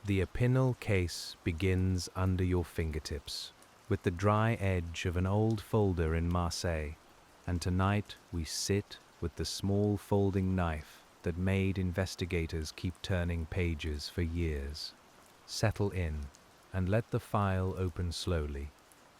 The Opinel case begins under your fingertips, with the dry edge of an old folder in Marseille, and tonight we sit with the small folding knife that made investigators keep turning pages for years. Settle in, and let the file open slowly.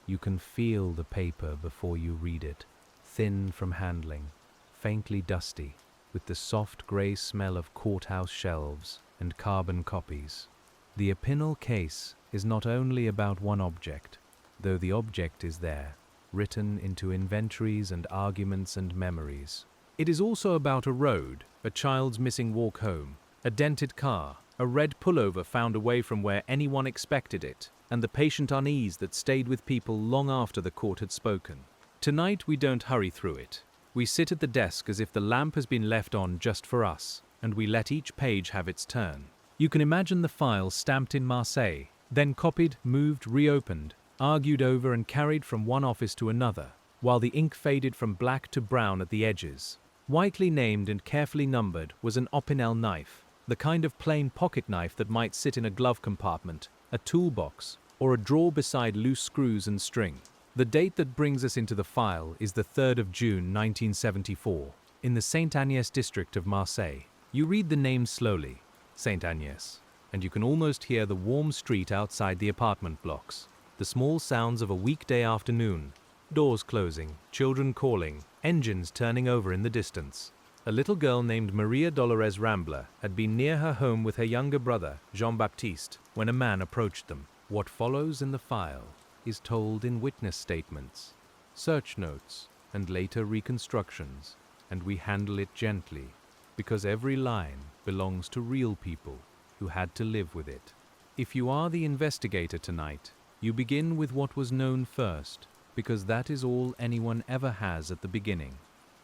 You can feel the paper before you read it, thin from handling, faintly dusty, with the soft grey smell of courthouse shelves and carbon copies. The Opinel case is not only about one object, though the object is there, written into inventories and arguments and memories. It is also about a road, a child's missing walk home, a dented car, a red pullover found away from where anyone expected it, and the patient unease that stayed with people long after the court had spoken. Tonight we don't hurry through it. We sit at the desk as if the lamp has been left on just for us, and we let each page have its turn. You can imagine the file stamped in Marseille, then copied, moved, reopened, argued over and carried from one office to another, while the ink faded from black to brown at the edges. Whitely named and carefully numbered was an Opinel knife, the kind of plain pocket knife that might sit in a glove compartment, a toolbox, or a drawer beside loose screws and string. The date that brings us into the file is the 3rd of June 1974, in the Saint Agnès district of Marseille. You read the name slowly, Saint Agnès, and you can almost hear the warm street outside the apartment blocks, the small sounds of a weekday afternoon, doors closing, children calling, engines turning over in the distance. A little girl named Maria Dolores Rambler had been near her home with her younger brother, Jean-Baptiste, when a man approached them. What follows in the file is told in witness statements, search notes, and later reconstructions, and we handle it gently, because every line belongs to real people who had to live with it. If you are the investigator tonight, you begin with what was known first, because that is all anyone ever has at the beginning.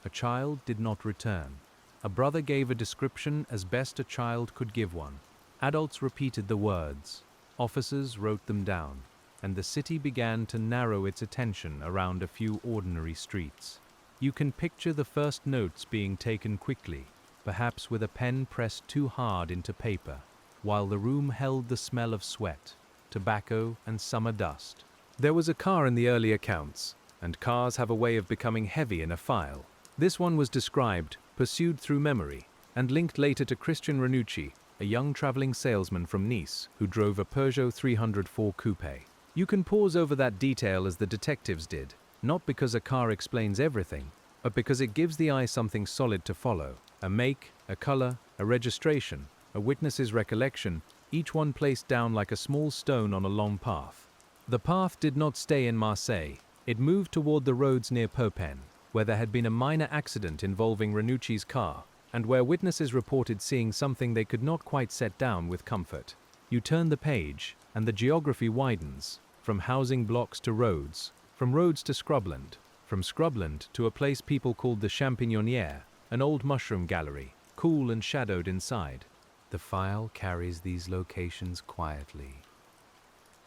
A child did not return. A brother gave a description as best a child could give one. Adults repeated the words. Officers wrote them down, and the city began to narrow its attention around a few ordinary streets. You can picture the first notes being taken quickly, perhaps with a pen pressed too hard into paper, while the room held the smell of sweat, tobacco, and summer dust. There was a car in the early accounts, and cars have a way of becoming heavy in a file. This one was described, pursued through memory, and linked later to Christian Ranucci, a young traveling salesman from Nice who drove a Peugeot 304 coupe. You can pause over that detail as the detectives did, not because a car explains everything, but because it gives the eye something solid to follow. A make, a color, a registration, a witness's recollection, each one placed down like a small stone on a long path. The path did not stay in Marseille. It moved toward the roads near Popenne, where there had been a minor accident involving Ranucci's car, and where witnesses reported seeing something they could not quite set down with comfort. You turn the page, and the geography widens, from housing blocks to roads, from roads to scrubland, from scrubland to a place people called the Champignonnière, an old mushroom gallery, cool and shadowed inside. The file carries these locations quietly,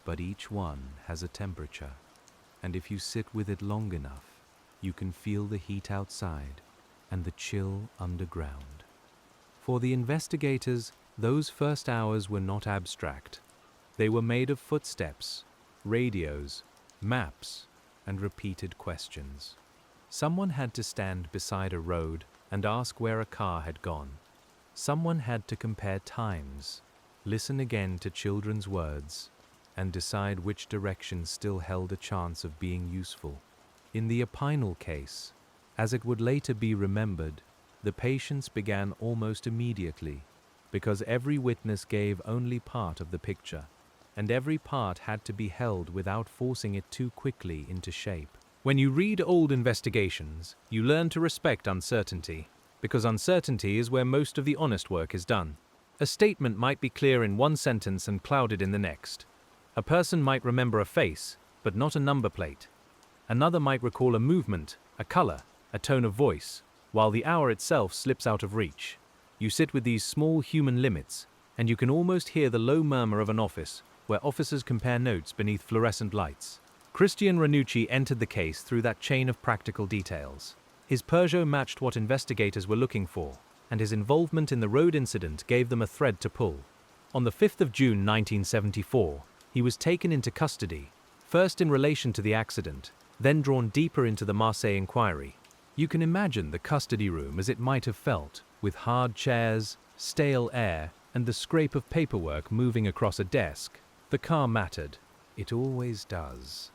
but each one has a temperature, and if you sit with it long enough, you can feel the heat outside and the chill underground. For the investigators, those first hours were not abstract. They were made of footsteps, radios, maps, and repeated questions. Someone had to stand beside a road and ask where a car had gone. Someone had to compare times, listen again to children's words, and decide which direction still held a chance of being useful. In the Opinel case, as it would later be remembered, the patience began almost immediately, because every witness gave only part of the picture, and every part had to be held without forcing it too quickly into shape. When you read old investigations, you learn to respect uncertainty, because uncertainty is where most of the honest work is done. A statement might be clear in one sentence and clouded in the next. A person might remember a face, but not a number plate. Another might recall a movement, a color, a tone of voice, while the hour itself slips out of reach. You sit with these small human limits, and you can almost hear the low murmur of an office, where officers compare notes beneath fluorescent lights. Christian Ranucci entered the case through that chain of practical details. His Peugeot matched what investigators were looking for, and his involvement in the road incident gave them a thread to pull. On the 5th of June 1974, he was taken into custody, first in relation to the accident, then drawn deeper into the Marseille inquiry. You can imagine the custody room as it might have felt, with hard chairs, stale air, and the scrape of paperwork moving across a desk. The car mattered. It always does.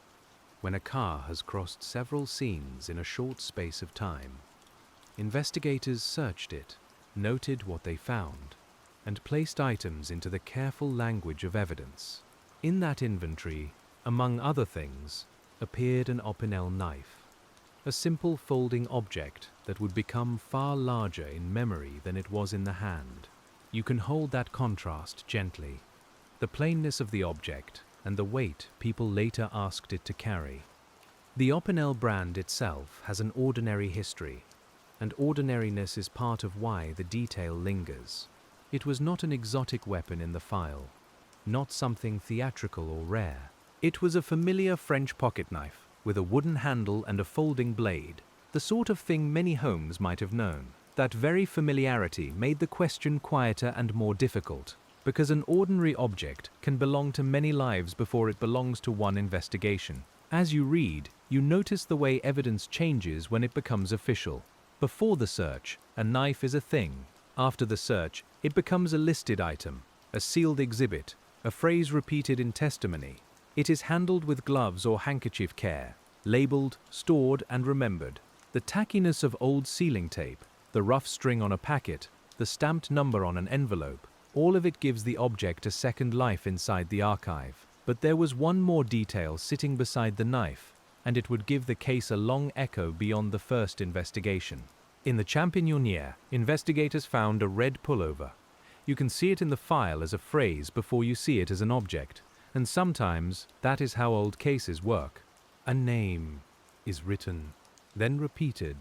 When a car has crossed several scenes in a short space of time. Investigators searched it, noted what they found, and placed items into the careful language of evidence. In that inventory, among other things, appeared an Opinel knife, a simple folding object that would become far larger in memory than it was in the hand. You can hold that contrast gently. The plainness of the object and the weight people later asked it to carry. The Opinel brand itself has an ordinary history, and ordinariness is part of why the detail lingers. It was not an exotic weapon in the file, not something theatrical or rare. It was a familiar French pocket knife with a wooden handle and a folding blade, the sort of thing many homes might have known. That very familiarity made the question quieter and more difficult, because an ordinary object can belong to many lives before it belongs to one investigation. As you read, you notice the way evidence changes when it becomes official. Before the search, a knife is a thing. After the search, it becomes a listed item, a sealed exhibit, a phrase repeated in testimony. It is handled with gloves or handkerchief care, labeled, stored, and remembered. The tackiness of old sealing tape, the rough string on a packet, the stamped number on an envelope, all of it gives the object a second life inside the archive. But there was one more detail sitting beside the knife, and it would give the case a long echo beyond the first investigation. In the Champignonniere, investigators found a red pullover. You can see it in the file as a phrase before you see it as an object, and sometimes that is how old cases work. A name is written, then repeated,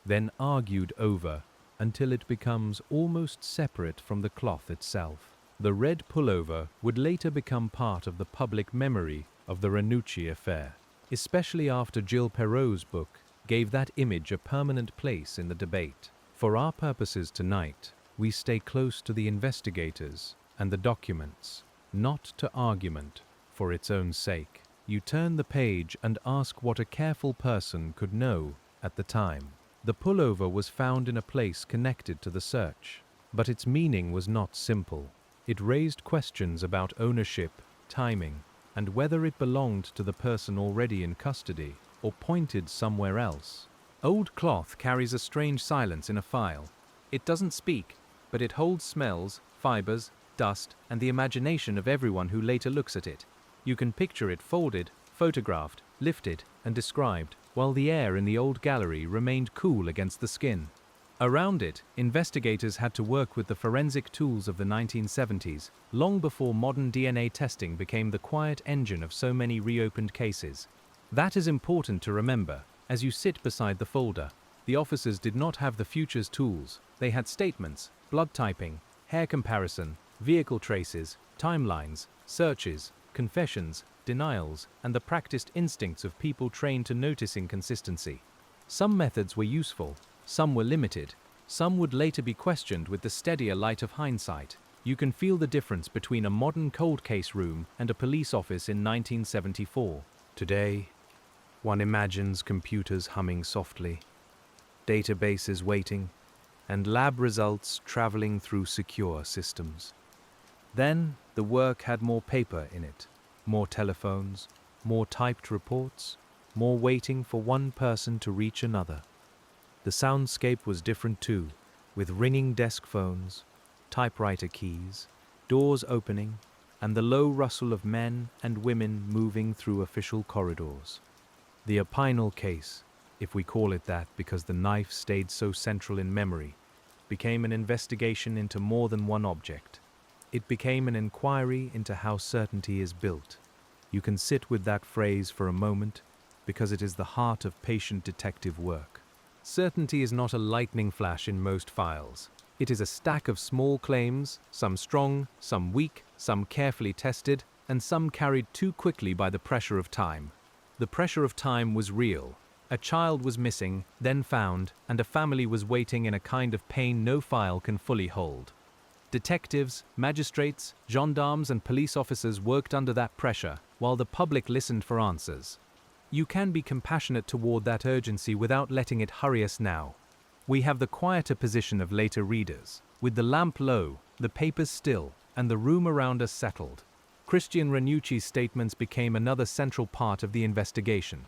then argued over until it becomes almost separate from the cloth itself. The red pullover would later become part of the public memory of the Ranucci affair, especially after Gilles Perrault's book gave that image a permanent place in the debate. For our purposes tonight, we stay close to the investigators and the documents, not to argument for its own sake. You turn the page and ask what a careful person could know at the time. The pullover was found in a place connected to the search, but its meaning was not simple. It raised questions about ownership, timing, and whether it belonged to the person already in custody or pointed somewhere else. Old cloth carries a strange silence in a file. It doesn't speak, but it holds smells, fibers, dust, and the imagination of everyone who later looks at it. You can picture it folded, photographed, lifted, and described, while the air in the old gallery remained cool against the skin. Around it, investigators had to work with the forensic tools of the 1970s, long before modern DNA testing became the quiet engine of so many reopened cases. That is important to remember as you sit beside the folder. The officers did not have the future's tools. They had statements, blood typing, hair comparison, vehicle traces, timelines, searches, confessions, denials, and the practiced instincts of people trained to notice inconsistency. Some methods were useful, some were limited, some would later be questioned with the steadier light of hindsight. You can feel the difference between a modern cold case room and a police office in 1974. Today, one imagines computers humming softly, databases waiting, and lab results traveling through secure systems. Then, the work had more paper in it, more telephones, more typed reports, more waiting for one person to reach another. The soundscape was different too, with ringing desk phones, typewriter keys, doors opening, and the low rustle of men and women moving through official corridors. The Opinel case, if we call it that because the knife stayed so central in memory, became an investigation into more than one object. It became an inquiry into how certainty is built. You can sit with that phrase for a moment because it is the heart of patient detective work. Certainty is not a lightning flash in most files. It is a stack of small claims, some strong, some weak, some carefully tested, and some carried too quickly by the pressure of time. The pressure of time was real. A child was missing, then found, and a family was waiting in a kind of pain no file can fully hold. Detectives, magistrates, gendarmes, and police officers worked under that pressure, while the public listened for answers. You can be compassionate toward that urgency without letting it hurry us now. We have the quieter position of later readers, with the lamp low, the papers still, and the room around us settled. Christian Ranucci's statements became another central part of the investigation.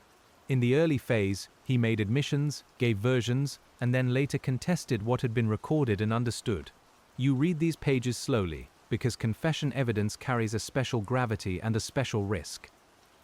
In the early phase, he made admissions, gave versions, and then later contested what had been recorded and understood. You read these pages slowly, because confession evidence carries a special gravity and a special risk.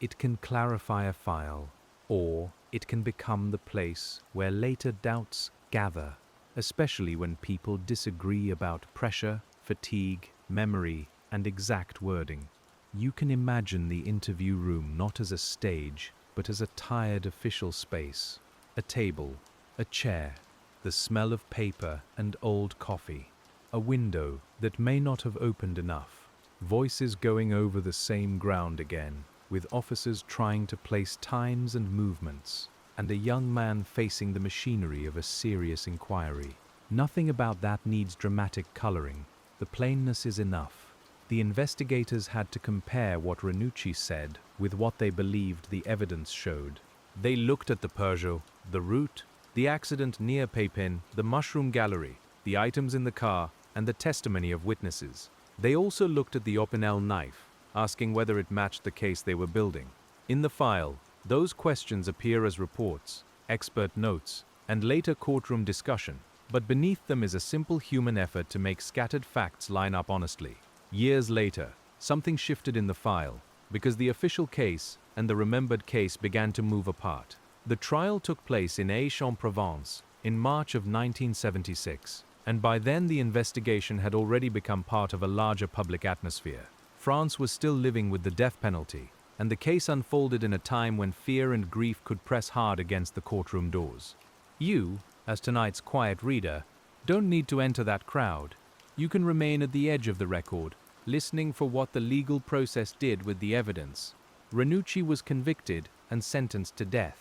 It can clarify a file, or it can become the place where later doubts gather, especially when people disagree about pressure, fatigue, memory, and exact wording. You can imagine the interview room not as a stage, but as a tired official space. A table, a chair, the smell of paper and old coffee. A window that may not have opened enough. Voices going over the same ground again, with officers trying to place times and movements, and a young man facing the machinery of a serious inquiry. Nothing about that needs dramatic coloring. The plainness is enough. The investigators had to compare what Ranucci said with what they believed the evidence showed. They looked at the Peugeot, the route, the accident near Pépin, the mushroom gallery, the items in the car, and the testimony of witnesses. They also looked at the Opinel knife, asking whether it matched the case they were building. In the file, those questions appear as reports, expert notes, and later courtroom discussion, but beneath them is a simple human effort to make scattered facts line up honestly. Years later, something shifted in the file, because the official case and the remembered case began to move apart. The trial took place in Aix-en-Provence in March of 1976. And by then the investigation had already become part of a larger public atmosphere. France was still living with the death penalty, and the case unfolded in a time when fear and grief could press hard against the courtroom doors. You, as tonight's quiet reader, don't need to enter that crowd. You can remain at the edge of the record, listening for what the legal process did with the evidence. Ranucci was convicted and sentenced to death.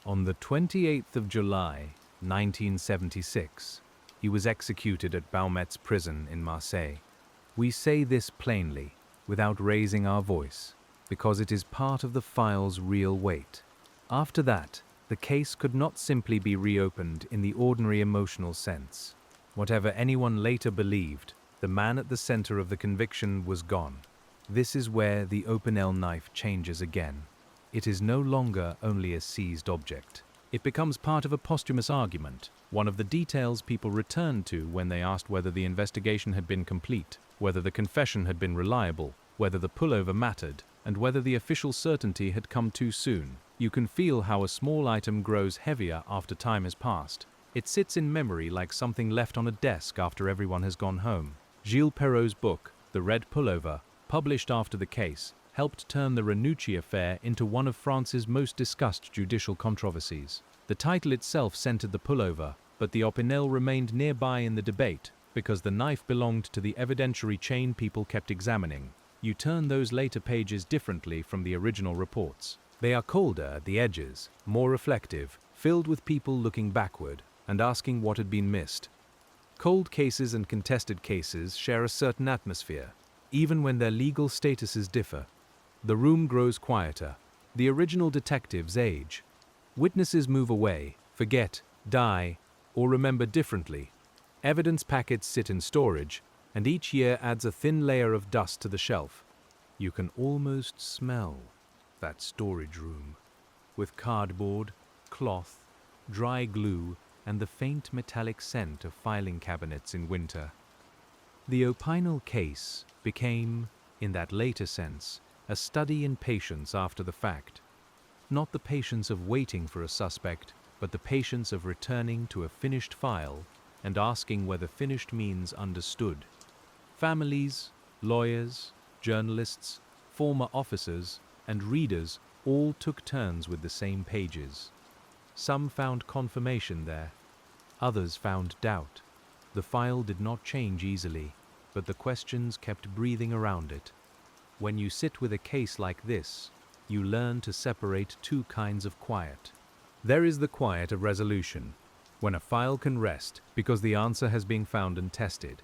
On the 28th of July, 1976, he was executed at Baumetz prison in Marseille. We say this plainly, without raising our voice, because it is part of the file's real weight. After that, the case could not simply be reopened in the ordinary emotional sense. Whatever anyone later believed, the man at the center of the conviction was gone. This is where the Opinel knife changes again. It is no longer only a seized object. It becomes part of a posthumous argument, one of the details people returned to when they asked whether the investigation had been complete, whether the confession had been reliable, whether the pullover mattered, and whether the official certainty had come too soon. You can feel how a small item grows heavier after time has passed. It sits in memory like something left on a desk after everyone has gone home. Gilles Perrault's book, The Red Pullover, published after the case, helped turn the Ranucci affair into one of France's most discussed judicial controversies. The title itself centered the pullover, but the Opinel remained nearby in the debate because the knife belonged to the evidentiary chain people kept examining. You turn those later pages differently from the original reports. They are colder at the edges, more reflective, filled with people looking backward and asking what had been missed. Cold cases and contested cases share a certain atmosphere, even when their legal statuses differ. The room grows quieter. The original detectives age. Witnesses move away, forget, die, or remember differently. Evidence packets sit in storage, and each year adds a thin layer of dust to the shelf. You can almost smell that storage room, with cardboard, cloth, dry glue, and the faint metallic scent of filing cabinets in winter. The Opinel case became, in that later sense, a study in patience after the fact. Not the patience of waiting for a suspect, but the patience of returning to a finished file and asking whether finished means understood. Families, lawyers, journalists, former officers, and readers all took turns with the same pages. Some found confirmation there, others found doubt. The file did not change easily, but the questions kept breathing around it. When you sit with a case like this, you learn to separate two kinds of quiet. There is the quiet of resolution, when a file can rest because the answer has been found and tested.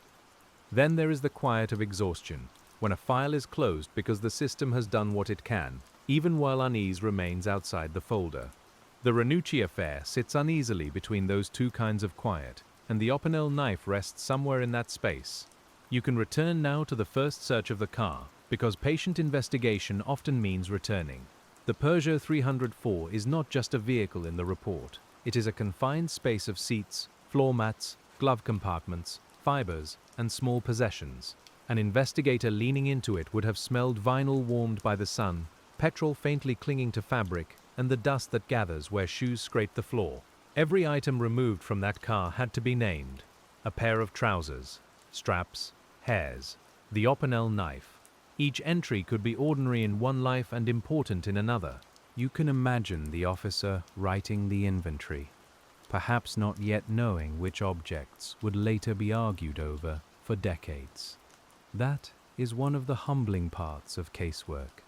Then there is the quiet of exhaustion, when a file is closed because the system has done what it can, even while unease remains outside the folder. The Ranucci affair sits uneasily between those two kinds of quiet, and the Opinel knife rests somewhere in that space. You can return now to the first search of the car, because patient investigation often means returning. The Peugeot 304 is not just a vehicle in the report. It is a confined space of seats, floor mats, glove compartments, fibers, and small possessions. An investigator leaning into it would have smelled vinyl warmed by the sun, petrol faintly clinging to fabric, and the dust that gathers where shoes scrape the floor. Every item removed from that car had to be named. A pair of trousers, straps, hairs, the Opinel knife. Each entry could be ordinary in one life and important in another. You can imagine the officer writing the inventory, perhaps not yet knowing which objects would later be argued over for decades. That is one of the humbling parts of casework.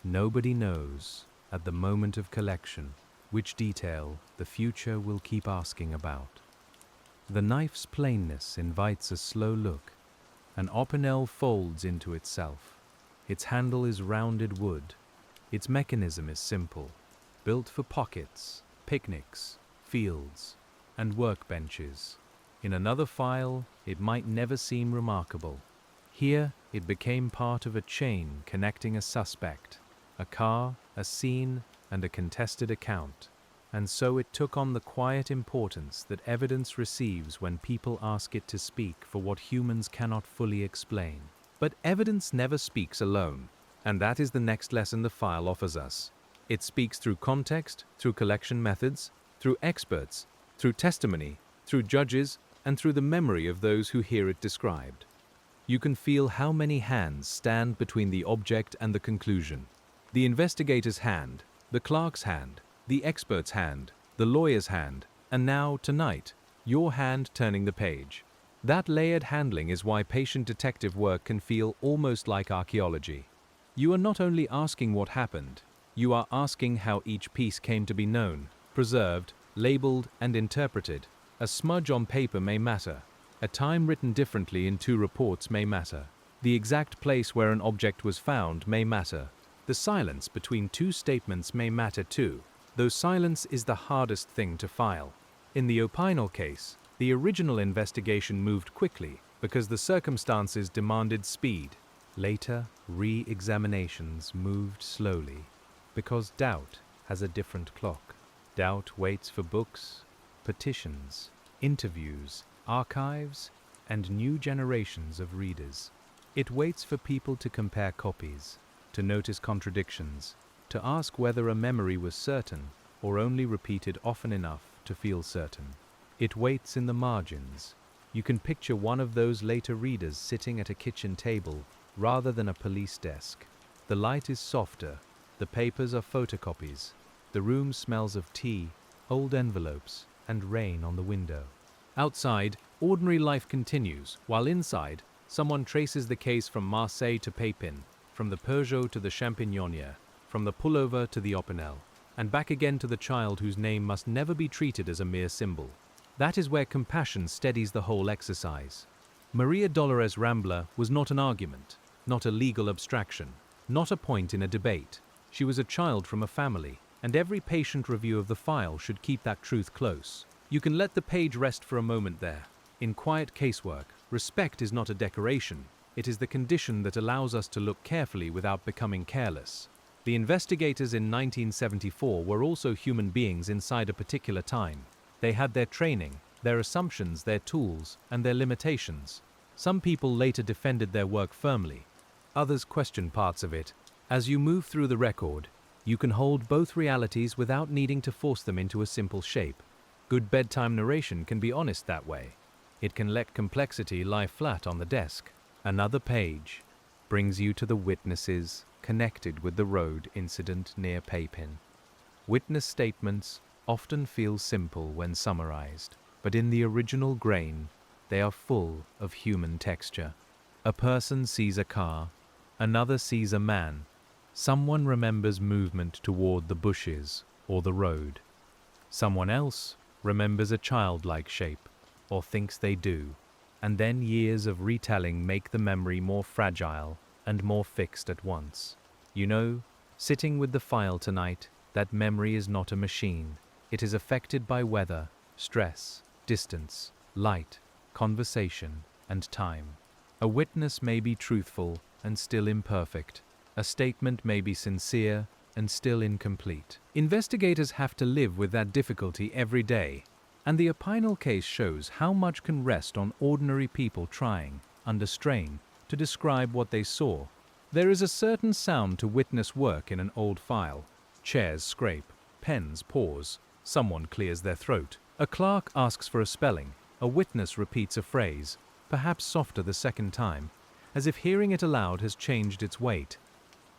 Nobody knows, at the moment of collection, which detail the future will keep asking about. The knife's plainness invites a slow look. An Opinel folds into itself. Its handle is rounded wood. Its mechanism is simple, built for pockets, picnics, fields, and workbenches. In another file, it might never seem remarkable. Here, it became part of a chain connecting a suspect, a car, a scene, and a contested account. And so it took on the quiet importance that evidence receives when people ask it to speak for what humans cannot fully explain. But evidence never speaks alone, and that is the next lesson the file offers us. It speaks through context, through collection methods, through experts, through testimony, through judges, and through the memory of those who hear it described. You can feel how many hands stand between the object and the conclusion. The investigator's hand, the clerk's hand, the expert's hand, the lawyer's hand, and now, tonight, your hand turning the page. That layered handling is why patient detective work can feel almost like archaeology. You are not only asking what happened, you are asking how each piece came to be known, preserved, labeled, and interpreted. A smudge on paper may matter. A time written differently in two reports may matter. The exact place where an object was found may matter. The silence between two statements may matter too, though silence is the hardest thing to file. In the Opinel case, the original investigation moved quickly because the circumstances demanded speed. Later, re-examinations moved slowly because doubt has a different clock. Doubt waits for books, petitions, interviews, archives, and new generations of readers. It waits for people to compare copies, to notice contradictions, to ask whether a memory was certain or only repeated often enough to feel certain. It waits in the margins. You can picture one of those later readers sitting at a kitchen table rather than a police desk. The light is softer, the papers are photocopies, the room smells of tea, old envelopes, and rain on the window. Outside, ordinary life continues, while inside, someone traces the case from Marseille to Pépin, from the Peugeot to the Champignonier, from the pullover to the Opinel, and back again to the child whose name must never be treated as a mere symbol. That is where compassion steadies the whole exercise. Maria Dolores Rambler was not an argument, not a legal abstraction, not a point in a debate. She was a child from a family, and every patient review of the file should keep that truth close. You can let the page rest for a moment there. In quiet casework, respect is not a decoration. It is the condition that allows us to look carefully without becoming careless. The investigators in 1974 were also human beings inside a particular time. They had their training, their assumptions, their tools, and their limitations. Some people later defended their work firmly. Others questioned parts of it. As you move through the record, you can hold both realities without needing to force them into a simple shape. Good bedtime narration can be honest that way. It can let complexity lie flat on the desk. Another page brings you to the witnesses connected with the road incident near Pépin. Witness statements often feel simple when summarized, but in the original grain, they are full of human texture. A person sees a car, another sees a man. Someone remembers movement toward the bushes or the road. Someone else remembers a childlike shape, or thinks they do. and then years of retelling make the memory more fragile and more fixed at once. You know, sitting with the file tonight, that memory is not a machine. It is affected by weather, stress, distance, light, conversation, and time. A witness may be truthful and still imperfect. A statement may be sincere and still incomplete. Investigators have to live with that difficulty every day, and the Opinel case shows how much can rest on ordinary people trying, under strain, to describe what they saw. There is a certain sound to witness work in an old file. Chairs scrape, pens pause, someone clears their throat. A clerk asks for a spelling, a witness repeats a phrase, perhaps softer the second time, as if hearing it aloud has changed its weight.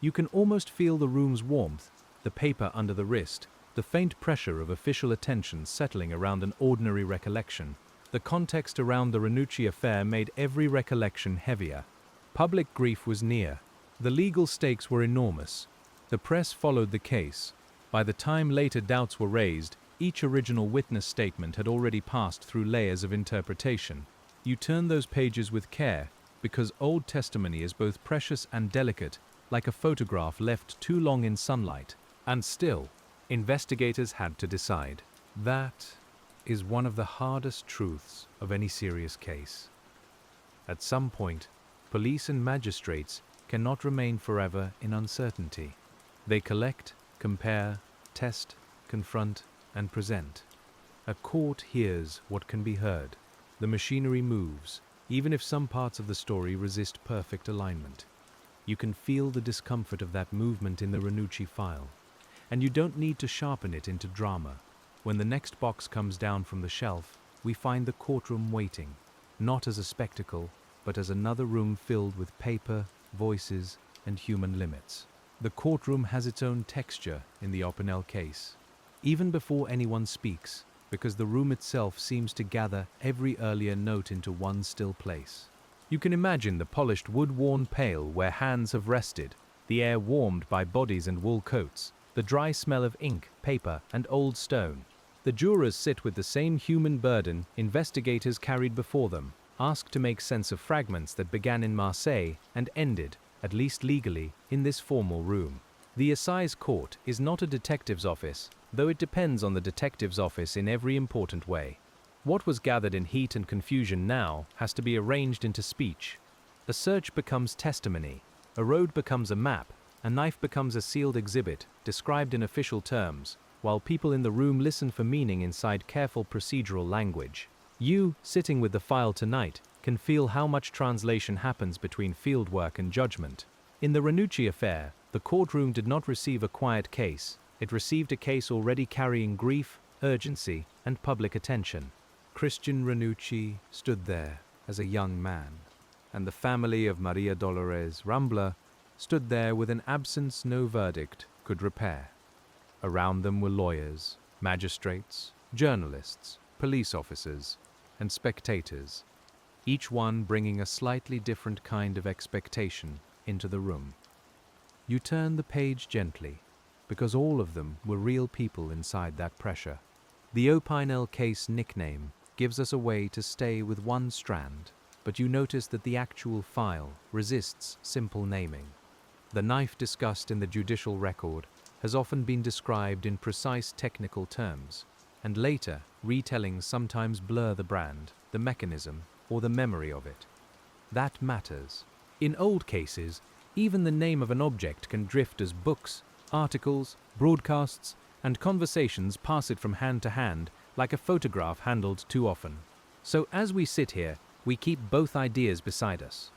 You can almost feel the room's warmth, the paper under the wrist, the faint pressure of official attention settling around an ordinary recollection. The context around the Ranucci affair made every recollection heavier. Public grief was near. The legal stakes were enormous. The press followed the case. By the time later doubts were raised, each original witness statement had already passed through layers of interpretation. You turn those pages with care, because old testimony is both precious and delicate, like a photograph left too long in sunlight. And still, investigators had to decide. That is one of the hardest truths of any serious case. At some point, police and magistrates cannot remain forever in uncertainty. They collect, compare, test, confront, and present. A court hears what can be heard. The machinery moves, even if some parts of the story resist perfect alignment. You can feel the discomfort of that movement in the Ranucci file, and you don't need to sharpen it into drama. When the next box comes down from the shelf, we find the courtroom waiting, not as a spectacle, but as another room filled with paper, voices, and human limits. The courtroom has its own texture in the Opinel case, even before anyone speaks, because the room itself seems to gather every earlier note into one still place. You can imagine the polished wood-worn pail where hands have rested, the air warmed by bodies and wool coats, the dry smell of ink, paper, and old stone. The jurors sit with the same human burden investigators carried before them, asked to make sense of fragments that began in Marseille and ended, at least legally, in this formal room. The assize court is not a detective's office, though it depends on the detective's office in every important way. What was gathered in heat and confusion now has to be arranged into speech. A search becomes testimony, a road becomes a map, a knife becomes a sealed exhibit, described in official terms, while people in the room listen for meaning inside careful procedural language. You, sitting with the file tonight, can feel how much translation happens between fieldwork and judgment. In the Ranucci affair, the courtroom did not receive a quiet case. It received a case already carrying grief, urgency, and public attention. Christian Ranucci stood there as a young man, and the family of Maria Dolores Rambla stood there with an absence no verdict could repair. Around them were lawyers, magistrates, journalists, police officers, and spectators, each one bringing a slightly different kind of expectation into the room. You turn the page gently, because all of them were real people inside that pressure. The Opinel case nickname gives us a way to stay with one strand, but you notice that the actual file resists simple naming. The knife discussed in the judicial record has often been described in precise technical terms, and later, retellings sometimes blur the brand, the mechanism, or the memory of it. That matters. In old cases, even the name of an object can drift as books, articles, broadcasts, and conversations pass it from hand to hand like a photograph handled too often. So as we sit here, we keep both ideas beside us.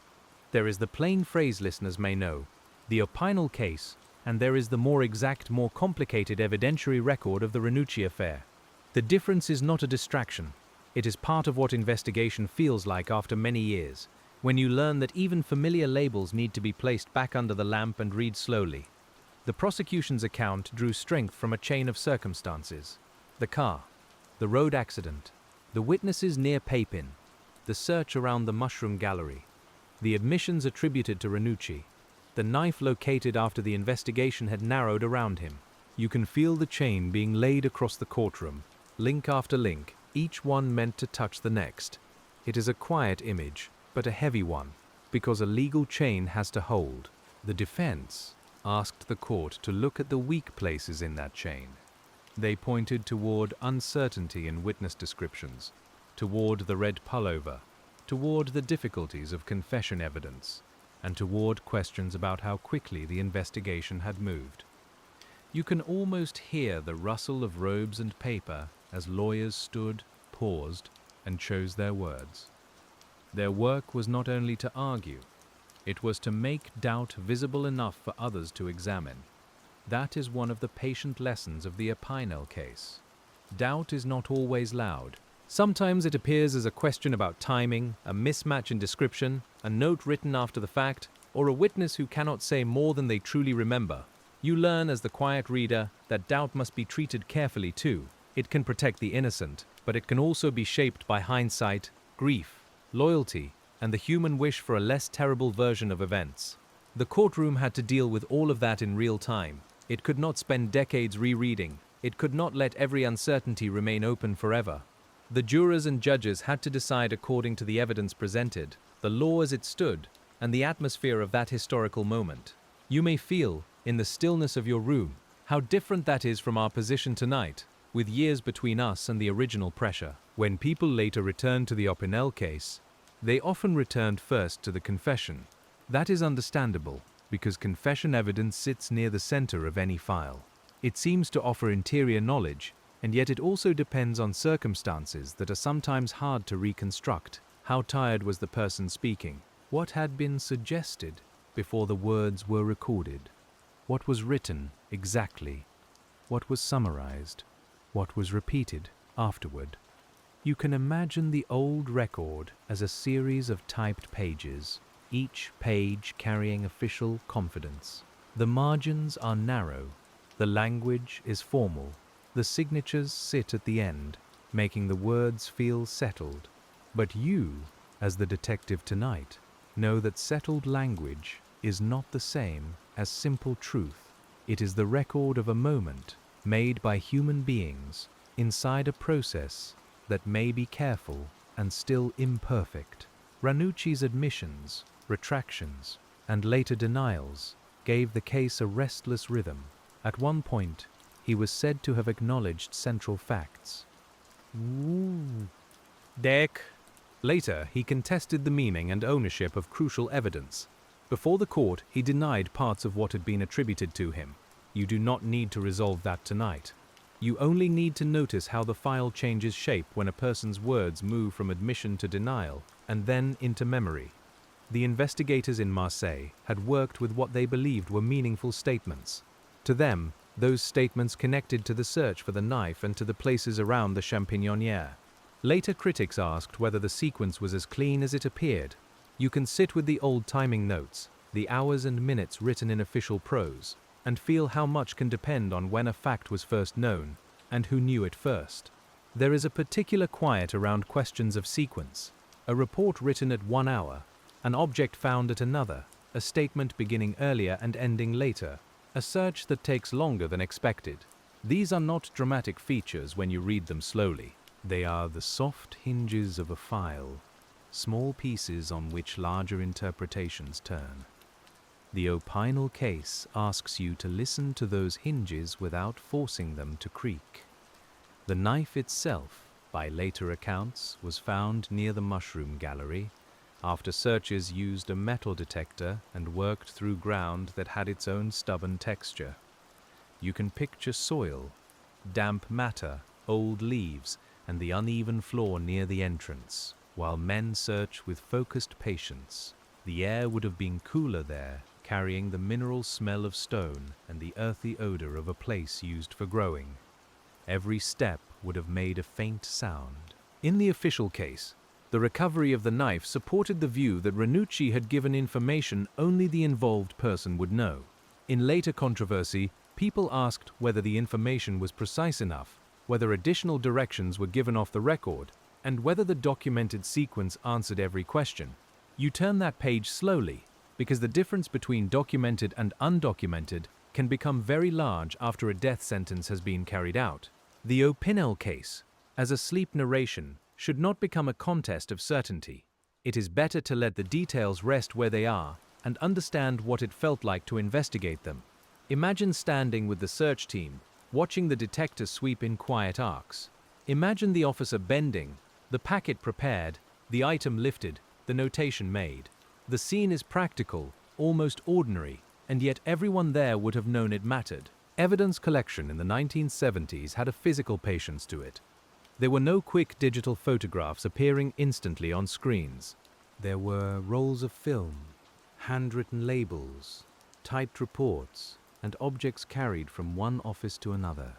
There is the plain phrase listeners may know, the Opinel case, and there is the more exact, more complicated evidentiary record of the Ranucci affair. The difference is not a distraction. It is part of what investigation feels like after many years, when you learn that even familiar labels need to be placed back under the lamp and read slowly. The prosecution's account drew strength from a chain of circumstances. The car, the road accident, the witnesses near Papin, the search around the mushroom gallery, the admissions attributed to Ranucci, the knife located after the investigation had narrowed around him. You can feel the chain being laid across the courtroom, link after link, each one meant to touch the next. It is a quiet image, but a heavy one, because a legal chain has to hold. The defense asked the court to look at the weak places in that chain. They pointed toward uncertainty in witness descriptions, toward the red pullover, toward the difficulties of confession evidence, and toward questions about how quickly the investigation had moved. You can almost hear the rustle of robes and paper as lawyers stood, paused, and chose their words. Their work was not only to argue, it was to make doubt visible enough for others to examine. That is one of the patient lessons of the Opinel case. Doubt is not always loud. Sometimes it appears as a question about timing, a mismatch in description, a note written after the fact, or a witness who cannot say more than they truly remember. You learn as the quiet reader that doubt must be treated carefully too. It can protect the innocent, but it can also be shaped by hindsight, grief, loyalty, and the human wish for a less terrible version of events. The courtroom had to deal with all of that in real time. It could not spend decades rereading. It could not let every uncertainty remain open forever. The jurors and judges had to decide according to the evidence presented, the law as it stood, and the atmosphere of that historical moment. You may feel, in the stillness of your room, how different that is from our position tonight, with years between us and the original pressure. When people later returned to the Opinel case, they often returned first to the confession. That is understandable, because confession evidence sits near the center of any file. It seems to offer interior knowledge, and yet it also depends on circumstances that are sometimes hard to reconstruct. How tired was the person speaking? What had been suggested before the words were recorded? What was written exactly? What was summarized? What was repeated afterward? You can imagine the old record as a series of typed pages, each page carrying official confidence. The margins are narrow, the language is formal, the signatures sit at the end, making the words feel settled. But you, as the detective tonight, know that settled language is not the same as simple truth. It is the record of a moment made by human beings inside a process that may be careful and still imperfect. Ranucci's admissions, retractions, and later denials gave the case a restless rhythm. At one point, he was said to have acknowledged central facts. Dick. Later, he contested the meaning and ownership of crucial evidence. Before the court, he denied parts of what had been attributed to him. You do not need to resolve that tonight. You only need to notice how the file changes shape when a person's words move from admission to denial and then into memory. The investigators in Marseille had worked with what they believed were meaningful statements. To them, those statements connected to the search for the knife and to the places around the Champignonnière. Later critics asked whether the sequence was as clean as it appeared. You can sit with the old timing notes, the hours and minutes written in official prose, and feel how much can depend on when a fact was first known and who knew it first. There is a particular quiet around questions of sequence. A report written at 1 hour, an object found at another, a statement beginning earlier and ending later, a search that takes longer than expected. These are not dramatic features when you read them slowly. They are the soft hinges of a file, small pieces on which larger interpretations turn. The Opinel case asks you to listen to those hinges without forcing them to creak. The knife itself, by later accounts, was found near the mushroom gallery, after searchers used a metal detector and worked through ground that had its own stubborn texture. You can picture soil, damp matter, old leaves, and the uneven floor near the entrance, while men search with focused patience. The air would have been cooler there, carrying the mineral smell of stone and the earthy odor of a place used for growing. Every step would have made a faint sound. In the official case, the recovery of the knife supported the view that Ranucci had given information only the involved person would know. In later controversy, people asked whether the information was precise enough, whether additional directions were given off the record, and whether the documented sequence answered every question. You turn that page slowly, because the difference between documented and undocumented can become very large after a death sentence has been carried out. The Opinel case, as a sleep narration, should not become a contest of certainty. It is better to let the details rest where they are and understand what it felt like to investigate them. Imagine standing with the search team, watching the detectives sweep in quiet arcs. Imagine the officer bending, the packet prepared, the item lifted, the notation made. The scene is practical, almost ordinary, and yet everyone there would have known it mattered. Evidence collection in the 1970s had a physical patience to it. There were no quick digital photographs appearing instantly on screens. There were rolls of film, handwritten labels, typed reports, and objects carried from one office to another.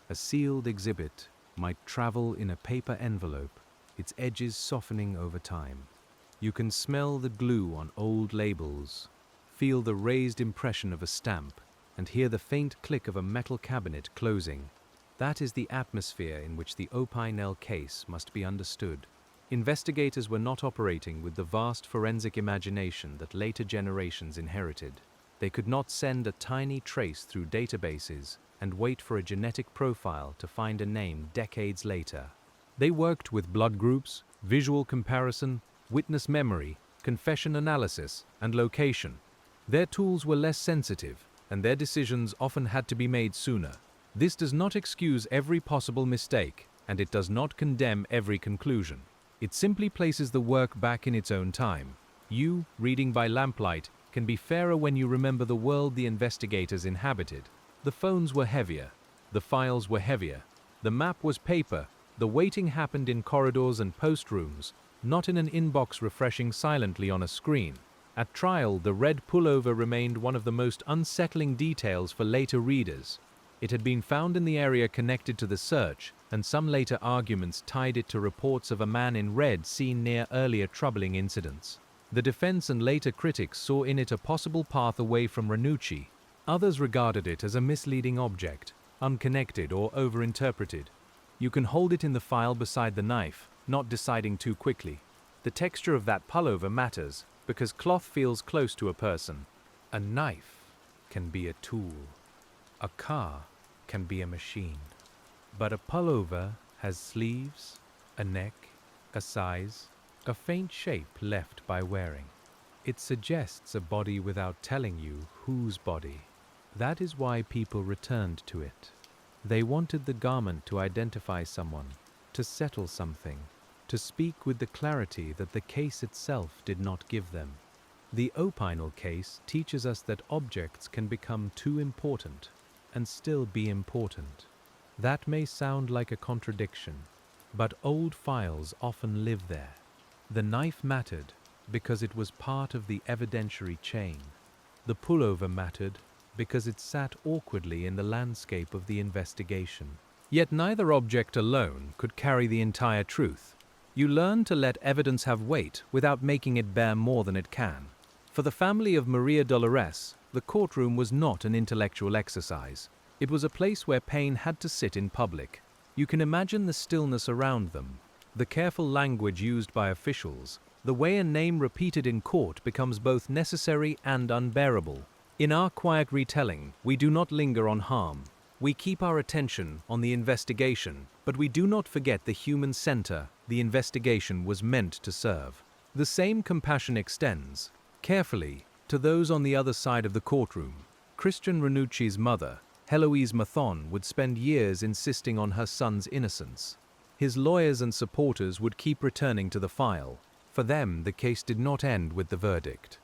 A sealed exhibit might travel in a paper envelope, its edges softening over time. You can smell the glue on old labels, feel the raised impression of a stamp, and hear the faint click of a metal cabinet closing. That is the atmosphere in which the Opinel case must be understood. Investigators were not operating with the vast forensic imagination that later generations inherited. They could not send a tiny trace through databases and wait for a genetic profile to find a name decades later. They worked with blood groups, visual comparison, witness memory, confession analysis, and location. Their tools were less sensitive, and their decisions often had to be made sooner. This does not excuse every possible mistake, and it does not condemn every conclusion. It simply places the work back in its own time. You, reading by lamplight, can be fairer when you remember the world the investigators inhabited. The phones were heavier. The files were heavier. The map was paper. The waiting happened in corridors and post rooms, not in an inbox refreshing silently on a screen. At trial, the red pullover remained one of the most unsettling details for later readers. It had been found in the area connected to the search, and some later arguments tied it to reports of a man in red seen near earlier troubling incidents. The defense and later critics saw in it a possible path away from Ranucci. Others regarded it as a misleading object, unconnected or overinterpreted. You can hold it in the file beside the knife, not deciding too quickly. The texture of that pullover matters, because cloth feels close to a person. A knife can be a tool. A car can be a machine. But a pullover has sleeves, a neck, a size, a faint shape left by wearing. It suggests a body without telling you whose body. That is why people returned to it. They wanted the garment to identify someone, to settle something, to speak with the clarity that the case itself did not give them. The Opinel case teaches us that objects can become too important and still be important. That may sound like a contradiction, but old files often live there. The knife mattered because it was part of the evidentiary chain. The pullover mattered because it sat awkwardly in the landscape of the investigation. Yet neither object alone could carry the entire truth. You learn to let evidence have weight without making it bear more than it can. For the family of Maria Dolores, the courtroom was not an intellectual exercise. It was a place where pain had to sit in public. You can imagine the stillness around them, the careful language used by officials, the way a name repeated in court becomes both necessary and unbearable. In our quiet retelling, we do not linger on harm. We keep our attention on the investigation, but we do not forget the human center the investigation was meant to serve. The same compassion extends, carefully, to those on the other side of the courtroom. Christian Ranucci's mother, Heloise Mathon, would spend years insisting on her son's innocence. His lawyers and supporters would keep returning to the file. For them, the case did not end with the verdict.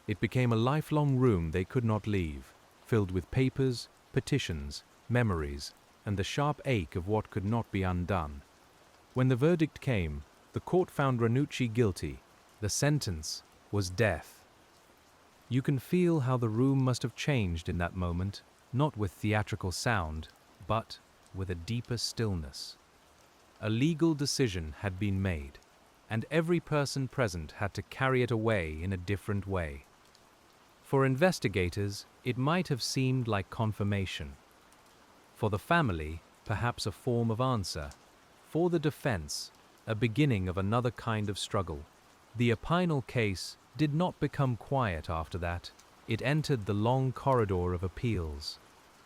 It became a lifelong room they could not leave, filled with papers, petitions, memories, and the sharp ache of what could not be undone. When the verdict came, the court found Ranucci guilty. The sentence was death. You can feel how the room must have changed in that moment, not with theatrical sound, but with a deeper stillness. A legal decision had been made, and every person present had to carry it away in a different way. For investigators, it might have seemed like confirmation. For the family, perhaps a form of answer. For the defense, a beginning of another kind of struggle. The Opinel case did not become quiet after that. It entered the long corridor of appeals.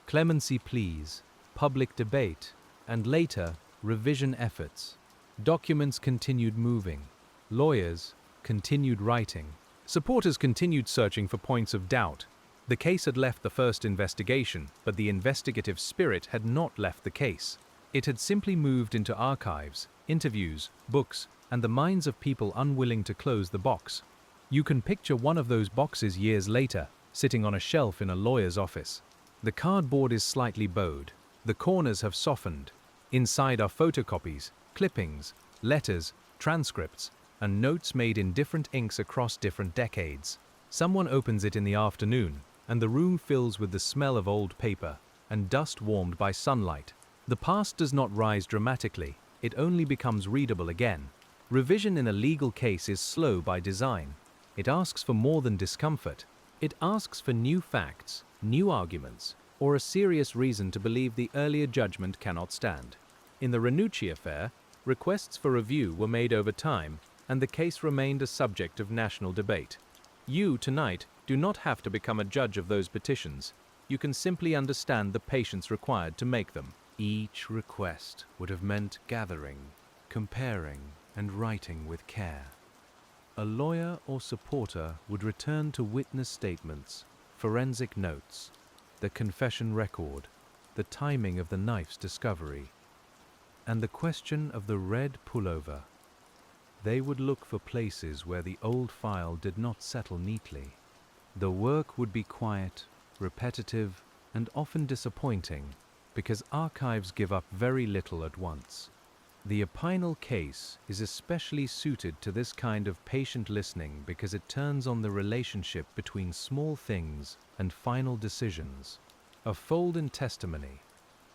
Clemency pleas, public debate, and later, revision efforts. Documents continued moving. Lawyers continued writing. Supporters continued searching for points of doubt. The case had left the first investigation, but the investigative spirit had not left the case. It had simply moved into archives, interviews, books, and the minds of people unwilling to close the box. You can picture one of those boxes years later, sitting on a shelf in a lawyer's office. The cardboard is slightly bowed. The corners have softened. Inside are photocopies, clippings, letters, transcripts, and notes made in different inks across different decades. Someone opens it in the afternoon, and the room fills with the smell of old paper and dust warmed by sunlight. The past does not rise dramatically, it only becomes readable again. Revision in a legal case is slow by design. It asks for more than discomfort. It asks for new facts, new arguments, or a serious reason to believe the earlier judgment cannot stand. In the Ranucci affair, requests for review were made over time, and the case remained a subject of national debate. You, tonight, do not have to become a judge of those petitions. You can simply understand the patience required to make them. Each request would have meant gathering, comparing, and writing with care. A lawyer or supporter would return to witness statements, forensic notes, the confession record, the timing of the knife's discovery, and the question of the red pullover. They would look for places where the old file did not settle neatly. The work would be quiet, repetitive, and often disappointing, because archives give up very little at once. The Opinel case is especially suited to this kind of patient listening because it turns on the relationship between small things and final decisions. A fold in testimony,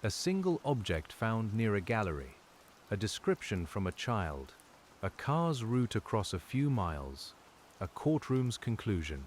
a single object found near a gallery, a description from a child, a car's route across a few miles, a courtroom's conclusion.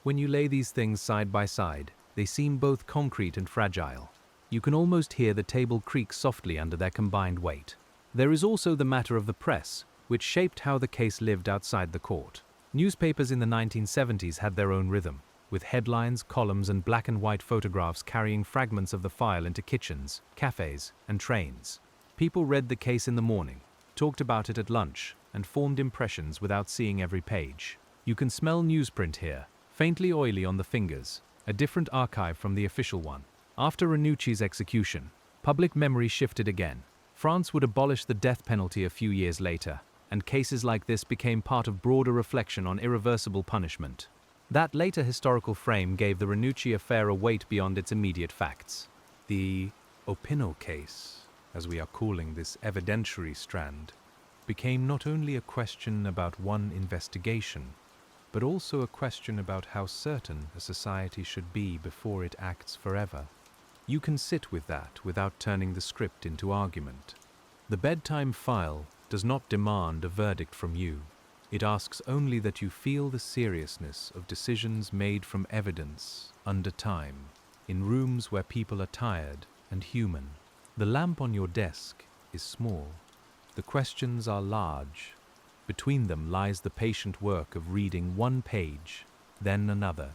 When you lay these things side by side, they seem both concrete and fragile. You can almost hear the table creak softly under their combined weight. There is also the matter of the press, which shaped how the case lived outside the court. Newspapers in the 1970s had their own rhythm, with headlines, columns, and black and white photographs carrying fragments of the file into kitchens, cafes, and trains. People read the case in the morning, talked about it at lunch, and formed impressions without seeing every page. You can smell newsprint here, faintly oily on the fingers, a different archive from the official one. After Ranucci's execution, public memory shifted again. France would abolish the death penalty a few years later, and cases like this became part of broader reflection on irreversible punishment. That later historical frame gave the Ranucci affair a weight beyond its immediate facts. The Opinel case, as we are calling this evidentiary strand, became not only a question about one investigation, but also a question about how certain a society should be before it acts forever. You can sit with that without turning the script into argument. The bedtime file does not demand a verdict from you. It asks only that you feel the seriousness of decisions made from evidence under time, in rooms where people are tired and human. The lamp on your desk is small. The questions are large. Between them lies the patient work of reading one page, then another,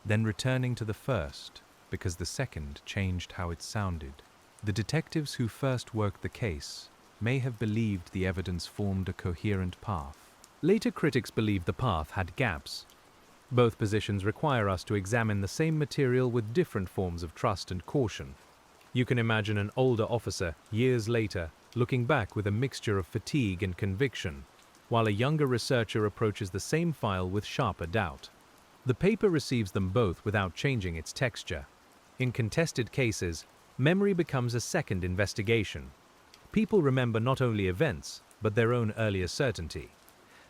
then returning to the first, because the second changed how it sounded. The detectives who first worked the case may have believed the evidence formed a coherent path. Later critics believed the path had gaps. Both positions require us to examine the same material with different forms of trust and caution. You can imagine an older officer, years later, looking back with a mixture of fatigue and conviction, while a younger researcher approaches the same file with sharper doubt. The paper receives them both without changing its texture. In contested cases, memory becomes a second investigation. People remember not only events, but their own earlier certainty.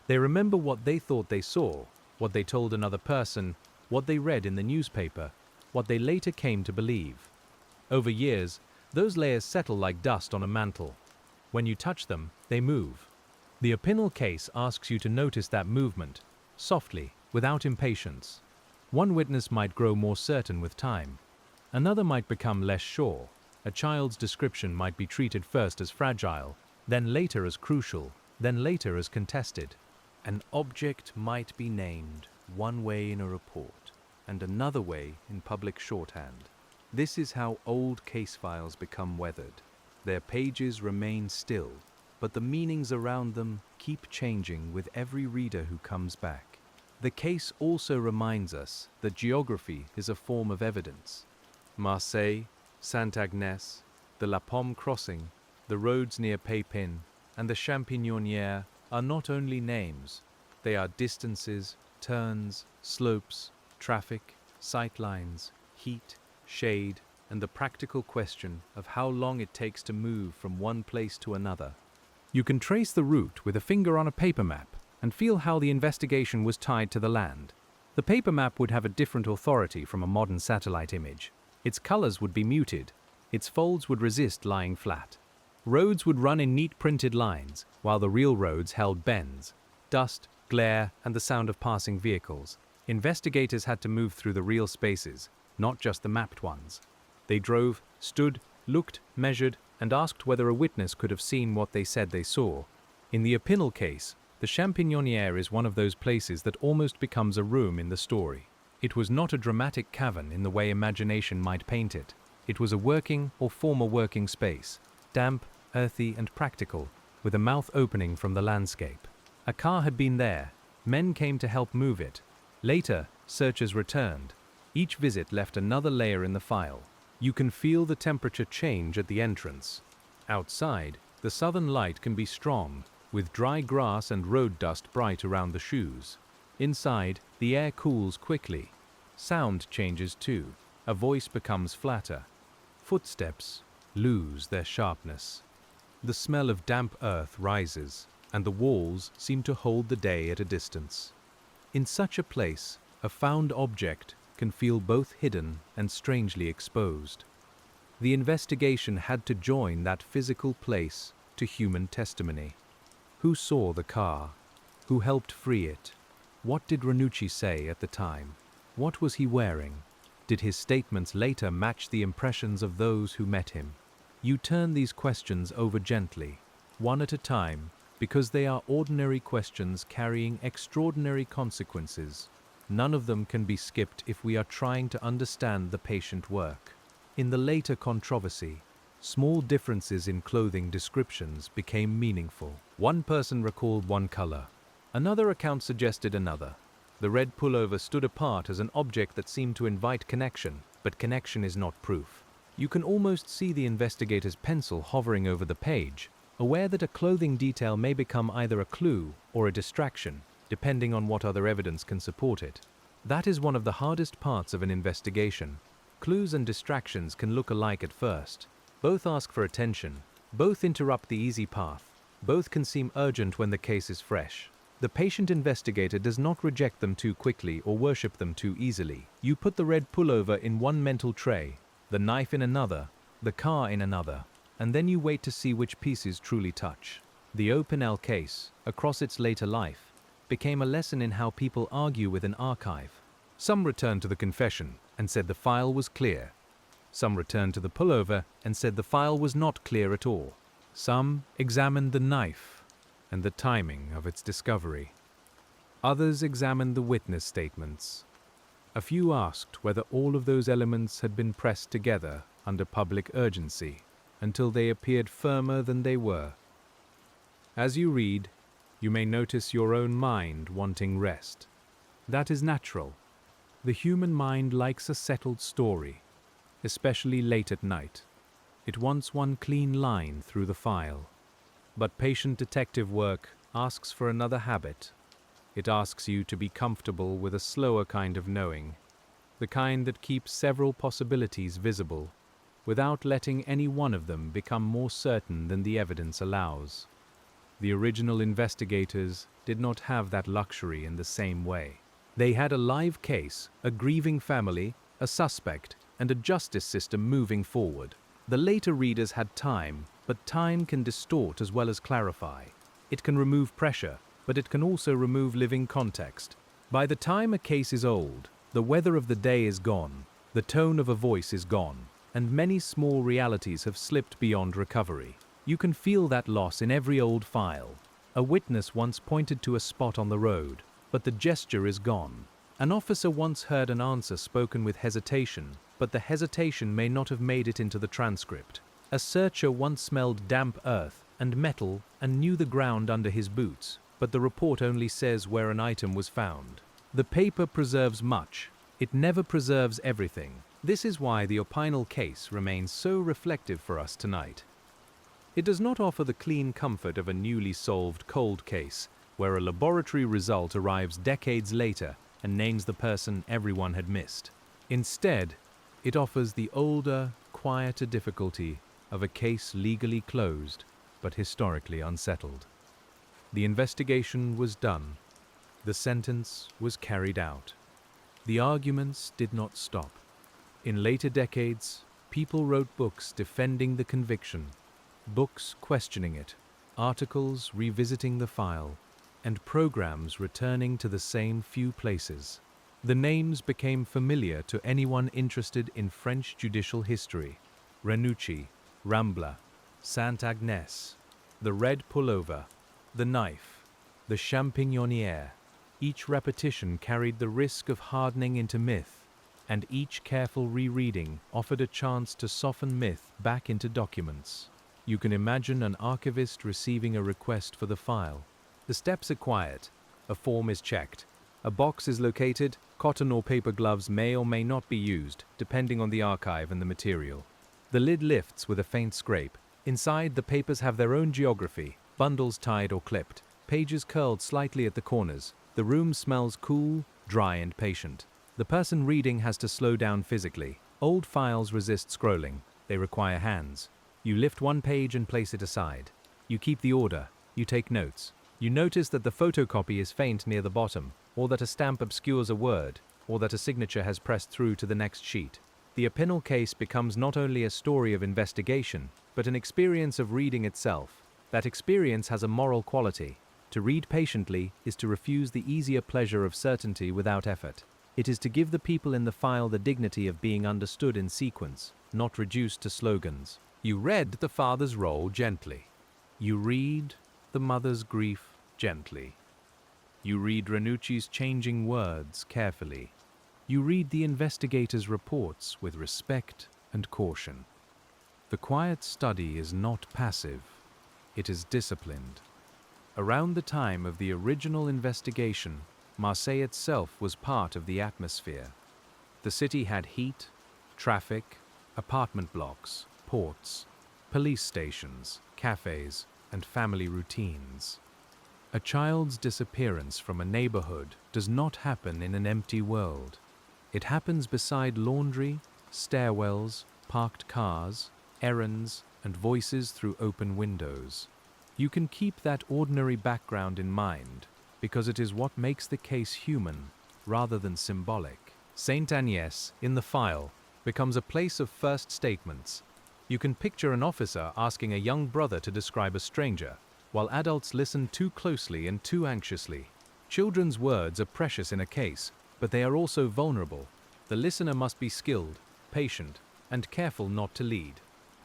They remember what they thought they saw, what they told another person, what they read in the newspaper, what they later came to believe. Over years, those layers settle like dust on a mantle. When you touch them, they move. The Opinel case asks you to notice that movement, softly, without impatience. One witness might grow more certain with time. Another might become less sure. A child's description might be treated first as fragile, then later as crucial, then later as contested. An object might be named one way in a report, and another way in public shorthand. This is how old case files become weathered. Their pages remain still, but the meanings around them keep changing with every reader who comes back. The case also reminds us that geography is a form of evidence. Marseille, Saint-Agnès, the La Pomme crossing, the roads near Pépin, and the Champignonnière are not only names, they are distances, turns, slopes, traffic, sightlines, heat, shade, and the practical question of how long it takes to move from one place to another. You can trace the route with a finger on a paper map and feel how the investigation was tied to the land. The paper map would have a different authority from a modern satellite image. Its colors would be muted, its folds would resist lying flat. Roads would run in neat printed lines, while the real roads held bends, dust, glare, and the sound of passing vehicles. Investigators had to move through the real spaces, not just the mapped ones. They drove, stood, looked, measured, and asked whether a witness could have seen what they said they saw. In the Opinel case, the Champignonnière is one of those places that almost becomes a room in the story. It was not a dramatic cavern in the way imagination might paint it. It was a working or former working space, damp, earthy, and practical, with a mouth opening from the landscape. A car had been there. Men came to help move it. Later, searchers returned. Each visit left another layer in the file. You can feel the temperature change at the entrance. Outside, the southern light can be strong, with dry grass and road dust bright around the shoes. Inside, the air cools quickly. Sound changes too. A voice becomes flatter. Footsteps lose their sharpness. The smell of damp earth rises, and the walls seem to hold the day at a distance. In such a place, a found object can feel both hidden and strangely exposed. The investigation had to join that physical place to human testimony. Who saw the car? Who helped free it? What did Ranucci say at the time? What was he wearing? Did his statements later match the impressions of those who met him? You turn these questions over gently, one at a time, because they are ordinary questions carrying extraordinary consequences. None of them can be skipped if we are trying to understand the patient work. In the later controversy, small differences in clothing descriptions became meaningful. One person recalled one color. Another account suggested another. The red pullover stood apart as an object that seemed to invite connection, but connection is not proof. You can almost see the investigator's pencil hovering over the page, aware that a clothing detail may become either a clue or a distraction, depending on what other evidence can support it. That is one of the hardest parts of an investigation. Clues and distractions can look alike at first. Both ask for attention, both interrupt the easy path, both can seem urgent when the case is fresh. The patient investigator does not reject them too quickly or worship them too easily. You put the red pullover in one mental tray, the knife in another, the car in another, and then you wait to see which pieces truly touch. The Opinel case, across its later life, became a lesson in how people argue with an archive. Some returned to the confession and said the file was clear. Some returned to the pullover and said the file was not clear at all. Some examined the knife and the timing of its discovery. Others examined the witness statements. A few asked whether all of those elements had been pressed together under public urgency until they appeared firmer than they were. As you read, you may notice your own mind wanting rest. That is natural. The human mind likes a settled story, especially late at night. It wants one clean line through the file. But patient detective work asks for another habit. It asks you to be comfortable with a slower kind of knowing, the kind that keeps several possibilities visible, without letting any one of them become more certain than the evidence allows. The original investigators did not have that luxury in the same way. They had a live case, a grieving family, a suspect, and a justice system moving forward. The later readers had time, but time can distort as well as clarify. It can remove pressure, but it can also remove living context. By the time a case is old, the weather of the day is gone, the tone of a voice is gone, and many small realities have slipped beyond recovery. You can feel that loss in every old file. A witness once pointed to a spot on the road, but the gesture is gone. An officer once heard an answer spoken with hesitation, but the hesitation may not have made it into the transcript. A searcher once smelled damp earth, and metal and knew the ground under his boots, but the report only says where an item was found. The paper preserves much. It never preserves everything. This is why the Opinel case remains so reflective for us tonight. It does not offer the clean comfort of a newly solved cold case, where a laboratory result arrives decades later and names the person everyone had missed. Instead, it offers the older, quieter difficulty of a case legally closed, but historically unsettled. The investigation was done. The sentence was carried out. The arguments did not stop. In later decades, people wrote books defending the conviction, books questioning it, articles revisiting the file, and programs returning to the same few places. The names became familiar to anyone interested in French judicial history: Ranucci, Rambla, Saint-Agnès, the red pullover, the knife, the champignonnière. Each repetition carried the risk of hardening into myth, and each careful rereading offered a chance to soften myth back into documents. You can imagine an archivist receiving a request for the file. The steps are quiet. A form is checked. A box is located. Cotton or paper gloves may or may not be used, depending on the archive and the material. The lid lifts with a faint scrape. Inside, the papers have their own geography, bundles tied or clipped, pages curled slightly at the corners. The room smells cool, dry, and patient. The person reading has to slow down physically. Old files resist scrolling. They require hands. You lift one page and place it aside. You keep the order. You take notes. You notice that the photocopy is faint near the bottom, or that a stamp obscures a word, or that a signature has pressed through to the next sheet. The Opinel case becomes not only a story of investigation, but an experience of reading itself. That experience has a moral quality. To read patiently is to refuse the easier pleasure of certainty without effort. It is to give the people in the file the dignity of being understood in sequence, not reduced to slogans. You read the father's role gently. You read the mother's grief gently. You read Ranucci's changing words carefully. You read the investigator's reports with respect and caution. The quiet study is not passive. It is disciplined. Around the time of the original investigation, Marseille itself was part of the atmosphere. The city had heat, traffic, apartment blocks, ports, police stations, cafes, and family routines. A child's disappearance from a neighborhood does not happen in an empty world. It happens beside laundry, stairwells, parked cars, errands, and voices through open windows. You can keep that ordinary background in mind, because it is what makes the case human, rather than symbolic. Saint-Agnès, in the file, becomes a place of first statements. You can picture an officer asking a young brother to describe a stranger, while adults listen too closely and too anxiously. Children's words are precious in a case, but they are also vulnerable. The listener must be skilled, patient, and careful not to lead.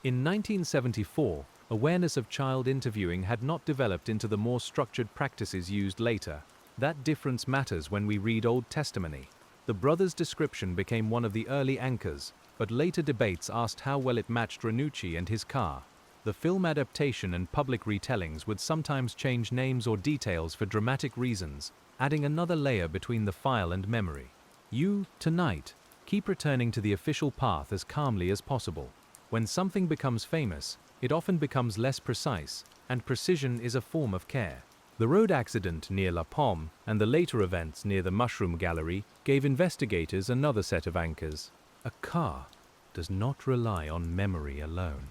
In 1974, awareness of child interviewing had not developed into the more structured practices used later. That difference matters when we read Old Testimony. The brother's description became one of the early anchors, but later debates asked how well it matched Ranucci and his car. The film adaptation and public retellings would sometimes change names or details for dramatic reasons, adding another layer between the file and memory. You, tonight, keep returning to the official path as calmly as possible. When something becomes famous, it often becomes less precise, and precision is a form of care. The road accident near La Pomme and the later events near the Mushroom Gallery gave investigators another set of anchors. A car does not rely on memory alone.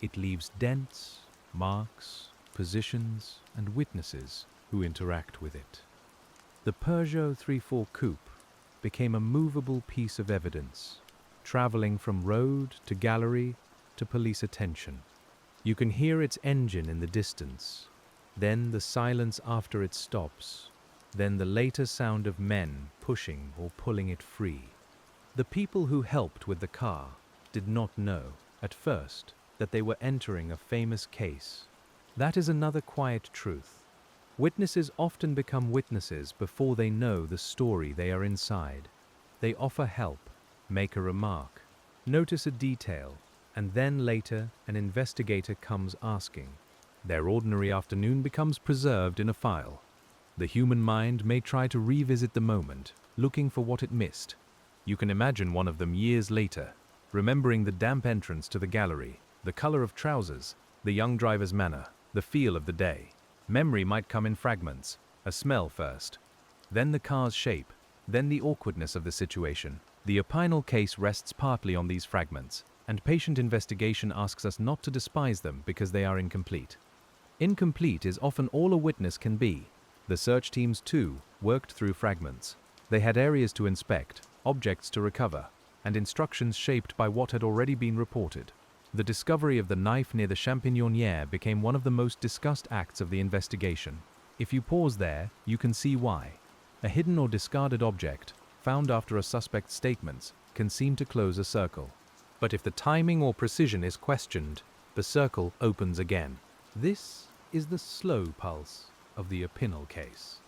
It leaves dents, marks, positions, and witnesses who interact with it. The Peugeot 34 Coupe became a movable piece of evidence, traveling from road to gallery to police attention. You can hear its engine in the distance, then the silence after it stops, then the later sound of men pushing or pulling it free. The people who helped with the car did not know, at first, that they were entering a famous case. That is another quiet truth. Witnesses often become witnesses before they know the story they are inside. They offer help, make a remark, notice a detail, and then later an investigator comes asking, Their ordinary afternoon becomes preserved in a file. The human mind may try to revisit the moment, looking for what it missed. You can imagine one of them years later, remembering the damp entrance to the gallery, the color of trousers, the young driver's manner, the feel of the day. Memory might come in fragments, a smell first, then the car's shape, then the awkwardness of the situation. The Opinel case rests partly on these fragments, and patient investigation asks us not to despise them because they are incomplete. Incomplete is often all a witness can be. The search teams, too, worked through fragments. They had areas to inspect, objects to recover, and instructions shaped by what had already been reported. The discovery of the knife near the Champignonnière became one of the most discussed acts of the investigation. If you pause there, you can see why. A hidden or discarded object, found after a suspect's statements, can seem to close a circle. But if the timing or precision is questioned, the circle opens again. This is the slow pulse of the Opinel case.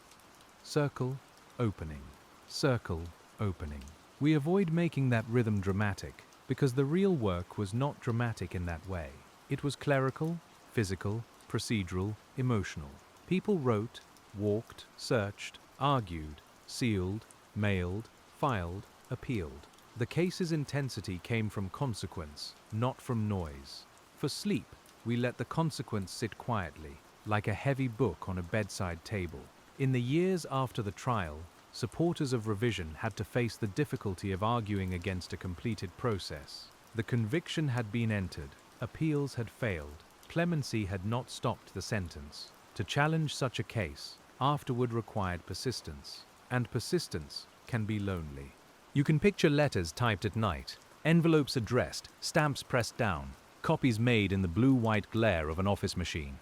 Circle, opening. Circle, opening. We avoid making that rhythm dramatic because the real work was not dramatic in that way. It was clerical, physical, procedural, emotional. People wrote, walked, searched, argued, sealed, mailed, filed, appealed. The case's intensity came from consequence, not from noise. For sleep, we let the consequence sit quietly, like a heavy book on a bedside table. In the years after the trial, supporters of revision had to face the difficulty of arguing against a completed process. The conviction had been entered, appeals had failed, clemency had not stopped the sentence. To challenge such a case afterward required persistence, and persistence can be lonely. You can picture letters typed at night, envelopes addressed, stamps pressed down, copies made in the blue-white glare of an office machine.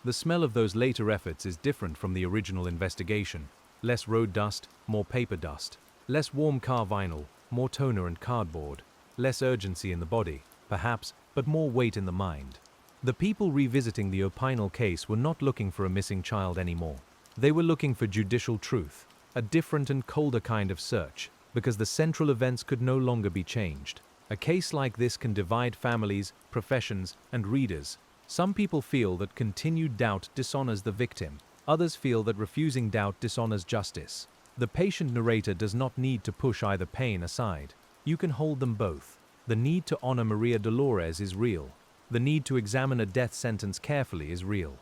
The smell of those later efforts is different from the original investigation. Less road dust, more paper dust. Less warm car vinyl, more toner and cardboard. Less urgency in the body, perhaps, but more weight in the mind. The people revisiting the Opinel case were not looking for a missing child anymore. They were looking for judicial truth, a different and colder kind of search, because the central events could no longer be changed. A case like this can divide families, professions, and readers. Some people feel that continued doubt dishonors the victim. Others feel that refusing doubt dishonors justice. The patient narrator does not need to push either pain aside. You can hold them both. The need to honor Maria Dolores is real. The need to examine a death sentence carefully is real.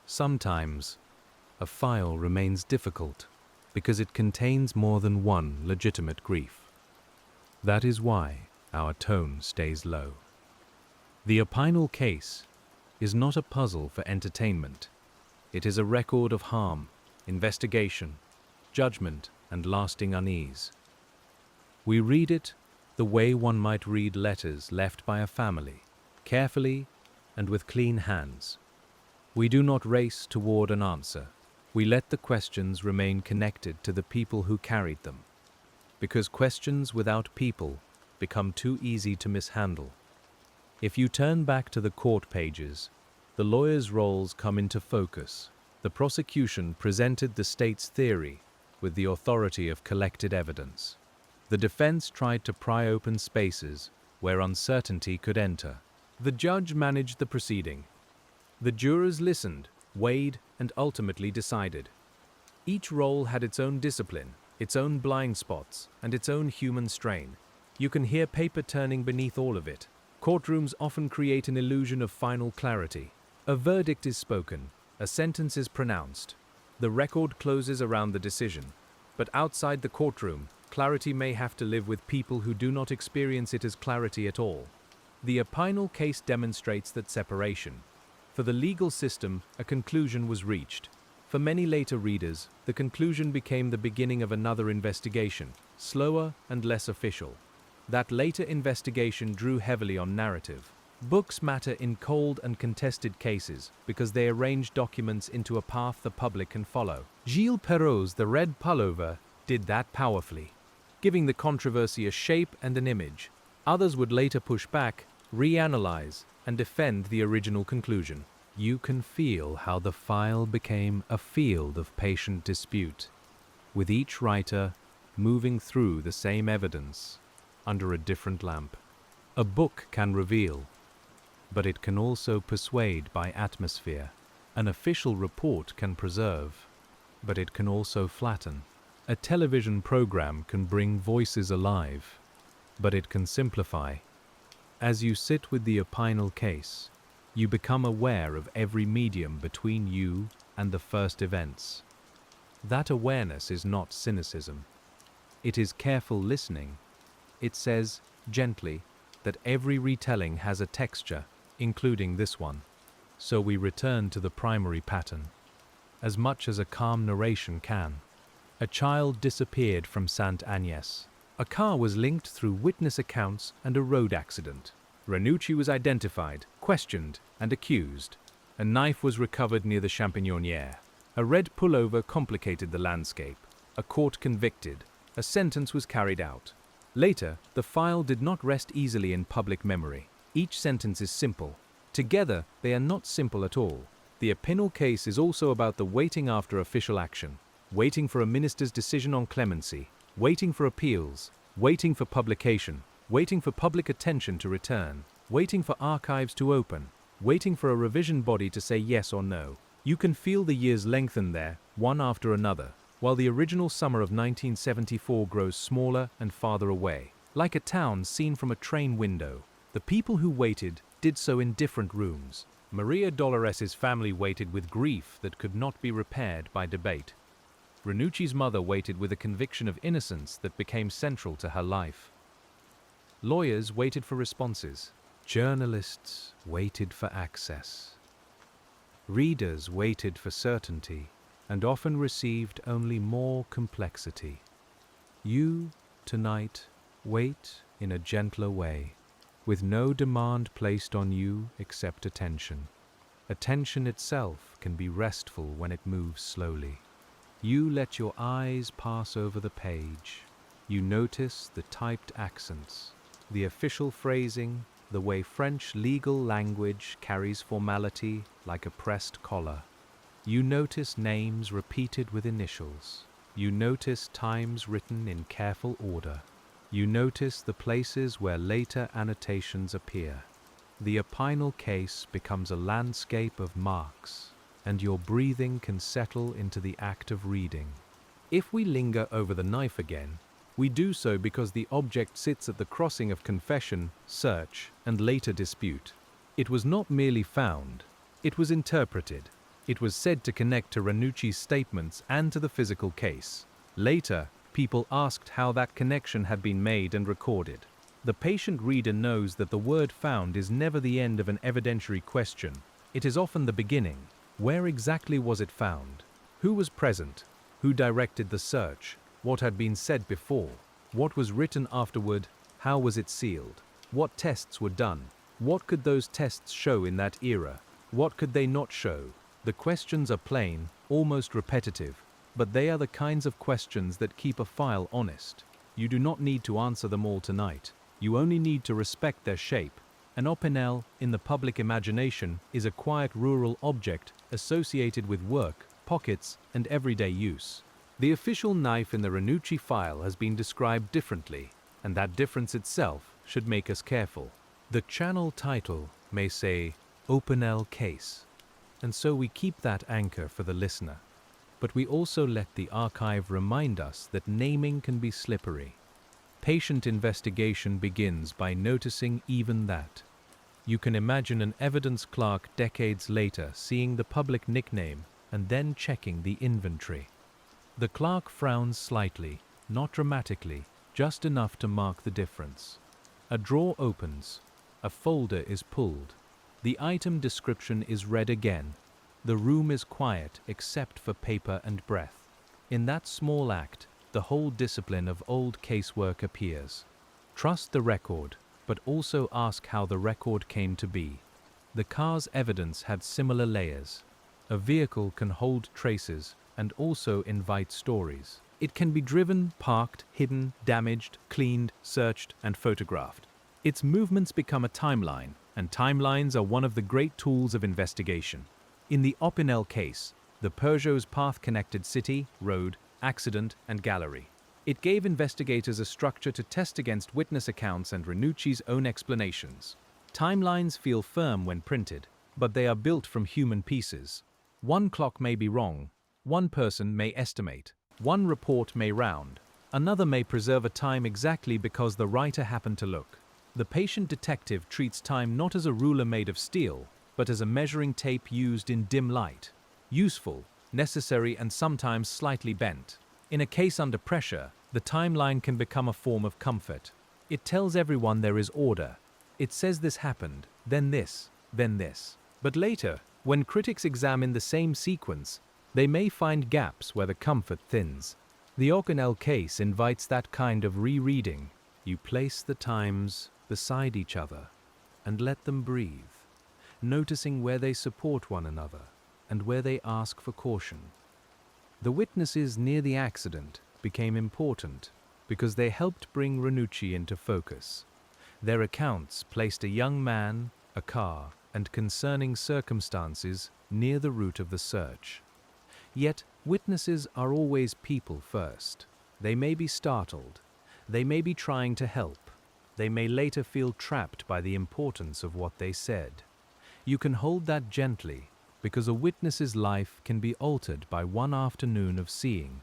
Sometimes, a file remains difficult because it contains more than one legitimate grief. That is why our tone stays low. The Opinel case is not a puzzle for entertainment. It is a record of harm, investigation, judgment, and lasting unease. We read it the way one might read letters left by a family, carefully and with clean hands. We do not race toward an answer. We let the questions remain connected to the people who carried them, because questions without people become too easy to mishandle. If you turn back to the court pages, the lawyers' roles come into focus. The prosecution presented the state's theory with the authority of collected evidence. The defense tried to pry open spaces where uncertainty could enter. The judge managed the proceeding. The jurors listened, weighed, and ultimately decided. Each role had its own discipline, its own blind spots, and its own human strain. You can hear paper turning beneath all of it. Courtrooms often create an illusion of final clarity. A verdict is spoken, a sentence is pronounced. The record closes around the decision. But outside the courtroom, clarity may have to live with people who do not experience it as clarity at all. The Opinel case demonstrates that separation. For the legal system, a conclusion was reached. For many later readers, the conclusion became the beginning of another investigation, slower and less official. That later investigation drew heavily on narrative. Books matter in cold and contested cases because they arrange documents into a path the public can follow. Gilles Perrault's The Red Pullover did that powerfully, giving the controversy a shape and an image. Others would later push back, reanalyze, and defend the original conclusion. You can feel how the file became a field of patient dispute, with each writer moving through the same evidence under a different lamp. A book can reveal, but it can also persuade by atmosphere. An official report can preserve, but it can also flatten. A television program can bring voices alive, but it can simplify. As you sit with the Opinel case, you become aware of every medium between you and the first events. That awareness is not cynicism. It is careful listening. It says, gently, that every retelling has a texture, including this one. So we return to the primary pattern, as much as a calm narration can. A child disappeared from St. Agnes. A car was linked through witness accounts and a road accident. Ranucci was identified, questioned, and accused. A knife was recovered near the Champignoniere. A red pullover complicated the landscape. A court convicted. A sentence was carried out. Later, the file did not rest easily in public memory. Each sentence is simple. Together, they are not simple at all. The Opinel case is also about the waiting after official action, waiting for a minister's decision on clemency, waiting for appeals, waiting for publication, waiting for public attention to return, waiting for archives to open, waiting for a revision body to say yes or no. You can feel the years lengthen there, one after another, while the original summer of 1974 grows smaller and farther away. Like a town seen from a train window, the people who waited did so in different rooms. Maria Dolores's family waited with grief that could not be repaired by debate. Ranucci's mother waited with a conviction of innocence that became central to her life. Lawyers waited for responses. Journalists waited for access. Readers waited for certainty, and often received only more complexity. You, tonight, wait in a gentler way, with no demand placed on you except attention. Attention itself can be restful when it moves slowly. You let your eyes pass over the page. You notice the typed accents, the official phrasing, the way French legal language carries formality like a pressed collar. You notice names repeated with initials. You notice times written in careful order. You notice the places where later annotations appear. The Opinel case becomes a landscape of marks, and your breathing can settle into the act of reading. If we linger over the knife again, we do so because the object sits at the crossing of confession, search, and later dispute. It was not merely found, it was interpreted. It was said to connect to Ranucci's statements and to the physical case. Later, people asked how that connection had been made and recorded. The patient reader knows that the word found is never the end of an evidentiary question. It is often the beginning. Where exactly was it found? Who was present? Who directed the search? What had been said before? What was written afterward? How was it sealed? What tests were done? What could those tests show in that era? What could they not show? The questions are plain, almost repetitive, but they are the kinds of questions that keep a file honest. You do not need to answer them all tonight. You only need to respect their shape. An Opinel, in the public imagination, is a quiet rural object associated with work, pockets, and everyday use. The official knife in the Ranucci file has been described differently, and that difference itself should make us careful. The channel title may say, Opinel Case, and so we keep that anchor for the listener. But we also let the archive remind us that naming can be slippery. Patient investigation begins by noticing even that. You can imagine an evidence clerk decades later seeing the public nickname and then checking the inventory. The clerk frowns slightly, not dramatically, just enough to mark the difference. A drawer opens. A folder is pulled. The item description is read again. The room is quiet except for paper and breath. In that small act, the whole discipline of old casework appears. Trust the record, but also ask how the record came to be. The car's evidence had similar layers. A vehicle can hold traces and also invite stories. It can be driven, parked, hidden, damaged, cleaned, searched, and photographed. Its movements become a timeline, and timelines are one of the great tools of investigation. In the Opinel case, the Peugeot's path connected city, road, accident, and gallery. It gave investigators a structure to test against witness accounts and Ranucci's own explanations. Timelines feel firm when printed, but they are built from human pieces. One clock may be wrong, one person may estimate, one report may round, another may preserve a time exactly because the writer happened to look. The patient detective treats time not as a ruler made of steel, but as a measuring tape used in dim light. Useful, necessary, and sometimes slightly bent. In a case under pressure, the timeline can become a form of comfort. It tells everyone there is order. It says this happened, then this, then this. But later, when critics examine the same sequence, they may find gaps where the comfort thins. The Opinel case invites that kind of rereading. You place the times beside each other and let them breathe, noticing where they support one another and where they ask for caution. The witnesses near the accident became important because they helped bring Ranucci into focus. Their accounts placed a young man, a car, and concerning circumstances near the route of the search. Yet, witnesses are always people first. They may be startled. They may be trying to help. They may later feel trapped by the importance of what they said. You can hold that gently, because a witness's life can be altered by one afternoon of seeing.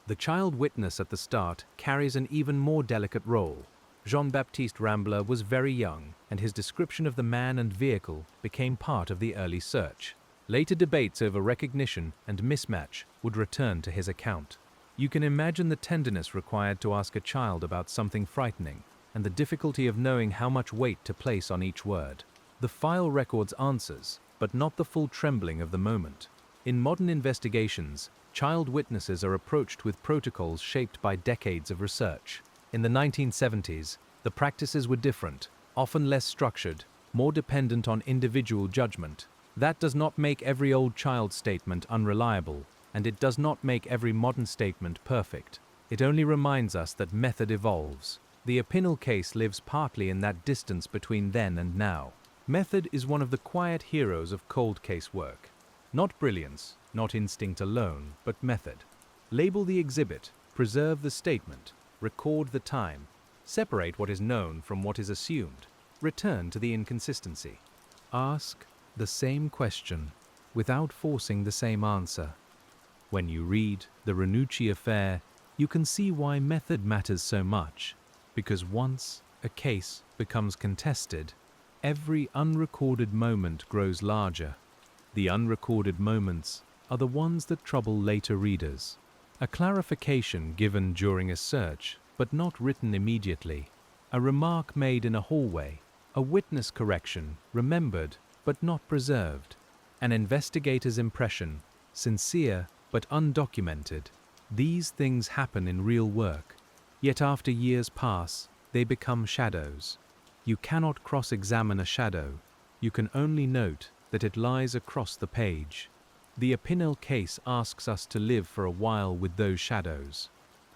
The child witness at the start carries an even more delicate role. Jean-Baptiste Rambler was very young, and his description of the man and vehicle became part of the early search. Later debates over recognition and mismatch would return to his account. You can imagine the tenderness required to ask a child about something frightening, and the difficulty of knowing how much weight to place on each word. The file records answers, but not the full trembling of the moment. In modern investigations, child witnesses are approached with protocols shaped by decades of research. In the 1970s, the practices were different, often less structured, more dependent on individual judgment. That does not make every old child statement unreliable, and it does not make every modern statement perfect. It only reminds us that method evolves. The Opinel case lives partly in that distance between then and now. Method is one of the quiet heroes of cold case work. Not brilliance, not instinct alone, but method. Label the exhibit, preserve the statement, record the time, separate what is known from what is assumed, return to the inconsistency. Ask the same question without forcing the same answer. When you read the Ranucci affair, you can see why method matters so much, because once a case becomes contested, every unrecorded moment grows larger. The unrecorded moments are the ones that trouble later readers. A clarification given during a search, but not written immediately. A remark made in a hallway. A witness correction, remembered, but not preserved. An investigator's impression, sincere, but undocumented. These things happen in real work. Yet after years pass, they become shadows. You cannot cross-examine a shadow. You can only note that it lies across the page. The Opinel case asks us to live for a while with those shadows.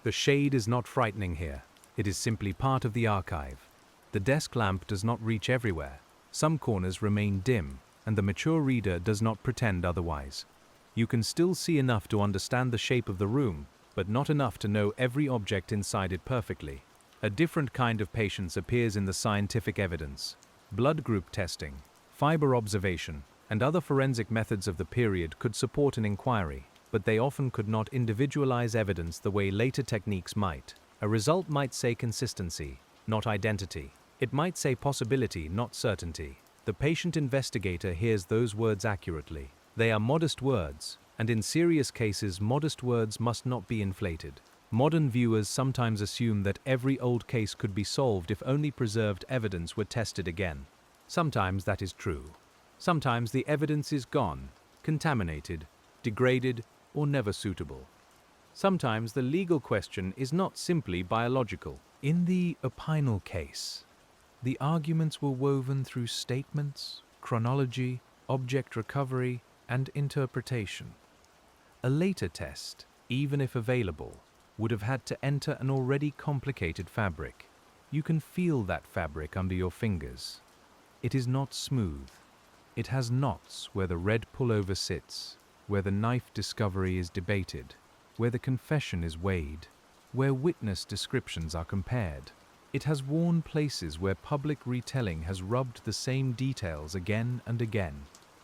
The shade is not frightening here. It is simply part of the archive. The desk lamp does not reach everywhere. Some corners remain dim, and the mature reader does not pretend otherwise. You can still see enough to understand the shape of the room, but not enough to know every object inside it perfectly. A different kind of patience appears in the scientific evidence. Blood group testing, fiber observation, and other forensic methods of the period could support an inquiry, but they often could not individualize evidence the way later techniques might. A result might say consistency, not identity. It might say possibility, not certainty. The patient investigator hears those words accurately. They are modest words, and in serious cases, modest words must not be inflated. Modern viewers sometimes assume that every old case could be solved if only preserved evidence were tested again. Sometimes that is true. Sometimes the evidence is gone, contaminated, degraded, or never suitable. Sometimes the legal question is not simply biological. In the Opinel case, the arguments were woven through statements, chronology, object recovery, and interpretation. A later test, even if available, would have had to enter an already complicated fabric. You can feel that fabric under your fingers. It is not smooth. It has knots where the red pullover sits, where the knife discovery is debated, where the confession is weighed, where witness descriptions are compared. It has worn places where public retelling has rubbed the same details again and again.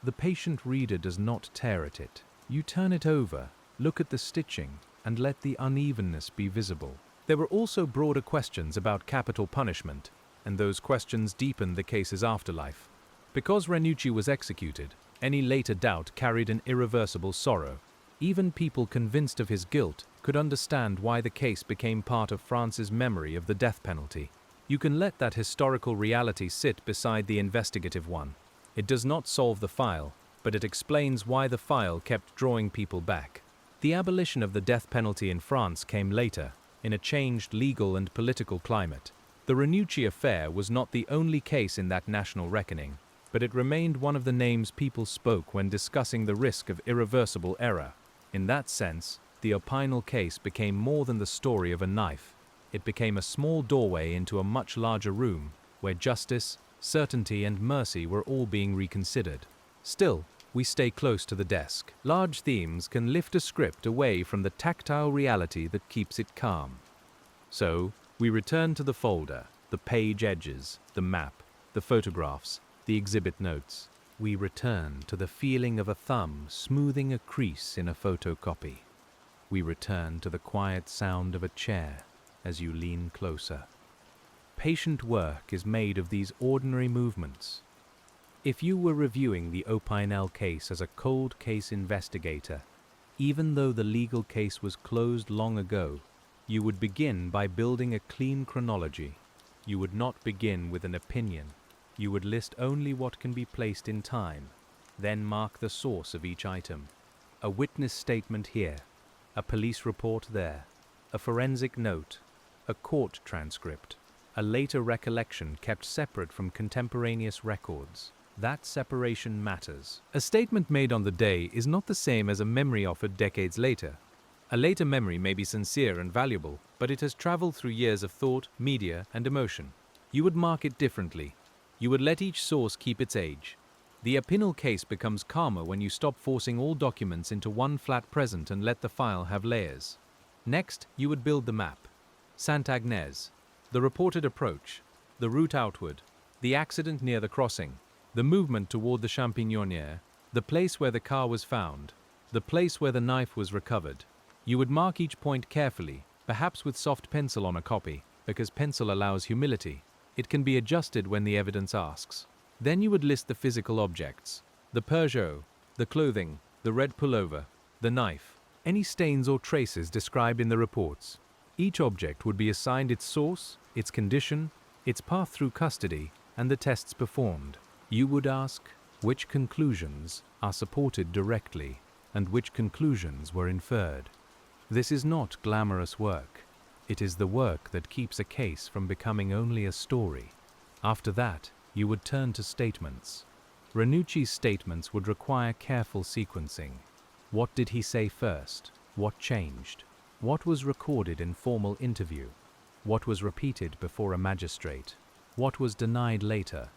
The patient reader does not tear at it. You turn it over, look at the stitching, and let the unevenness be visible. There were also broader questions about capital punishment, and those questions deepened the case's afterlife. Because Ranucci was executed, any later doubt carried an irreversible sorrow. Even people convinced of his guilt could understand why the case became part of France's memory of the death penalty. You can let that historical reality sit beside the investigative one. It does not solve the file, but it explains why the file kept drawing people back. The abolition of the death penalty in France came later, in a changed legal and political climate. The Ranucci affair was not the only case in that national reckoning, but it remained one of the names people spoke when discussing the risk of irreversible error. In that sense, the Opinel case became more than the story of a knife. It became a small doorway into a much larger room, where justice, certainty, and mercy were all being reconsidered. Still, we stay close to the desk. Large themes can lift a script away from the tactile reality that keeps it calm. So, we return to the folder, the page edges, the map, the photographs, the exhibit notes. We return to the feeling of a thumb smoothing a crease in a photocopy. We return to the quiet sound of a chair as you lean closer. Patient work is made of these ordinary movements. If you were reviewing the Opinel case as a cold case investigator, even though the legal case was closed long ago, you would begin by building a clean chronology. You would not begin with an opinion. You would list only what can be placed in time, then mark the source of each item. A witness statement here, a police report there, a forensic note, a court transcript, a later recollection kept separate from contemporaneous records. That separation matters. A statement made on the day is not the same as a memory offered decades later. A later memory may be sincere and valuable, but it has traveled through years of thought, media, and emotion. You would mark it differently. You would let each source keep its age. The Opinel case becomes calmer when you stop forcing all documents into one flat present and let the file have layers. Next, you would build the map. Saint-Agnès, the reported approach, the route outward, the accident near the crossing, the movement toward the Champignonière, the place where the car was found, the place where the knife was recovered. You would mark each point carefully, perhaps with soft pencil on a copy, because pencil allows humility. It can be adjusted when the evidence asks. Then you would list the physical objects, the Peugeot, the clothing, the red pullover, the knife, any stains or traces described in the reports. Each object would be assigned its source, its condition, its path through custody, and the tests performed. You would ask which conclusions are supported directly and which conclusions were inferred. This is not glamorous work. It is the work that keeps a case from becoming only a story. After that, you would turn to statements. Ranucci's statements would require careful sequencing. What did he say first? What changed? What was recorded in formal interview? What was repeated before a magistrate? What was denied later?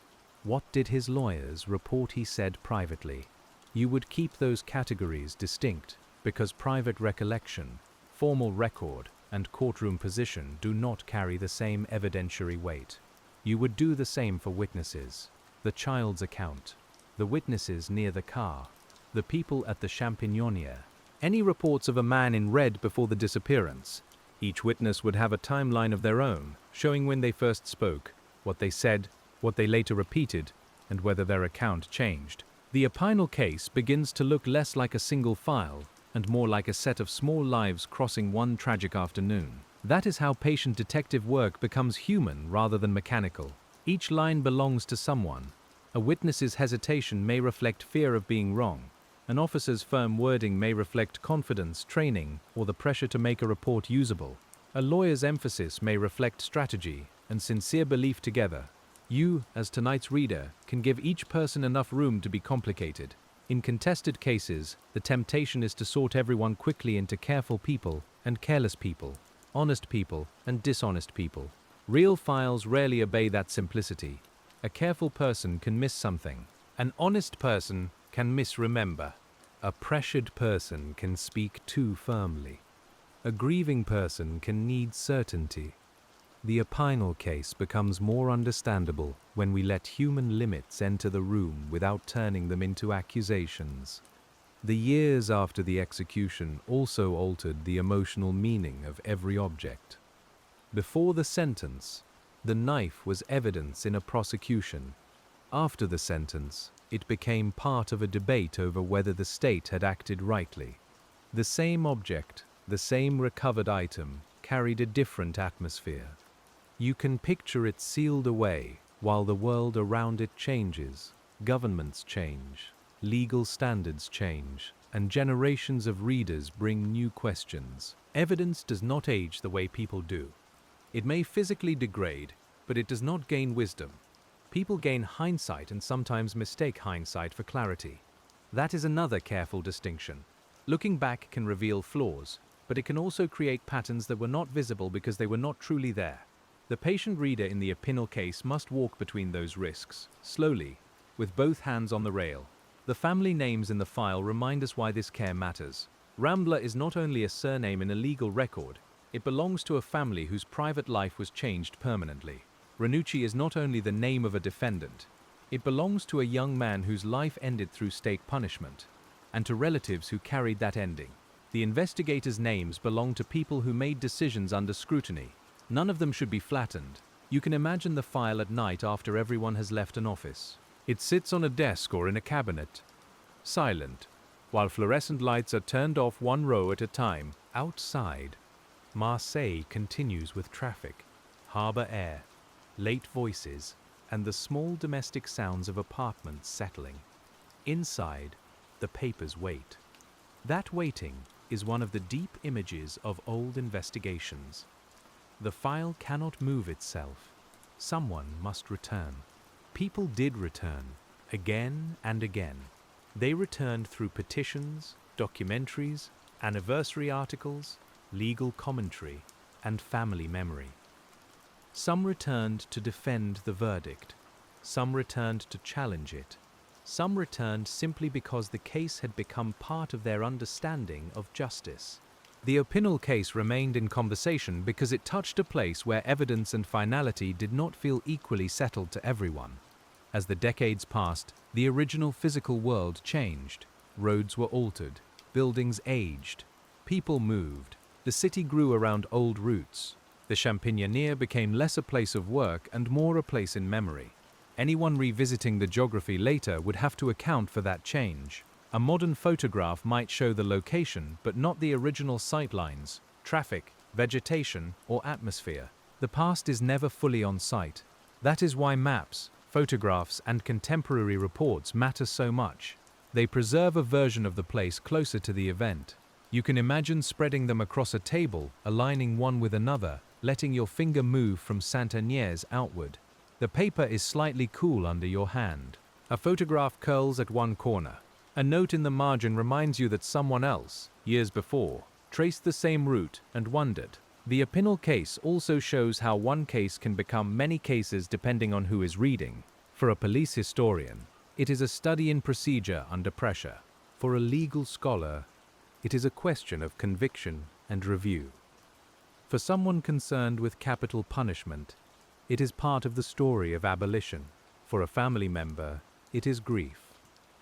What did his lawyers report he said privately? You would keep those categories distinct because private recollection, formal record, and courtroom position do not carry the same evidentiary weight. You would do the same for witnesses, the child's account, the witnesses near the car, the people at the Champignonière, any reports of a man in red before the disappearance. Each witness would have a timeline of their own, showing when they first spoke, what they said, what they later repeated, and whether their account changed. The Opinel case begins to look less like a single file and more like a set of small lives crossing one tragic afternoon. That is how patient detective work becomes human rather than mechanical. Each line belongs to someone. A witness's hesitation may reflect fear of being wrong. An officer's firm wording may reflect confidence, training, or the pressure to make a report usable. A lawyer's emphasis may reflect strategy and sincere belief together. You, as tonight's reader, can give each person enough room to be complicated. In contested cases, the temptation is to sort everyone quickly into careful people and careless people, honest people and dishonest people. Real files rarely obey that simplicity. A careful person can miss something. An honest person can misremember. A pressured person can speak too firmly. A grieving person can need certainty. The Opinel case becomes more understandable when we let human limits enter the room without turning them into accusations. The years after the execution also altered the emotional meaning of every object. Before the sentence, the knife was evidence in a prosecution. After the sentence, it became part of a debate over whether the state had acted rightly. The same object, the same recovered item, carried a different atmosphere. You can picture it sealed away while the world around it changes. Governments change, legal standards change, and generations of readers bring new questions. Evidence does not age the way people do. It may physically degrade, but it does not gain wisdom. People gain hindsight and sometimes mistake hindsight for clarity. That is another careful distinction. Looking back can reveal flaws, but it can also create patterns that were not visible because they were not truly there. The patient reader in the Opinel case must walk between those risks, slowly, with both hands on the rail. The family names in the file remind us why this care matters. Rambler is not only a surname in a legal record, it belongs to a family whose private life was changed permanently. Ranucci is not only the name of a defendant, it belongs to a young man whose life ended through state punishment, and to relatives who carried that ending. The investigators' names belong to people who made decisions under scrutiny. None of them should be flattened. You can imagine the file at night after everyone has left an office. It sits on a desk or in a cabinet, silent, while fluorescent lights are turned off one row at a time. Outside, Marseille continues with traffic, harbor air, late voices, and the small domestic sounds of apartments settling. Inside, the papers wait. That waiting is one of the deep images of old investigations. The file cannot move itself. Someone must return. People did return, again and again. They returned through petitions, documentaries, anniversary articles, legal commentary, and family memory. Some returned to defend the verdict. Some returned to challenge it. Some returned simply because the case had become part of their understanding of justice. The Opinel case remained in conversation because it touched a place where evidence and finality did not feel equally settled to everyone. As the decades passed, the original physical world changed. Roads were altered, buildings aged, people moved, the city grew around old routes. The Champignoneer became less a place of work and more a place in memory. Anyone revisiting the geography later would have to account for that change. A modern photograph might show the location, but not the original sightlines, traffic, vegetation, or atmosphere. The past is never fully on site. That is why maps, photographs, and contemporary reports matter so much. They preserve a version of the place closer to the event. You can imagine spreading them across a table, aligning one with another, letting your finger move from Saint-Agnès outward. The paper is slightly cool under your hand. A photograph curls at one corner. A note in the margin reminds you that someone else, years before, traced the same route and wondered. The Opinel case also shows how one case can become many cases depending on who is reading. For a police historian, it is a study in procedure under pressure. For a legal scholar, it is a question of conviction and review. For someone concerned with capital punishment, it is part of the story of abolition. For a family member, it is grief.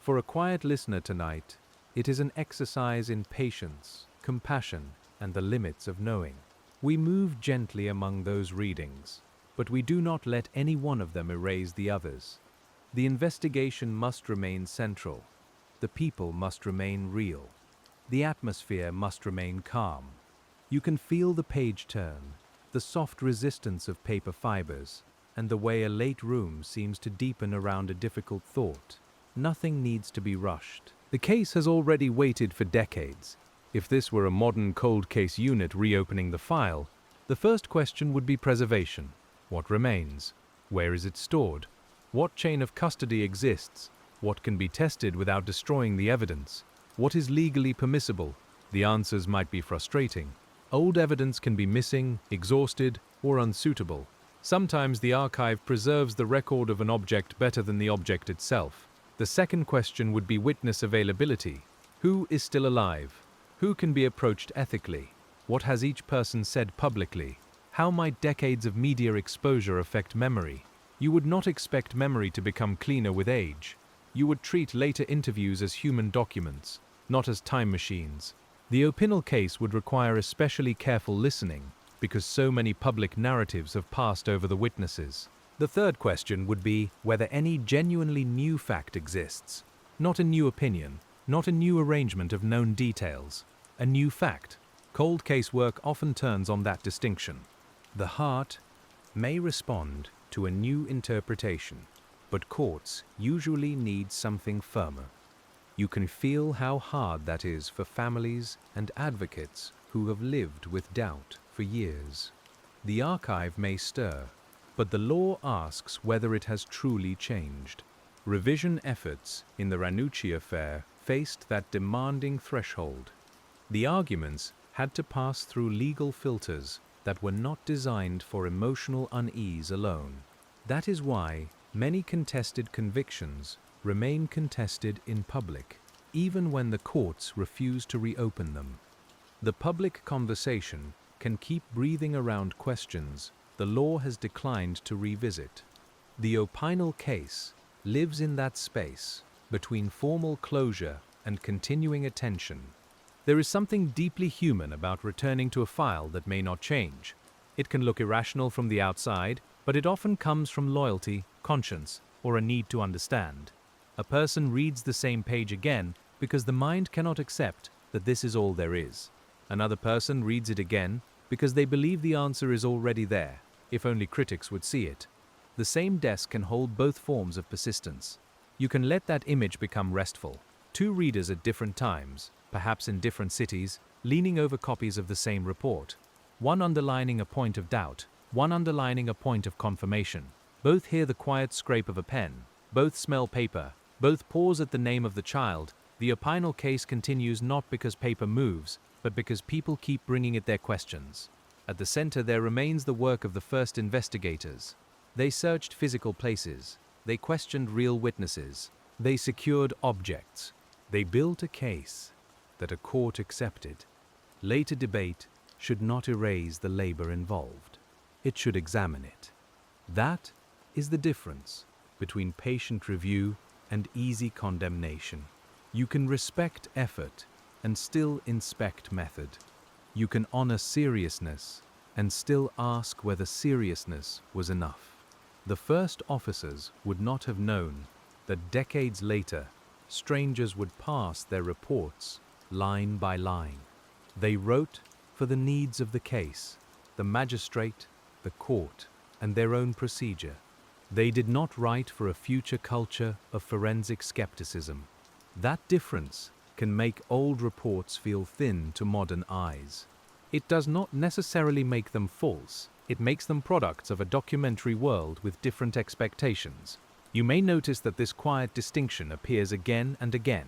For a quiet listener tonight, it is an exercise in patience, compassion, and the limits of knowing. We move gently among those readings, but we do not let any one of them erase the others. The investigation must remain central. The people must remain real. The atmosphere must remain calm. You can feel the page turn, the soft resistance of paper fibers, and the way a late room seems to deepen around a difficult thought. Nothing needs to be rushed. The case has already waited for decades. If this were a modern cold case unit reopening the file, the first question would be preservation. What remains? Where is it stored? What chain of custody exists? What can be tested without destroying the evidence? What is legally permissible? The answers might be frustrating. Old evidence can be missing, exhausted, or unsuitable. Sometimes the archive preserves the record of an object better than the object itself. The second question would be witness availability. Who is still alive? Who can be approached ethically? What has each person said publicly? How might decades of media exposure affect memory? You would not expect memory to become cleaner with age. You would treat later interviews as human documents, not as time machines. The Opinel case would require especially careful listening, because so many public narratives have passed over the witnesses. The third question would be whether any genuinely new fact exists. Not a new opinion, not a new arrangement of known details. A new fact. Cold case work often turns on that distinction. The heart may respond to a new interpretation, but courts usually need something firmer. You can feel how hard that is for families and advocates who have lived with doubt for years. The archive may stir, but the law asks whether it has truly changed. Revision efforts in the Ranucci affair faced that demanding threshold. The arguments had to pass through legal filters that were not designed for emotional unease alone. That is why many contested convictions remain contested in public, even when the courts refuse to reopen them. The public conversation can keep breathing around questions the law has declined to revisit. The Opinel case lives in that space between formal closure and continuing attention. There is something deeply human about returning to a file that may not change. It can look irrational from the outside, but it often comes from loyalty, conscience, or a need to understand. A person reads the same page again because the mind cannot accept that this is all there is. Another person reads it again because they believe the answer is already there, if only critics would see it. The same desk can hold both forms of persistence. You can let that image become restful. Two readers at different times, perhaps in different cities, leaning over copies of the same report. One underlining a point of doubt, one underlining a point of confirmation. Both hear the quiet scrape of a pen, both smell paper, both pause at the name of the child. The Opinel case continues not because paper moves, but because people keep bringing it their questions. At the center there remains the work of the first investigators. They searched physical places. They questioned real witnesses. They secured objects. They built a case that a court accepted. Later debate should not erase the labor involved. It should examine it. That is the difference between patient review and easy condemnation. You can respect effort and still inspect method. You can honor seriousness and still ask whether seriousness was enough. The first officers would not have known that decades later, strangers would pass their reports line by line. They wrote for the needs of the case, the magistrate, the court, and their own procedure. They did not write for a future culture of forensic skepticism. That difference can make old reports feel thin to modern eyes. It does not necessarily make them false. It makes them products of a documentary world with different expectations. You may notice that this quiet distinction appears again and again.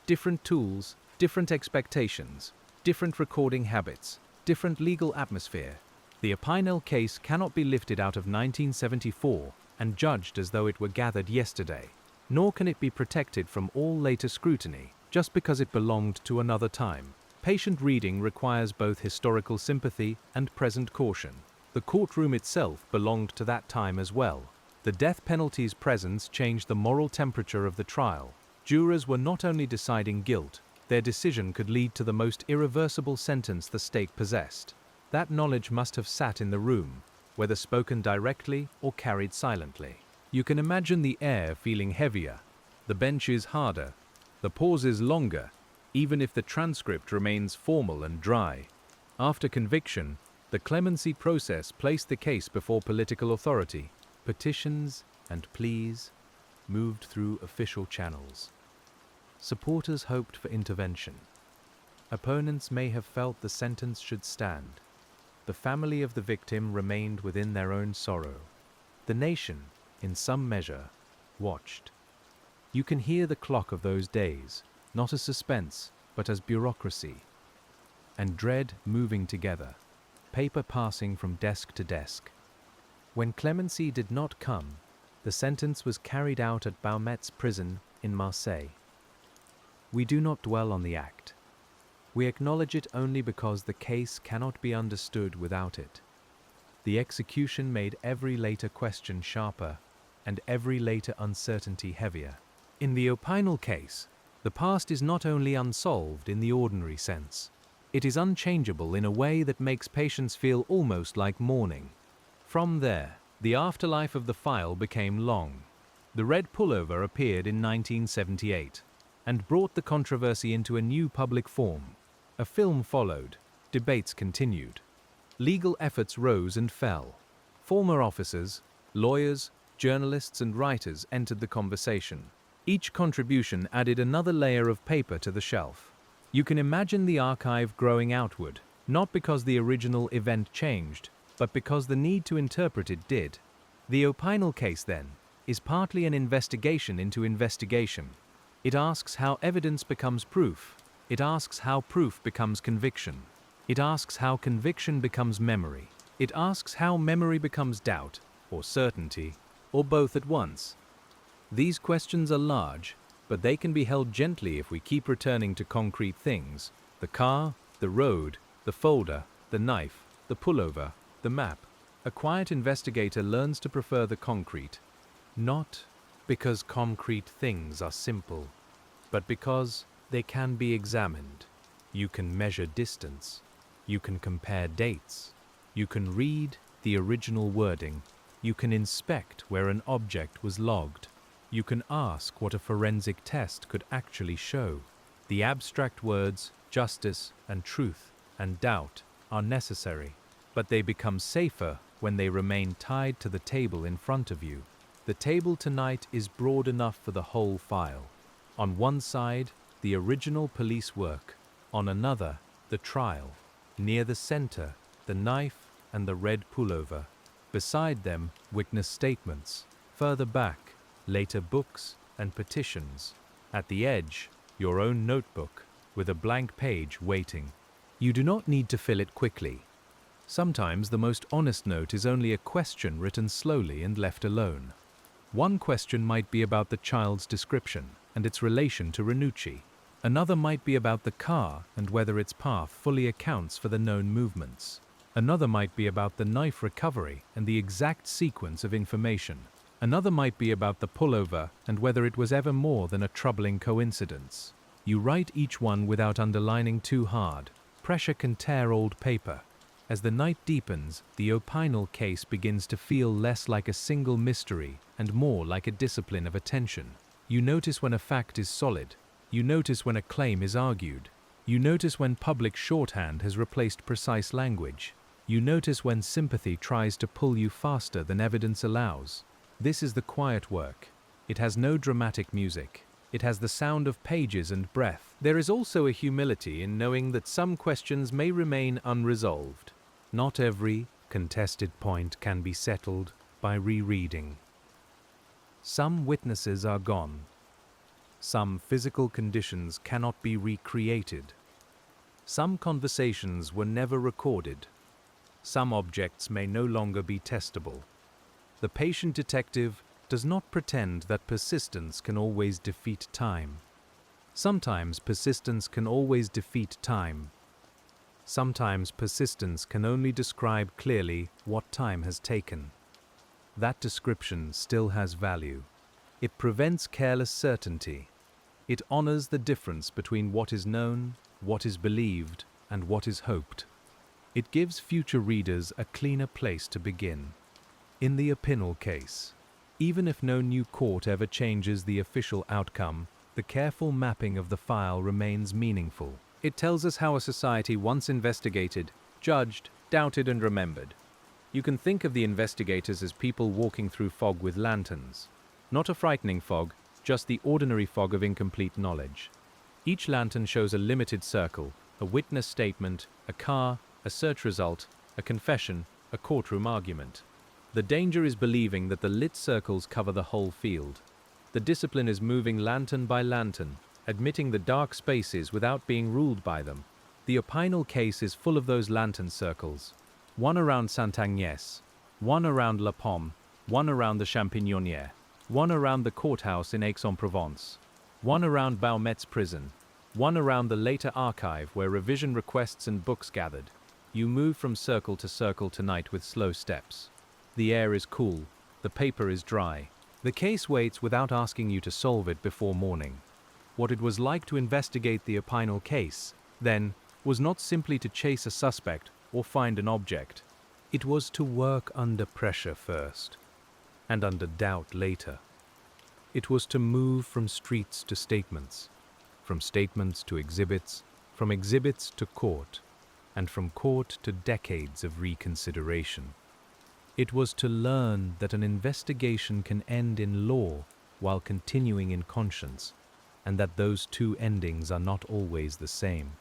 Different tools, different expectations, different recording habits, different legal atmosphere. The Opinel case cannot be lifted out of 1974 and judged as though it were gathered yesterday, nor can it be protected from all later scrutiny just because it belonged to another time. Patient reading requires both historical sympathy and present caution. The courtroom itself belonged to that time as well. The death penalty's presence changed the moral temperature of the trial. Jurors were not only deciding guilt, their decision could lead to the most irreversible sentence the state possessed. That knowledge must have sat in the room, whether spoken directly or carried silently. You can imagine the air feeling heavier, the benches harder, the pauses longer, even if the transcript remains formal and dry. After conviction, the clemency process placed the case before political authority. Petitions and pleas moved through official channels. Supporters hoped for intervention. Opponents may have felt the sentence should stand. The family of the victim remained within their own sorrow. The nation, in some measure, watched. You can hear the clock of those days, not as suspense, but as bureaucracy, and dread moving together, paper passing from desk to desk. When clemency did not come, the sentence was carried out at Baumet's prison in Marseille. We do not dwell on the act. We acknowledge it only because the case cannot be understood without it. The execution made every later question sharper and every later uncertainty heavier. In the Opinel case, the past is not only unsolved in the ordinary sense, it is unchangeable in a way that makes patients feel almost like mourning. From there, the afterlife of the file became long. The red pullover appeared in 1978 and brought the controversy into a new public form. A film followed, debates continued. Legal efforts rose and fell. Former officers, lawyers, journalists and writers entered the conversation. Each contribution added another layer of paper to the shelf. You can imagine the archive growing outward, not because the original event changed, but because the need to interpret it did. The Opinel case, then, is partly an investigation into investigation. It asks how evidence becomes proof. It asks how proof becomes conviction. It asks how conviction becomes memory. It asks how memory becomes doubt, or certainty, or both at once. These questions are large, but they can be held gently if we keep returning to concrete things: the car, the road, the folder, the knife, the pullover, the map. A quiet investigator learns to prefer the concrete, not because concrete things are simple, but because they can be examined. You can measure distance. You can compare dates. You can read the original wording. You can inspect where an object was logged. You can ask what a forensic test could actually show. The abstract words justice and truth and doubt are necessary, but they become safer when they remain tied to the table in front of you. The table tonight is broad enough for the whole file. On one side, the original police work. On another, the trial. Near the center, the knife and the red pullover. Beside them, witness statements. Further back, later books and petitions. At the edge, your own notebook with a blank page waiting. You do not need to fill it quickly. Sometimes the most honest note is only a question written slowly and left alone. One question might be about the child's description and its relation to Ranucci. Another might be about the car and whether its path fully accounts for the known movements. Another might be about the knife recovery and the exact sequence of information. Another might be about the pullover and whether it was ever more than a troubling coincidence. You write each one without underlining too hard. Pressure can tear old paper. As the night deepens, the Opinel case begins to feel less like a single mystery and more like a discipline of attention. You notice when a fact is solid. You notice when a claim is argued. You notice when public shorthand has replaced precise language. You notice when sympathy tries to pull you faster than evidence allows. This is the quiet work. It has no dramatic music. It has the sound of pages and breath. There is also a humility in knowing that some questions may remain unresolved. Not every contested point can be settled by rereading. Some witnesses are gone. Some physical conditions cannot be recreated. Some conversations were never recorded. Some objects may no longer be testable. The patient detective does not pretend that persistence can always defeat time. Sometimes persistence can always defeat time. Sometimes persistence can only describe clearly what time has taken. That description still has value. It prevents careless certainty. It honors the difference between what is known, what is believed, and what is hoped. It gives future readers a cleaner place to begin. In the Opinel case, even if no new court ever changes the official outcome, the careful mapping of the file remains meaningful. It tells us how a society once investigated, judged, doubted, and remembered. You can think of the investigators as people walking through fog with lanterns. Not a frightening fog, just the ordinary fog of incomplete knowledge. Each lantern shows a limited circle, a witness statement, a car, a search result, a confession, a courtroom argument. The danger is believing that the lit circles cover the whole field. The discipline is moving lantern by lantern, admitting the dark spaces without being ruled by them. The Opinel case is full of those lantern circles. One around Saint-Agnès, one around La Pomme, one around the Champignonnière, one around the courthouse in Aix-en-Provence, one around Baumet's prison, one around the later archive where revision requests and books gathered. You move from circle to circle tonight with slow steps. The air is cool, the paper is dry. The case waits without asking you to solve it before morning. What it was like to investigate the Opinel case, then, was not simply to chase a suspect or find an object. It was to work under pressure first, and under doubt later. It was to move from streets to statements, from statements to exhibits, from exhibits to court, and from court to decades of reconsideration. It was to learn that an investigation can end in law while continuing in conscience, and that those two endings are not always the same.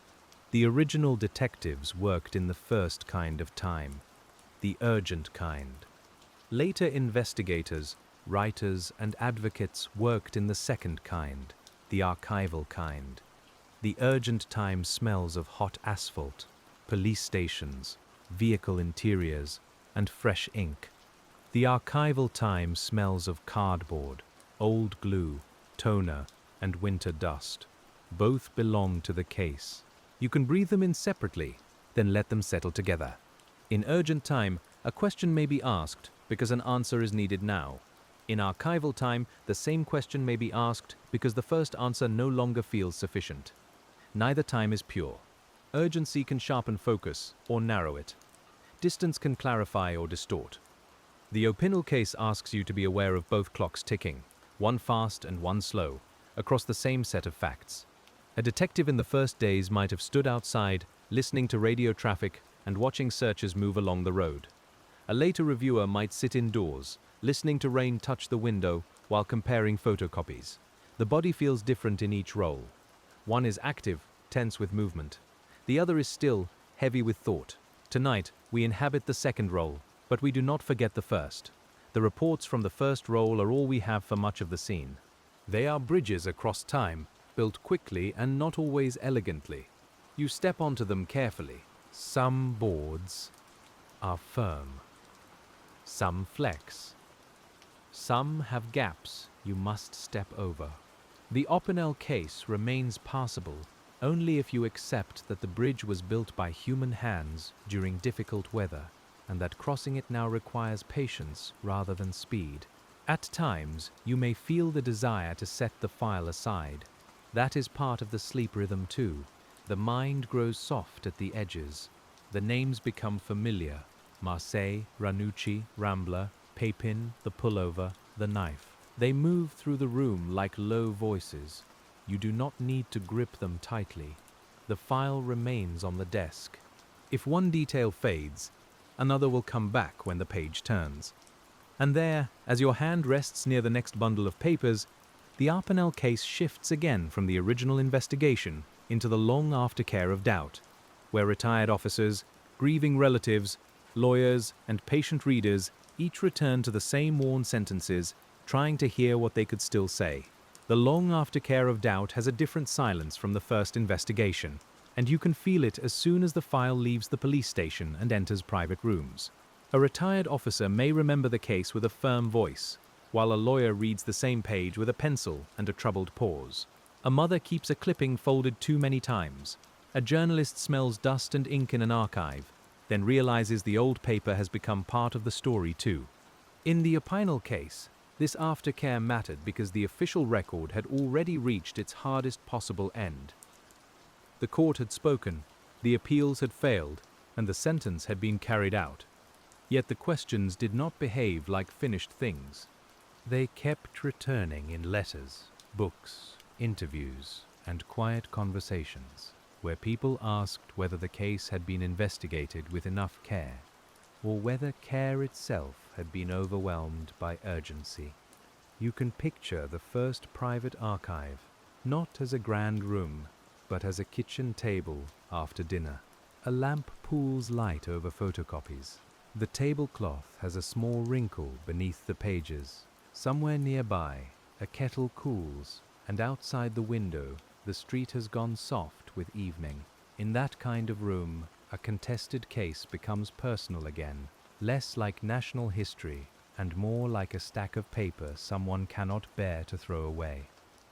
The original detectives worked in the first kind of time, the urgent kind. Later investigators, writers, and advocates worked in the second kind, the archival kind. The urgent time smells of hot asphalt, police stations, vehicle interiors, and fresh ink. The archival time smells of cardboard, old glue, toner, and winter dust. Both belong to the case. You can breathe them in separately, then let them settle together. In urgent time, a question may be asked because an answer is needed now. In archival time, the same question may be asked because the first answer no longer feels sufficient. Neither time is pure. Urgency can sharpen focus or narrow it. Distance can clarify or distort. The Opinel case asks you to be aware of both clocks ticking, one fast and one slow, across the same set of facts. A detective in the first days might have stood outside, listening to radio traffic and watching searchers move along the road. A later reviewer might sit indoors, listening to rain touch the window while comparing photocopies. The body feels different in each role. One is active, tense with movement. The other is still, heavy with thought. Tonight, we inhabit the second role, but we do not forget the first. The reports from the first role are all we have for much of the scene. They are bridges across time, built quickly and not always elegantly. You step onto them carefully. Some boards are firm. Some flex. Some have gaps you must step over. The Opinel case remains passable only if you accept that the bridge was built by human hands during difficult weather, and that crossing it now requires patience rather than speed. At times, you may feel the desire to set the file aside. That is part of the sleep rhythm too. The mind grows soft at the edges. The names become familiar. Marseille, Ranucci, Rambler, Pepin, the pullover, the knife. They move through the room like low voices. You do not need to grip them tightly. The file remains on the desk. If one detail fades, another will come back when the page turns. And there, as your hand rests near the next bundle of papers, the Opinel case shifts again from the original investigation into the long aftercare of doubt, where retired officers, grieving relatives, lawyers, and patient readers each return to the same worn sentences, trying to hear what they could still say. The long aftercare of doubt has a different silence from the first investigation, and you can feel it as soon as the file leaves the police station and enters private rooms. A retired officer may remember the case with a firm voice, while a lawyer reads the same page with a pencil and a troubled pause. A mother keeps a clipping folded too many times. A journalist smells dust and ink in an archive, then realizes the old paper has become part of the story too. In the Opinel case, this aftercare mattered because the official record had already reached its hardest possible end. The court had spoken, the appeals had failed, and the sentence had been carried out. Yet the questions did not behave like finished things. They kept returning in letters, books, interviews, and quiet conversations, where people asked whether the case had been investigated with enough care, or whether care itself had been overwhelmed by urgency. You can picture the first private archive, not as a grand room, but as a kitchen table after dinner. A lamp pools light over photocopies. The tablecloth has a small wrinkle beneath the pages. Somewhere nearby, a kettle cools, and outside the window, the street has gone soft with evening. In that kind of room, a contested case becomes personal again, less like national history and more like a stack of paper someone cannot bear to throw away.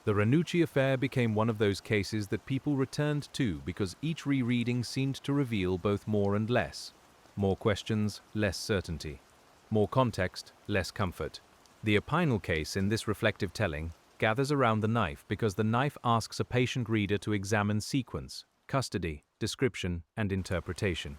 The Ranucci affair became one of those cases that people returned to because each rereading seemed to reveal both more and less. More questions, less certainty. More context, less comfort. The Opinel case in this reflective telling gathers around the knife because the knife asks a patient reader to examine sequence, custody, description, and interpretation.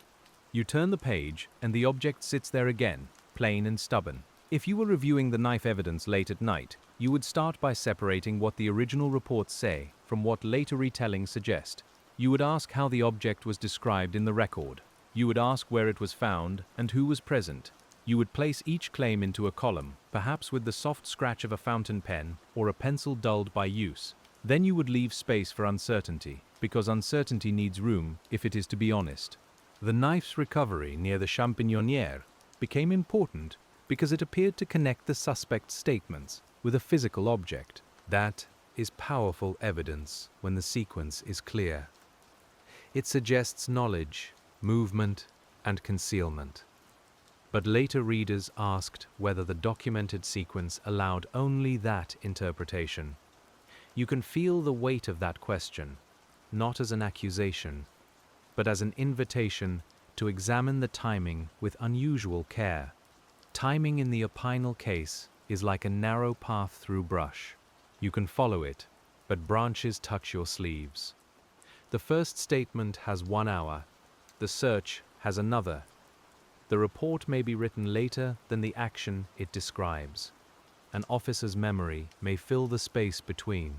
You turn the page, and the object sits there again, plain and stubborn. If you were reviewing the knife evidence late at night, you would start by separating what the original reports say from what later retellings suggest. You would ask how the object was described in the record. You would ask where it was found and who was present. You would place each claim into a column, perhaps with the soft scratch of a fountain pen or a pencil dulled by use. Then you would leave space for uncertainty, because uncertainty needs room if it is to be honest. The knife's recovery near the Champignonnière became important because it appeared to connect the suspect's statements with a physical object. That is powerful evidence when the sequence is clear. It suggests knowledge, movement, and concealment. But later readers asked whether the documented sequence allowed only that interpretation. You can feel the weight of that question, not as an accusation, but as an invitation to examine the timing with unusual care. Timing in the Opinel case is like a narrow path through brush. You can follow it, but branches touch your sleeves. The first statement has 1 hour, the search has another. The report may be written later than the action it describes. An officer's memory may fill the space between.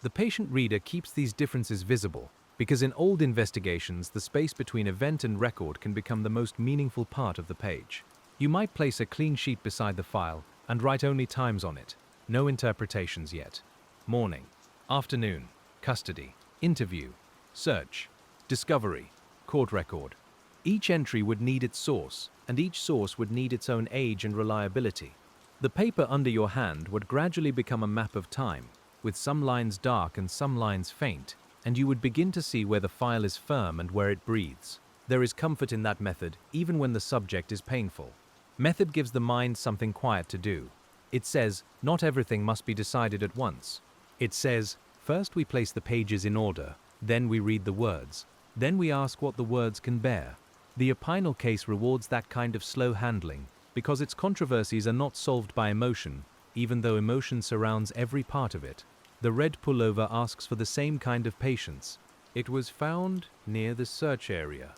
The patient reader keeps these differences visible because in old investigations, the space between event and record can become the most meaningful part of the page. You might place a clean sheet beside the file and write only times on it, no interpretations yet. Morning, afternoon, custody, interview, search, discovery, court record. Each entry would need its source, and each source would need its own age and reliability. The paper under your hand would gradually become a map of time, with some lines dark and some lines faint, and you would begin to see where the file is firm and where it breathes. There is comfort in that method, even when the subject is painful. Method gives the mind something quiet to do. It says, not everything must be decided at once. It says, first we place the pages in order, then we read the words, then we ask what the words can bear. The Opinel case rewards that kind of slow handling because its controversies are not solved by emotion, even though emotion surrounds every part of it. The red pullover asks for the same kind of patience. It was found near the search area,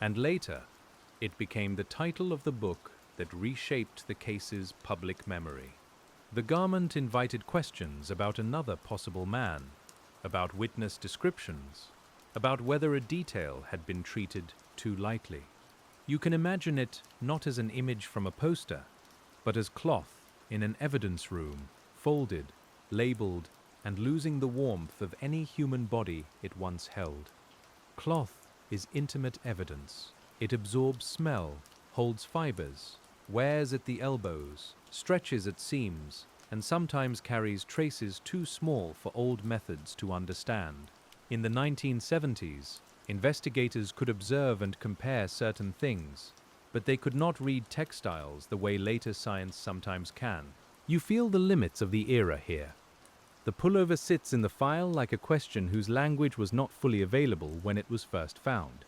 and later it became the title of the book that reshaped the case's public memory. The garment invited questions about another possible man, about witness descriptions, about whether a detail had been treated too lightly. You can imagine it not as an image from a poster, but as cloth in an evidence room, folded, labeled, and losing the warmth of any human body it once held. Cloth is intimate evidence. It absorbs smell, holds fibers, wears at the elbows, stretches at seams, and sometimes carries traces too small for old methods to understand. In the 1970s, investigators could observe and compare certain things, but they could not read textiles the way later science sometimes can. You feel the limits of the era here. The pullover sits in the file like a question whose language was not fully available when it was first found.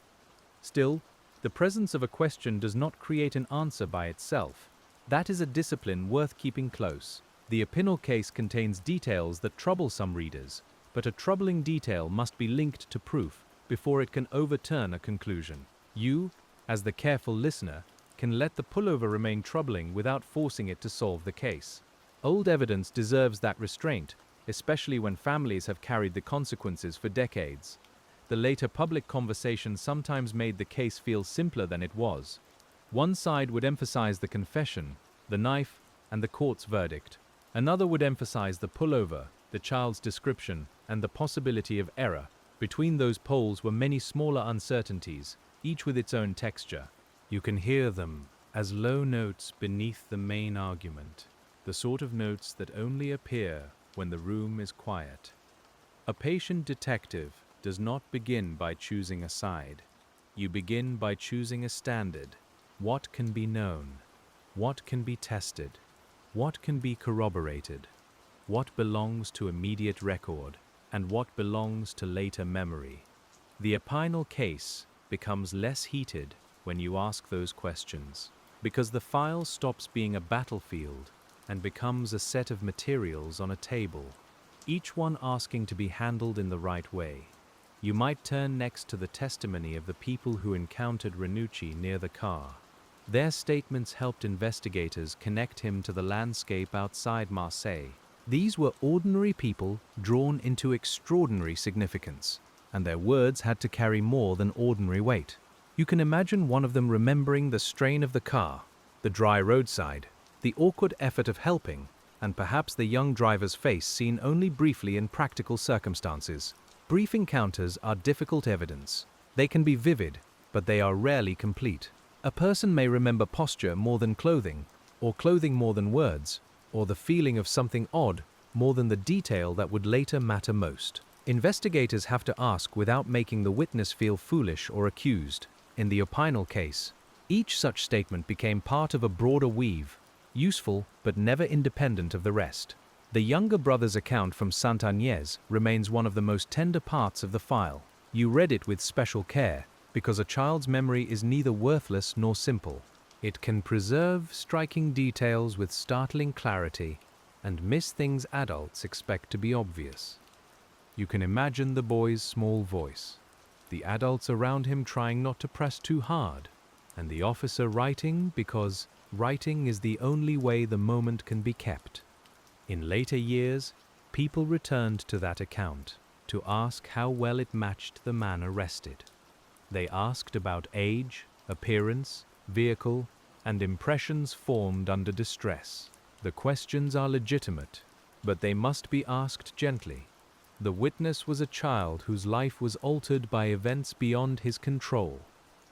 Still, the presence of a question does not create an answer by itself. That is a discipline worth keeping close. The Opinel case contains details that trouble some readers, but a troubling detail must be linked to proof before it can overturn a conclusion. You, as the careful listener, can let the pullover remain troubling without forcing it to solve the case. Old evidence deserves that restraint, especially when families have carried the consequences for decades. The later public conversation sometimes made the case feel simpler than it was. One side would emphasize the confession, the knife, and the court's verdict. Another would emphasize the pullover, the child's description, and the possibility of error. Between those poles were many smaller uncertainties, each with its own texture. You can hear them as low notes beneath the main argument, the sort of notes that only appear when the room is quiet. A patient detective does not begin by choosing a side. You begin by choosing a standard. What can be known? What can be tested? What can be corroborated? what belongs to immediate record, and what belongs to later memory. The Opinel case becomes less heated when you ask those questions, because the file stops being a battlefield and becomes a set of materials on a table, each one asking to be handled in the right way. You might turn next to the testimony of the people who encountered Ranucci near the car. Their statements helped investigators connect him to the landscape outside Marseille. These were ordinary people drawn into extraordinary significance, and their words had to carry more than ordinary weight. You can imagine one of them remembering the strain of the car, the dry roadside, the awkward effort of helping, and perhaps the young driver's face seen only briefly in practical circumstances. Brief encounters are difficult evidence. They can be vivid, but they are rarely complete. A person may remember posture more than clothing, or clothing more than words, or the feeling of something odd more than the detail that would later matter most. Investigators have to ask without making the witness feel foolish or accused. In the Opinel case, each such statement became part of a broader weave, useful but never independent of the rest. The younger brother's account from Saint-Agnès remains one of the most tender parts of the file. You read it with special care, because a child's memory is neither worthless nor simple. It can preserve striking details with startling clarity and miss things adults expect to be obvious. You can imagine the boy's small voice, the adults around him trying not to press too hard, and the officer writing because writing is the only way the moment can be kept. In later years, people returned to that account to ask how well it matched the man arrested. They asked about age, appearance, vehicle, and impressions formed under distress. The questions are legitimate, but they must be asked gently. The witness was a child whose life was altered by events beyond his control.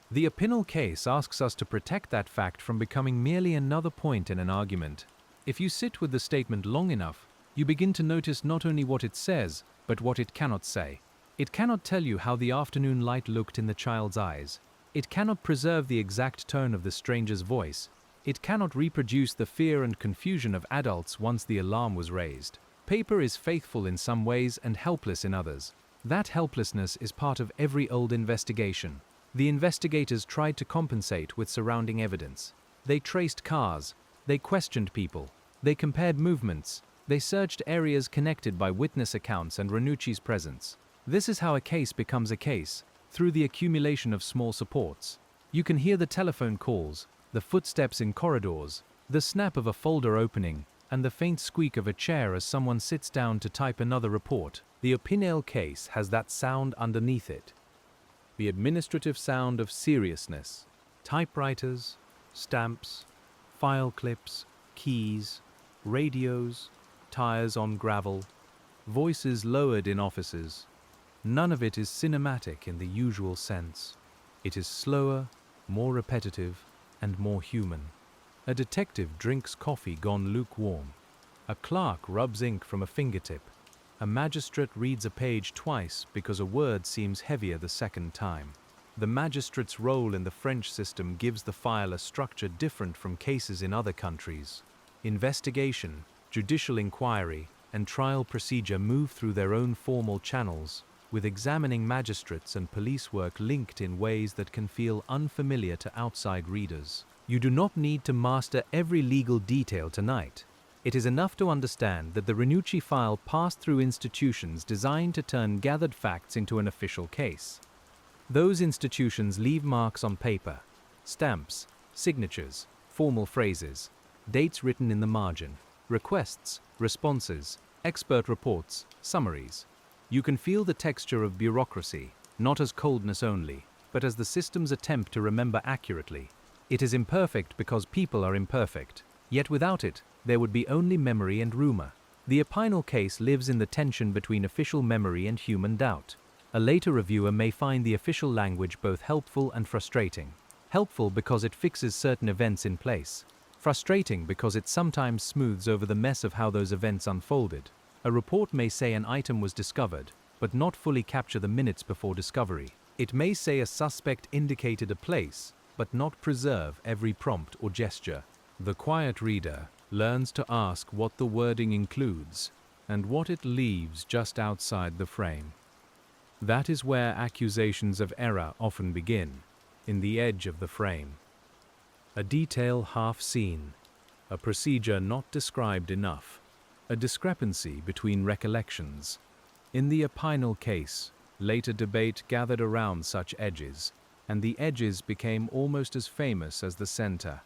The Opinel case asks us to protect that fact from becoming merely another point in an argument. If you sit with the statement long enough, you begin to notice not only what it says, but what it cannot say. It cannot tell you how the afternoon light looked in the child's eyes. It cannot preserve the exact tone of the stranger's voice. It cannot reproduce the fear and confusion of adults once the alarm was raised. Paper is faithful in some ways and helpless in others. That helplessness is part of every old investigation. The investigators tried to compensate with surrounding evidence. They traced cars. They questioned people. They compared movements. They searched areas connected by witness accounts and Ranucci's presence. This is how a case becomes a case, through the accumulation of small supports. You can hear the telephone calls, the footsteps in corridors, the snap of a folder opening, and the faint squeak of a chair as someone sits down to type another report. The Opinel case has that sound underneath it. The administrative sound of seriousness. Typewriters, stamps, file clips, keys, radios, tires on gravel, voices lowered in offices. None of it is cinematic in the usual sense. It is slower, more repetitive, and more human. A detective drinks coffee gone lukewarm. A clerk rubs ink from a fingertip. A magistrate reads a page twice because a word seems heavier the second time. The magistrate's role in the French system gives the file a structure different from cases in other countries. Investigation, judicial inquiry, and trial procedure move through their own formal channels, with examining magistrates and police work linked in ways that can feel unfamiliar to outside readers. You do not need to master every legal detail tonight. It is enough to understand that the Ranucci file passed through institutions designed to turn gathered facts into an official case. Those institutions leave marks on paper, stamps, signatures, formal phrases, dates written in the margin, requests, responses, expert reports, summaries. You can feel the texture of bureaucracy, not as coldness only, but as the system's attempt to remember accurately. It is imperfect because people are imperfect, yet without it, there would be only memory and rumor. The Opinel case lives in the tension between official memory and human doubt. A later reviewer may find the official language both helpful and frustrating. Helpful because it fixes certain events in place. Frustrating because it sometimes smooths over the mess of how those events unfolded. A report may say an item was discovered, but not fully capture the minutes before discovery. It may say a suspect indicated a place, but not preserve every prompt or gesture. The quiet reader learns to ask what the wording includes, and what it leaves just outside the frame. That is where accusations of error often begin, in the edge of the frame. A detail half seen, a procedure not described enough, a discrepancy between recollections. In the Opinel case, later debate gathered around such edges, and the edges became almost as famous as the center.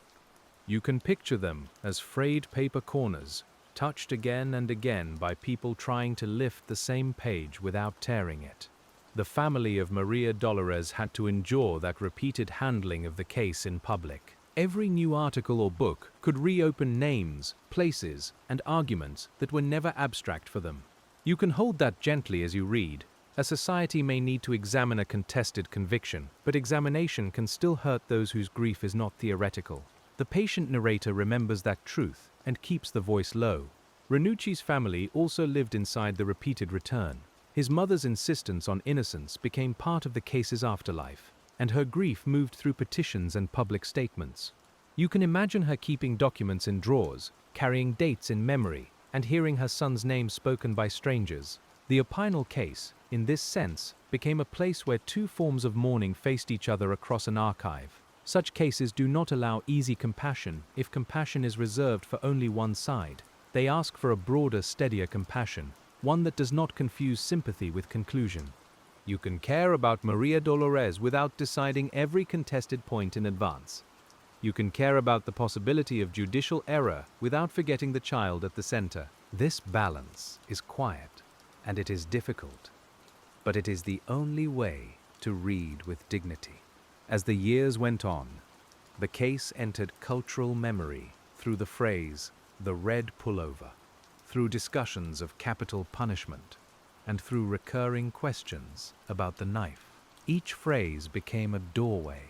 You can picture them as frayed paper corners, touched again and again by people trying to lift the same page without tearing it. The family of Maria Dolores had to endure that repeated handling of the case in public. Every new article or book could reopen names, places, and arguments that were never abstract for them. You can hold that gently as you read. A society may need to examine a contested conviction, but examination can still hurt those whose grief is not theoretical. The patient narrator remembers that truth and keeps the voice low. Ranucci's family also lived inside the repeated return. His mother's insistence on innocence became part of the case's afterlife, and her grief moved through petitions and public statements. You can imagine her keeping documents in drawers, carrying dates in memory, and hearing her son's name spoken by strangers. The Opinel case, in this sense, became a place where two forms of mourning faced each other across an archive. Such cases do not allow easy compassion if compassion is reserved for only one side. They ask for a broader, steadier compassion, one that does not confuse sympathy with conclusion. You can care about Maria Dolores without deciding every contested point in advance. You can care about the possibility of judicial error without forgetting the child at the center. This balance is quiet, and it is difficult, but it is the only way to read with dignity. As the years went on, the case entered cultural memory through the phrase, "the red pullover," through discussions of capital punishment, and through recurring questions about the knife. Each phrase became a doorway.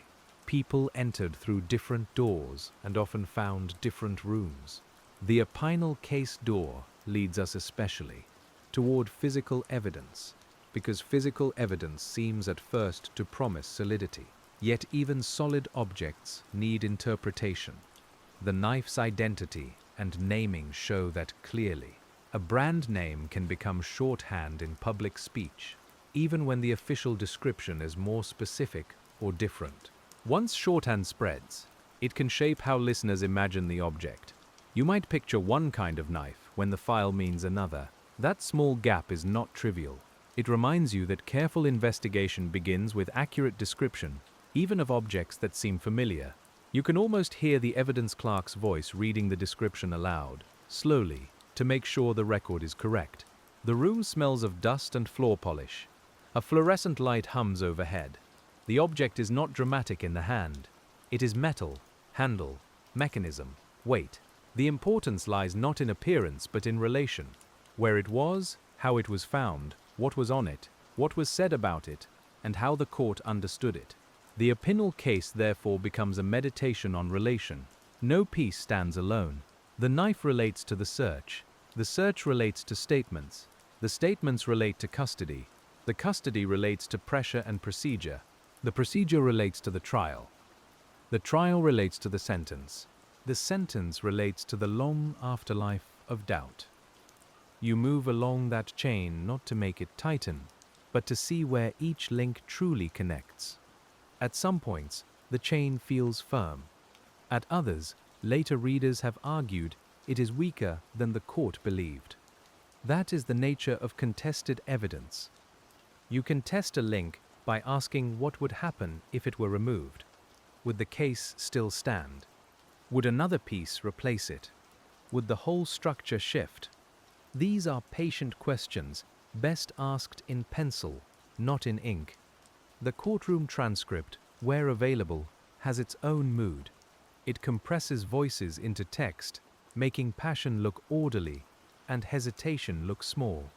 People entered through different doors and often found different rooms. The Opinel case door leads us especially toward physical evidence, because physical evidence seems at first to promise solidity. Yet even solid objects need interpretation. The knife's identity and naming show that clearly. A brand name can become shorthand in public speech, even when the official description is more specific or different. Once shorthand spreads, it can shape how listeners imagine the object. You might picture one kind of knife when the file means another. That small gap is not trivial. It reminds you that careful investigation begins with accurate description, even of objects that seem familiar. You can almost hear the evidence clerk's voice reading the description aloud, slowly, to make sure the record is correct. The room smells of dust and floor polish. A fluorescent light hums overhead. The object is not dramatic in the hand. It is metal, handle, mechanism, weight. The importance lies not in appearance but in relation. Where it was, how it was found, what was on it, what was said about it, and how the court understood it. The Opinel case therefore becomes a meditation on relation. No piece stands alone. The knife relates to the search relates to statements, the statements relate to custody, the custody relates to pressure and procedure, the procedure relates to the trial relates to the sentence relates to the long afterlife of doubt. You move along that chain not to make it tighten, but to see where each link truly connects. At some points, the chain feels firm. At others, later readers have argued it is weaker than the court believed. That is the nature of contested evidence. You can test a link by asking what would happen if it were removed. Would the case still stand? Would another piece replace it? Would the whole structure shift? These are patient questions, best asked in pencil, not in ink. The courtroom transcript, where available, has its own mood. It compresses voices into text, making passion look orderly and hesitation look small.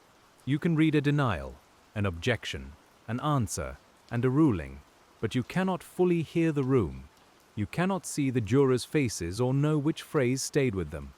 You can read a denial, an objection, an answer, and a ruling, but you cannot fully hear the room. You cannot see the jurors' faces or know which phrase stayed with them.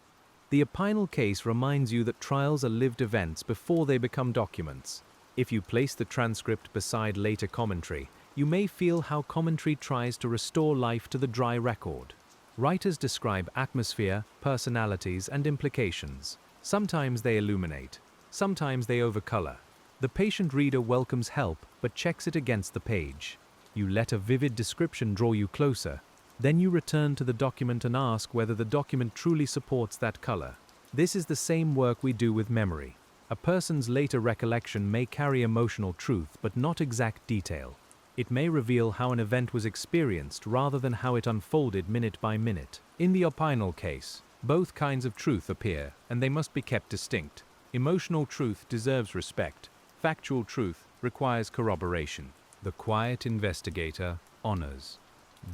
The Opinel case reminds you that trials are lived events before they become documents. If you place the transcript beside later commentary, you may feel how commentary tries to restore life to the dry record. Writers describe atmosphere, personalities, and implications. Sometimes they illuminate, Sometimes they overcolor. The patient reader welcomes help but checks it against the page. You let a vivid description draw you closer. Then you return to the document and ask whether the document truly supports that color. This is the same work we do with memory. A person's later recollection may carry emotional truth but not exact detail. It may reveal how an event was experienced rather than how it unfolded minute by minute. In the Opinel case, both kinds of truth appear, and they must be kept distinct. Emotional truth deserves respect. Factual truth requires corroboration. The quiet investigator honors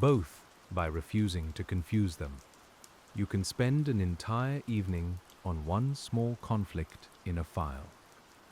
both by refusing to confuse them. You can spend an entire evening on one small conflict in a file.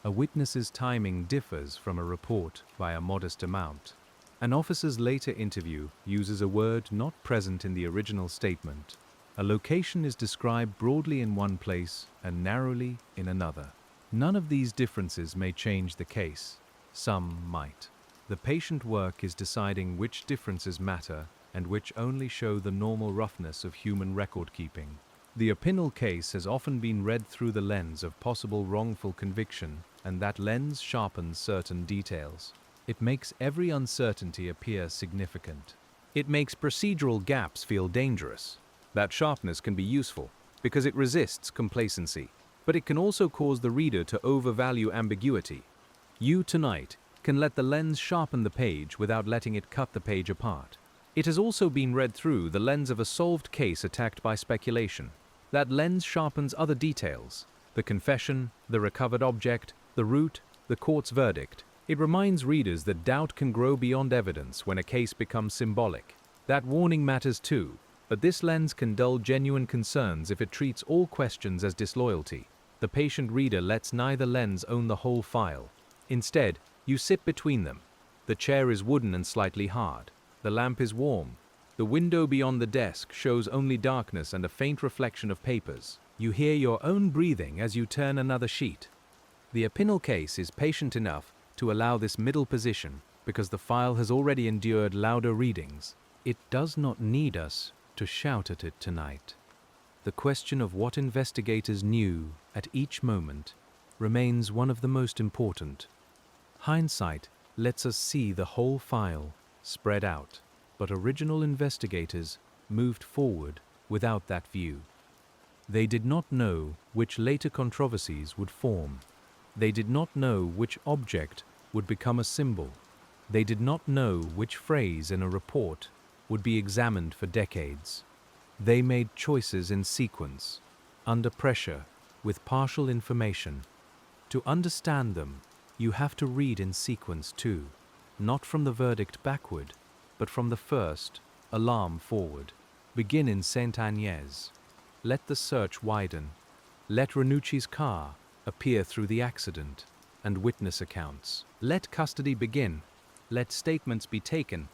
A witness's timing differs from a report by a modest amount. An officer's later interview uses a word not present in the original statement. A location is described broadly in one place and narrowly in another. None of these differences may change the case. Some might. The patient work is deciding which differences matter and which only show the normal roughness of human record-keeping. The Opinel case has often been read through the lens of possible wrongful conviction, and that lens sharpens certain details. It makes every uncertainty appear significant. It makes procedural gaps feel dangerous. That sharpness can be useful because it resists complacency, but it can also cause the reader to overvalue ambiguity. You, tonight, can let the lens sharpen the page without letting it cut the page apart. It has also been read through the lens of a solved case attacked by speculation. That lens sharpens other details: the confession, the recovered object, the route, the court's verdict. It reminds readers that doubt can grow beyond evidence when a case becomes symbolic. That warning matters too, but this lens can dull genuine concerns if it treats all questions as disloyalty. The patient reader lets neither lens own the whole file. Instead, you sit between them. The chair is wooden and slightly hard. The lamp is warm. The window beyond the desk shows only darkness and a faint reflection of papers. You hear your own breathing as you turn another sheet. The Opinel case is patient enough to allow this middle position because the file has already endured louder readings. It does not need us to shout at it tonight. The question of what investigators knew at each moment remains one of the most important. Hindsight lets us see the whole file spread out, but original investigators moved forward without that view. They did not know which later controversies would form. They did not know which object would become a symbol. They did not know which phrase in a report would be examined for decades. They made choices in sequence, under pressure, with partial information. To understand them, you have to read in sequence too, not from the verdict backward, but from the first alarm forward. Begin in Saint Agnès. Let the search widen. Let Ranucci's car appear through the accident and witness accounts. Let custody begin. Let statements be taken.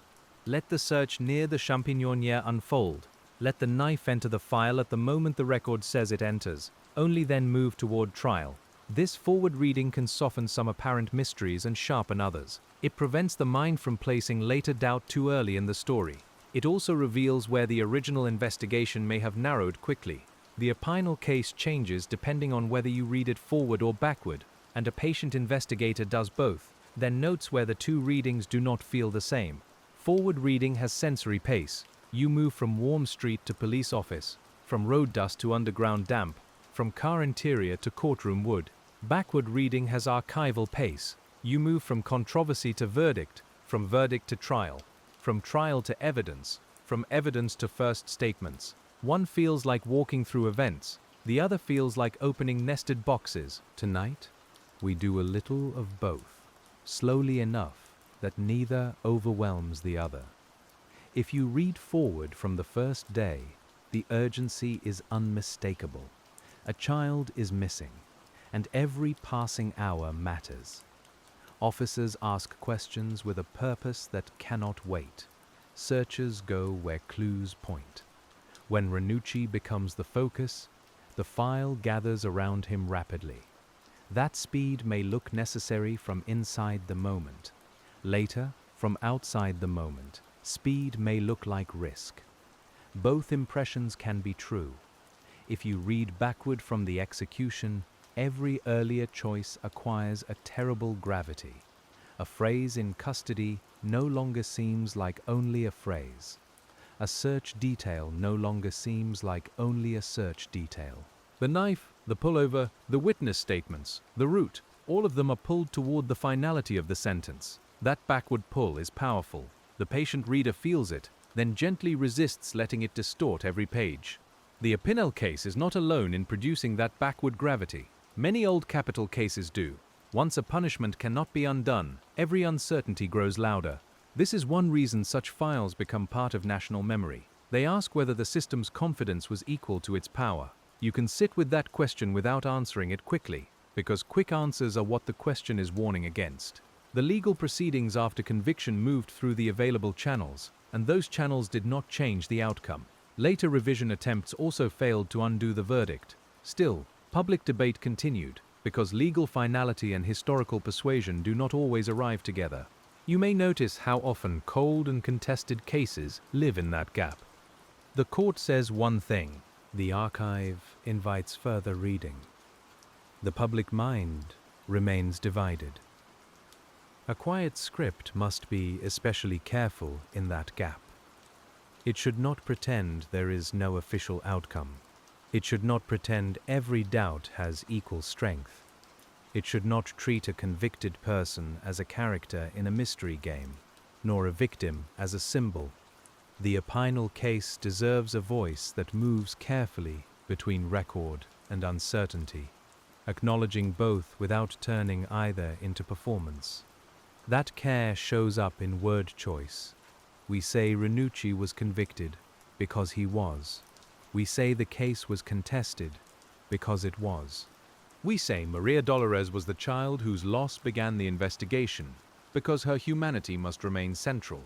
Let the search near the Champignoniere unfold. Let the knife enter the file at the moment the record says it enters. Only then move toward trial. This forward reading can soften some apparent mysteries and sharpen others. It prevents the mind from placing later doubt too early in the story. It also reveals where the original investigation may have narrowed quickly. The Opinel case changes depending on whether you read it forward or backward, and a patient investigator does both, then notes where the two readings do not feel the same. Forward reading has sensory pace. You move from warm street to police office, from road dust to underground damp, from car interior to courtroom wood. Backward reading has archival pace. You move from controversy to verdict, from verdict to trial, from trial to evidence, from evidence to first statements. One feels like walking through events, the other feels like opening nested boxes. Tonight, we do a little of both, slowly enough that neither overwhelms the other. If you read forward from the first day, the urgency is unmistakable. A child is missing, and every passing hour matters. Officers ask questions with a purpose that cannot wait. Searchers go where clues point. When Ranucci becomes the focus, the file gathers around him rapidly. That speed may look necessary from inside the moment. Later, from outside the moment, speed may look like risk. Both impressions can be true. If you read backward from the execution, every earlier choice acquires a terrible gravity. A phrase in custody no longer seems like only a phrase. A search detail no longer seems like only a search detail. The knife, the pullover, the witness statements, the route, all of them are pulled toward the finality of the sentence. That backward pull is powerful. The patient reader feels it, then gently resists letting it distort every page. The Opinel case is not alone in producing that backward gravity. Many old capital cases do. Once a punishment cannot be undone, every uncertainty grows louder. This is one reason such files become part of national memory. They ask whether the system's confidence was equal to its power. You can sit with that question without answering it quickly, because quick answers are what the question is warning against. The legal proceedings after conviction moved through the available channels, and those channels did not change the outcome. Later revision attempts also failed to undo the verdict. Still, public debate continued, because legal finality and historical persuasion do not always arrive together. You may notice how often cold and contested cases live in that gap. The court says one thing. The archive invites further reading. The public mind remains divided. A quiet script must be especially careful in that gap. It should not pretend there is no official outcome. It should not pretend every doubt has equal strength. It should not treat a convicted person as a character in a mystery game, nor a victim as a symbol. The Opinel case deserves a voice that moves carefully between record and uncertainty, acknowledging both without turning either into performance. That care shows up in word choice. We say Ranucci was convicted because he was. We say the case was contested because it was. We say Maria Dolores was the child whose loss began the investigation because her humanity must remain central.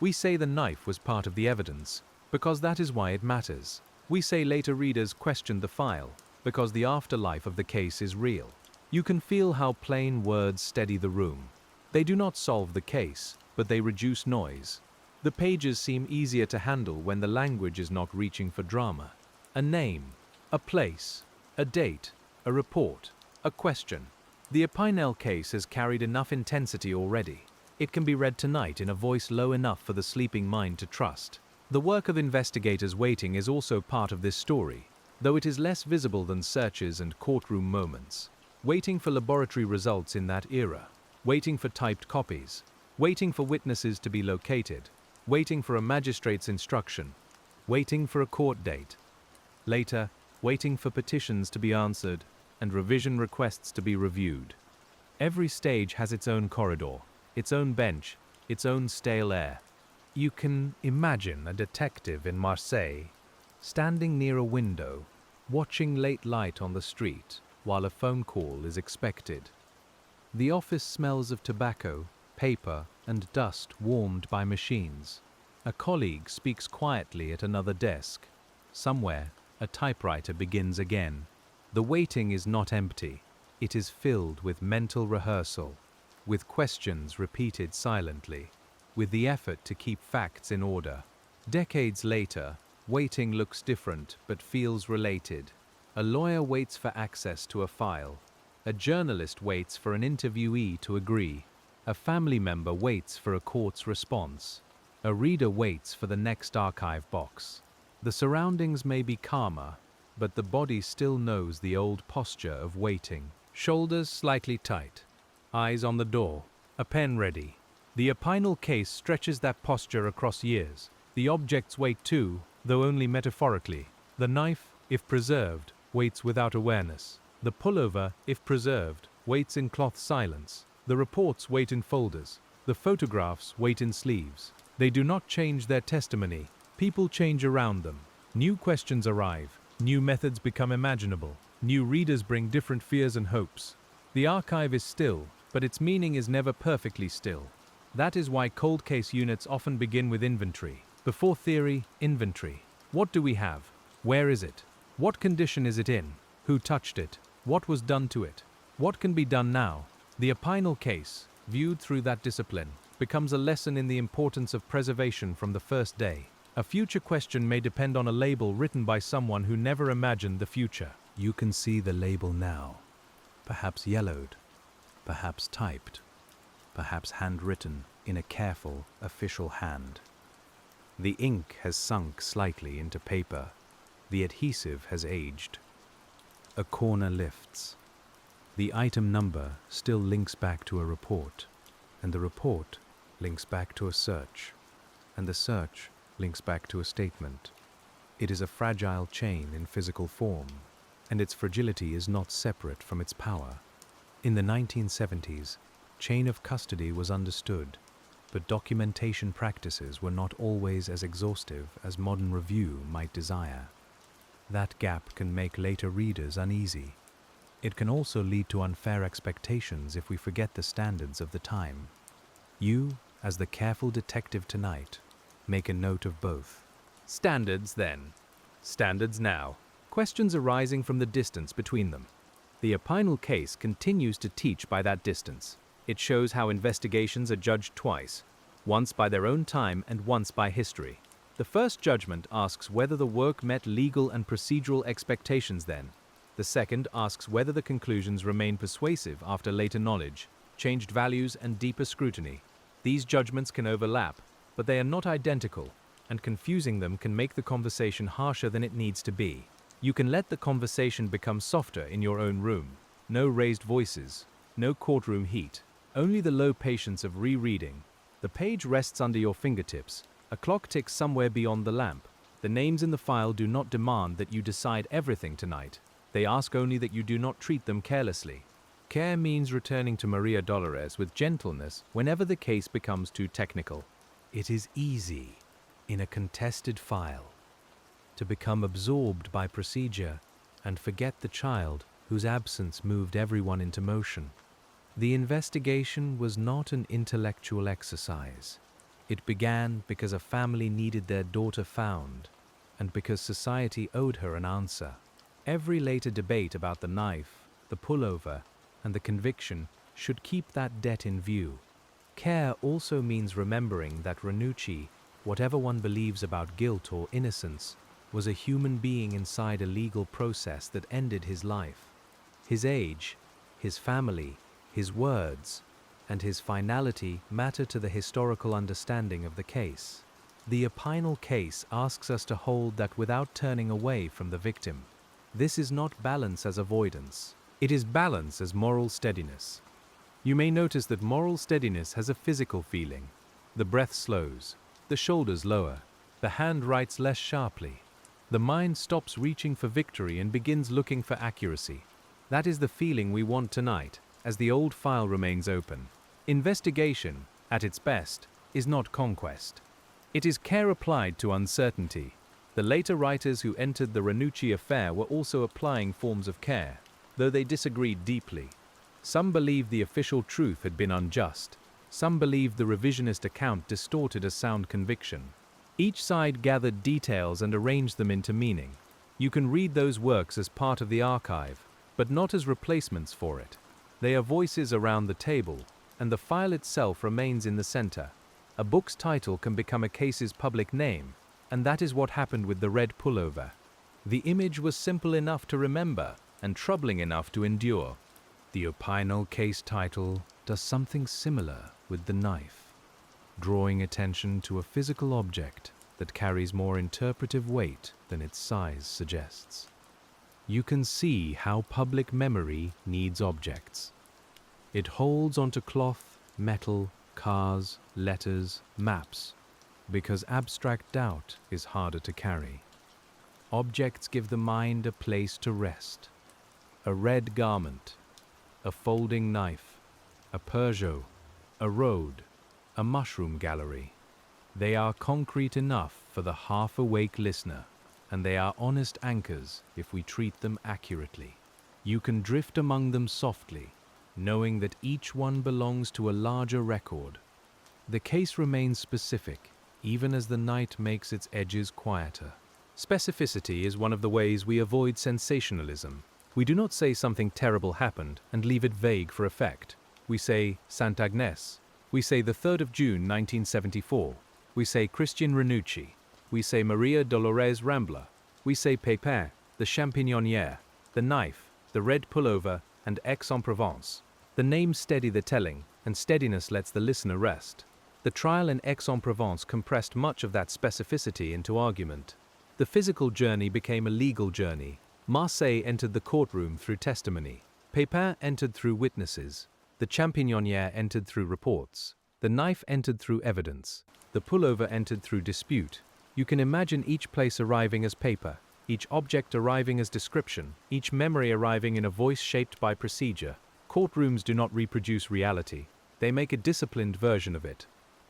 We say the knife was part of the evidence because that is why it matters. We say later readers questioned the file because the afterlife of the case is real. You can feel how plain words steady the room. They do not solve the case, but they reduce noise. The pages seem easier to handle when the language is not reaching for drama. A name, a place, a date, a report, a question. The Opinel case has carried enough intensity already. It can be read tonight in a voice low enough for the sleeping mind to trust. The work of investigators waiting is also part of this story, though it is less visible than searches and courtroom moments. Waiting for laboratory results in that era. Waiting for typed copies. Waiting for witnesses to be located. Waiting for a magistrate's instruction. Waiting for a court date. Later, waiting for petitions to be answered and revision requests to be reviewed. Every stage has its own corridor, its own bench, its own stale air. You can imagine a detective in Marseille standing near a window, watching late light on the street while a phone call is expected. The office smells of tobacco, paper, and dust warmed by machines. A colleague speaks quietly at another desk. Somewhere, a typewriter begins again. The waiting is not empty. It is filled with mental rehearsal, with questions repeated silently, with the effort to keep facts in order. Decades later, waiting looks different but feels related. A lawyer waits for access to a file. A journalist waits for an interviewee to agree. A family member waits for a court's response. A reader waits for the next archive box. The surroundings may be calmer, but the body still knows the old posture of waiting. Shoulders slightly tight, eyes on the door, a pen ready. The Opinel case stretches that posture across years. The objects wait too, though only metaphorically. The knife, if preserved, waits without awareness. The pullover, if preserved, waits in cloth silence. The reports wait in folders. The photographs wait in sleeves. They do not change their testimony. People change around them. New questions arrive. New methods become imaginable. New readers bring different fears and hopes. The archive is still, but its meaning is never perfectly still. That is why cold case units often begin with inventory. Before theory, inventory. What do we have? Where is it? What condition is it in? Who touched it? What was done to it? What can be done now? The Opinel case, viewed through that discipline, becomes a lesson in the importance of preservation from the first day. A future question may depend on a label written by someone who never imagined the future. You can see the label now. perhaps yellowed, perhaps typed, perhaps handwritten in a careful, official hand. The ink has sunk slightly into paper. The adhesive has aged. A corner lifts. The item number still links back to a report, and the report links back to a search, and the search links back to a statement. It is a fragile chain in physical form, and its fragility is not separate from its power. In the 1970s, chain of custody was understood, but documentation practices were not always as exhaustive as modern review might desire. That gap can make later readers uneasy. It can also lead to unfair expectations if we forget the standards of the time. You, as the careful detective tonight, make a note of both. Standards then. Standards now. Questions arising from the distance between them. The Opinel case continues to teach by that distance. It shows how investigations are judged twice, once by their own time and once by history. The first judgment asks whether the work met legal and procedural expectations then. The second asks whether the conclusions remain persuasive after later knowledge, changed values, and deeper scrutiny. These judgments can overlap, but they are not identical, and confusing them can make the conversation harsher than it needs to be. You can let the conversation become softer in your own room. No raised voices, no courtroom heat, only the low patience of rereading. The page rests under your fingertips. A clock ticks somewhere beyond the lamp. The names in the file do not demand that you decide everything tonight. They ask only that you do not treat them carelessly. Care means returning to Maria Dolores with gentleness whenever the case becomes too technical. It is easy, in a contested file, to become absorbed by procedure and forget the child whose absence moved everyone into motion. The investigation was not an intellectual exercise. It began because a family needed their daughter found, and because society owed her an answer. Every later debate about the knife, the pullover, and the conviction should keep that debt in view. Care also means remembering that Ranucci, whatever one believes about guilt or innocence, was a human being inside a legal process that ended his life. His age, his family, his words, and his finality matter to the historical understanding of the case. The Opinel case asks us to hold that without turning away from the victim. This is not balance as avoidance. It is balance as moral steadiness. You may notice that moral steadiness has a physical feeling. The breath slows, the shoulders lower, the hand writes less sharply. The mind stops reaching for victory and begins looking for accuracy. That is the feeling we want tonight, as the old file remains open. Investigation, at its best, is not conquest. It is care applied to uncertainty. The later writers who entered the Ranucci affair were also applying forms of care, though they disagreed deeply. Some believed the official truth had been unjust. Some believed the revisionist account distorted a sound conviction. Each side gathered details and arranged them into meaning. You can read those works as part of the archive, but not as replacements for it. They are voices around the table, and the file itself remains in the center. A book's title can become a case's public name, and that is what happened with the red pullover. The image was simple enough to remember and troubling enough to endure. The Opinel case title does something similar with the knife, drawing attention to a physical object that carries more interpretive weight than its size suggests. You can see how public memory needs objects. It holds onto cloth, metal, cars, letters, maps, because abstract doubt is harder to carry. Objects give the mind a place to rest. A red garment, a folding knife, a Peugeot, a road, a mushroom gallery. They are concrete enough for the half-awake listener, and they are honest anchors if we treat them accurately. You can drift among them softly, knowing that each one belongs to a larger record. The case remains specific, even as the night makes its edges quieter. Specificity is one of the ways we avoid sensationalism. We do not say something terrible happened and leave it vague for effect. We say Saint Agnes. We say the 3rd of June 1974. We say Christian Ranucci. We say Maria Dolores Rambla. We say Pépin, the champignonnière, the knife, the red pullover, and Aix-en-Provence. The names steady the telling, and steadiness lets the listener rest. The trial in Aix-en-Provence compressed much of that specificity into argument. The physical journey became a legal journey. Marseille entered the courtroom through testimony. Pépin entered through witnesses. The Champignonnière entered through reports. The knife entered through evidence. The pullover entered through dispute. You can imagine each place arriving as paper, each object arriving as description, each memory arriving in a voice shaped by procedure. Courtrooms do not reproduce reality. They make a disciplined version of it.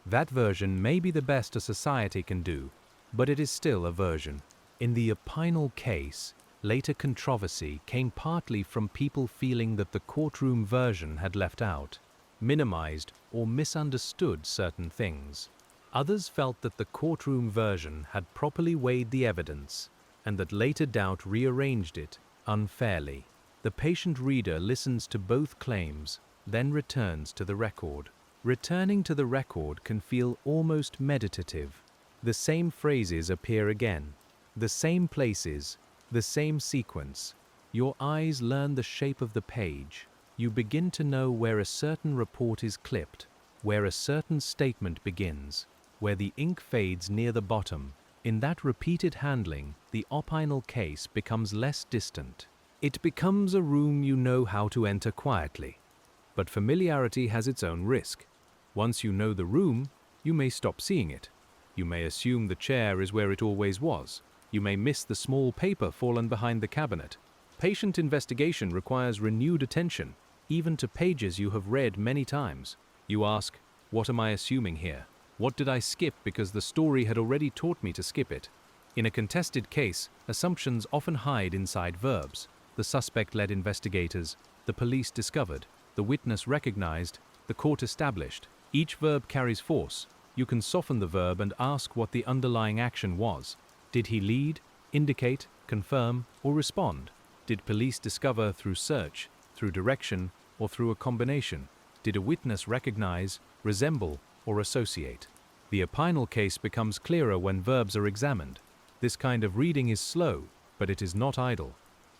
That version may be the best a society can do, but it is still a version. In the Opinel case, later controversy came partly from people feeling that the courtroom version had left out, minimized, or misunderstood certain things. Others felt that the courtroom version had properly weighed the evidence, and that later doubt rearranged it unfairly. The patient reader listens to both claims, then returns to the record. Returning to the record can feel almost meditative. The same phrases appear again, the same places, the same sequence. Your eyes learn the shape of the page. You begin to know where a certain report is clipped, where a certain statement begins, where the ink fades near the bottom. In that repeated handling, the Opinel case becomes less distant. It becomes a room you know how to enter quietly. But familiarity has its own risk. Once you know the room, you may stop seeing it. You may assume the chair is where it always was. You may miss the small paper fallen behind the cabinet. Patient investigation requires renewed attention, even to pages you have read many times. You ask, what am I assuming here? What did I skip because the story had already taught me to skip it? In a contested case, assumptions often hide inside verbs. The suspect led investigators, the police discovered, the witness recognized, the court established. Each verb carries force. You can soften the verb and ask what the underlying action was. Did he lead, indicate, confirm, or respond? Did police discover through search, through direction, or through a combination? Did a witness recognize, resemble, or associate? The Opinel case becomes clearer when verbs are examined. This kind of reading is slow, but it is not idle.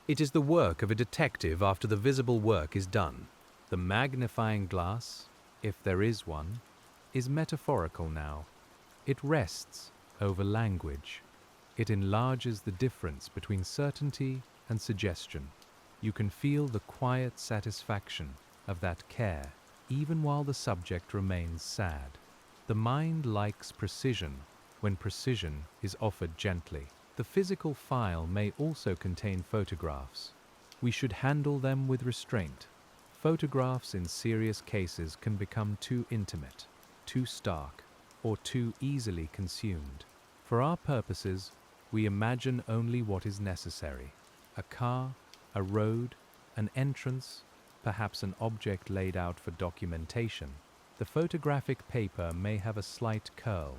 It is the work of a detective after the visible work is done. The magnifying glass, if there is one, is metaphorical now. It rests over language. It enlarges the difference between certainty and suggestion. You can feel the quiet satisfaction of that care, even while the subject remains sad. The mind likes precision when precision is offered gently. The physical file may also contain photographs. We should handle them with restraint. Photographs in serious cases can become too intimate, too stark, or too easily consumed. For our purposes, we imagine only what is necessary. A car, a road, an entrance, perhaps an object laid out for documentation. The photographic paper may have a slight curl,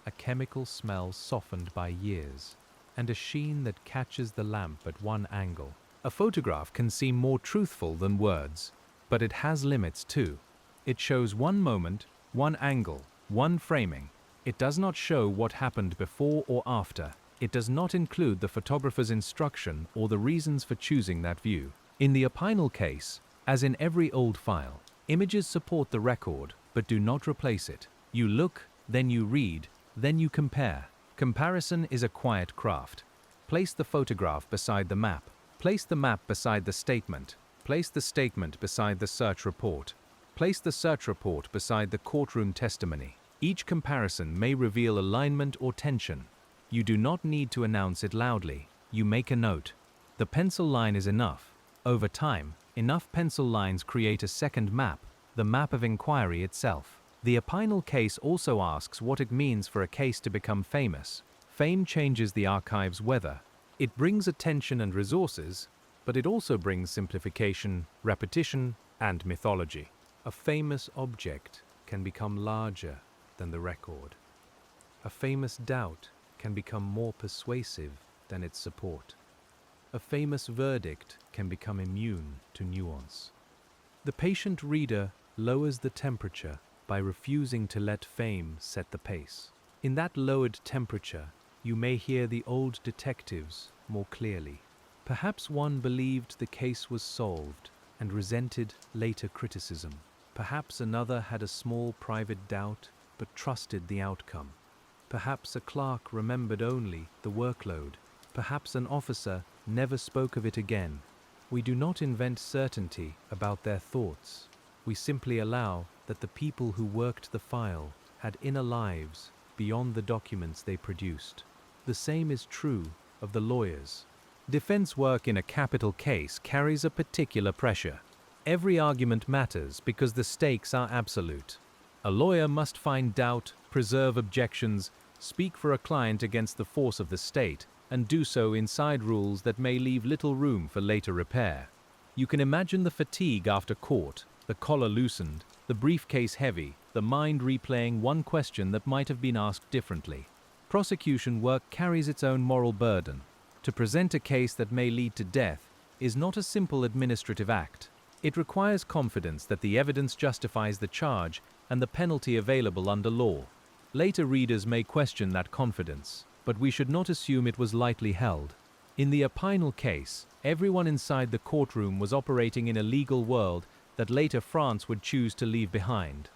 a chemical smell softened by years, and a sheen that catches the lamp at one angle. A photograph can seem more truthful than words, but it has limits too. It shows one moment, one angle, one framing. It does not show what happened before or after. It does not include the photographer's instruction or the reasons for choosing that view. In the Opinel case, as in every old file, images support the record, but do not replace it. You look, then you read, then you compare. Comparison is a quiet craft. Place the photograph beside the map. Place the map beside the statement. Place the statement beside the search report. Place the search report beside the courtroom testimony. Each comparison may reveal alignment or tension. You do not need to announce it loudly. You make a note. The pencil line is enough. Over time, enough pencil lines create a second map, the map of inquiry itself. The Opinel case also asks what it means for a case to become famous. Fame changes the archive's weather. It brings attention and resources, but it also brings simplification, repetition, and mythology. A famous object can become larger than the record. A famous doubt can become more persuasive than its support. A famous verdict can become immune to nuance. The patient reader lowers the temperature by refusing to let fame set the pace. In that lowered temperature, you may hear the old detectives more clearly. Perhaps one believed the case was solved and resented later criticism. Perhaps another had a small private doubt but trusted the outcome. Perhaps a clerk remembered only the workload. Perhaps an officer never spoke of it again. We do not invent certainty about their thoughts. We simply allow that the people who worked the file had inner lives beyond the documents they produced. The same is true of the lawyers. Defense work in a capital case carries a particular pressure. Every argument matters because the stakes are absolute. A lawyer must find doubt, preserve objections, speak for a client against the force of the state, and do so inside rules that may leave little room for later repair. You can imagine the fatigue after court, the collar loosened, the briefcase heavy, the mind replaying one question that might have been asked differently. Prosecution work carries its own moral burden. To present a case that may lead to death is not a simple administrative act. It requires confidence that the evidence justifies the charge and the penalty available under law. Later readers may question that confidence, but we should not assume it was lightly held. In the Opinel case, everyone inside the courtroom was operating in a legal world that later France would choose to leave behind.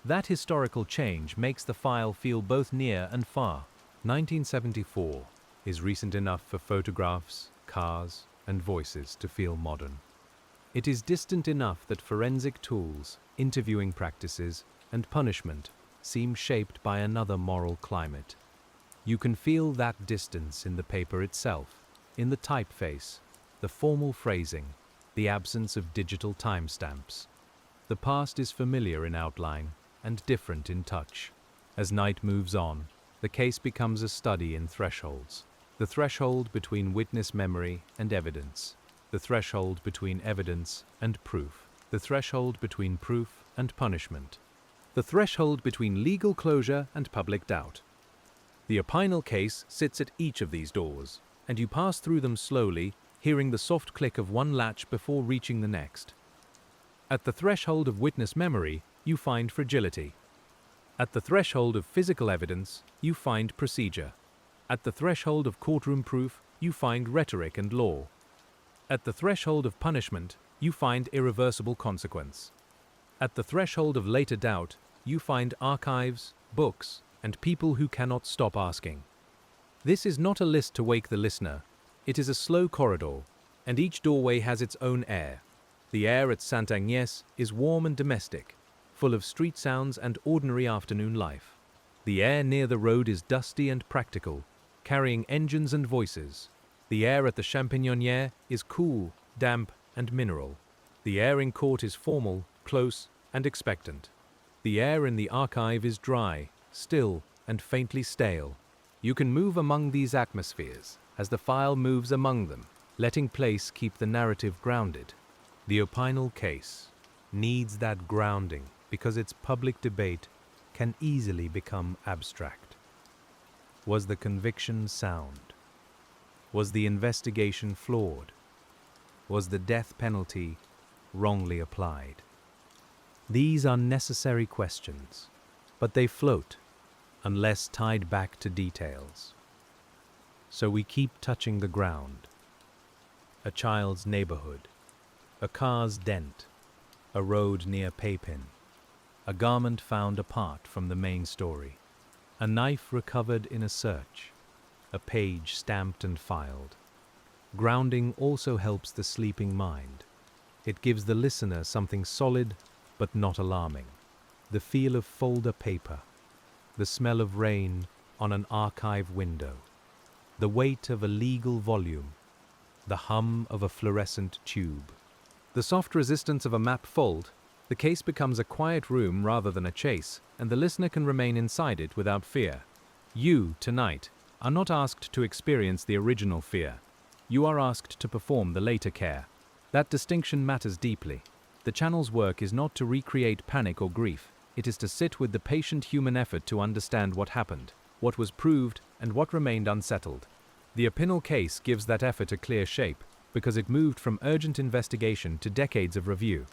That historical change makes the file feel both near and far. 1974 is recent enough for photographs, cars, and voices to feel modern. It is distant enough that forensic tools, interviewing practices, and punishment seem shaped by another moral climate. You can feel that distance in the paper itself, in the typeface, the formal phrasing, the absence of digital timestamps. The past is familiar in outline and different in touch. As night moves on, the case becomes a study in thresholds. The threshold between witness memory and evidence. The threshold between evidence and proof. The threshold between proof and punishment. The threshold between legal closure and public doubt. The Opinel case sits at each of these doors, and you pass through them slowly, hearing the soft click of one latch before reaching the next. At the threshold of witness memory, you find fragility. At the threshold of physical evidence, you find procedure. At the threshold of courtroom proof, you find rhetoric and law. At the threshold of punishment, you find irreversible consequence. At the threshold of later doubt, you find archives, books, and people who cannot stop asking. This is not a list to wake the listener. It is a slow corridor, and each doorway has its own air. The air at Saint Agnès is warm and domestic, full of street sounds and ordinary afternoon life. The air near the road is dusty and practical, carrying engines and voices. The air at the Champignonnière is cool, damp, and mineral. The air in court is formal, close, and expectant. The air in the archive is dry, still, and faintly stale. You can move among these atmospheres as the file moves among them, letting place keep the narrative grounded. The Opinel case needs that grounding because its public debate can easily become abstract. Was the conviction sound? Was the investigation flawed? Was the death penalty wrongly applied? These are necessary questions, but they float unless tied back to details. So we keep touching the ground. A child's neighborhood, a car's dent, a road near Paypin, a garment found apart from the main story, a knife recovered in a search, a page stamped and filed. Grounding also helps the sleeping mind. It gives the listener something solid but not alarming. The feel of folder paper, the smell of rain on an archive window, the weight of a legal volume, the hum of a fluorescent tube. The soft resistance of a map fold, the case becomes a quiet room rather than a chase, and the listener can remain inside it without fear. You, tonight, are not asked to experience the original fear. You are asked to perform the later care. That distinction matters deeply. The channel's work is not to recreate panic or grief. It is to sit with the patient human effort to understand what happened, what was proved, and what remained unsettled. The Opinel case gives that effort a clear shape, because it moved from urgent investigation to decades of review.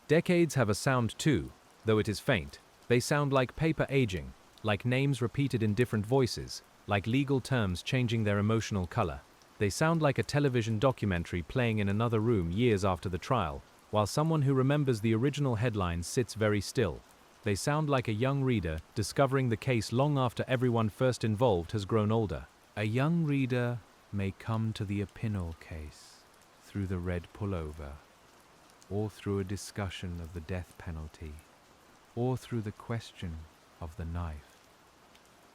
Decades have a sound too, though it is faint. They sound like paper aging, like names repeated in different voices, like legal terms changing their emotional color. They sound like a television documentary playing in another room years after the trial, while someone who remembers the original headlines sits very still. They sound like a young reader discovering the case long after everyone first involved has grown older. A young reader may come to the Opinel case through the red pullover, or through a discussion of the death penalty, or through the question of the knife.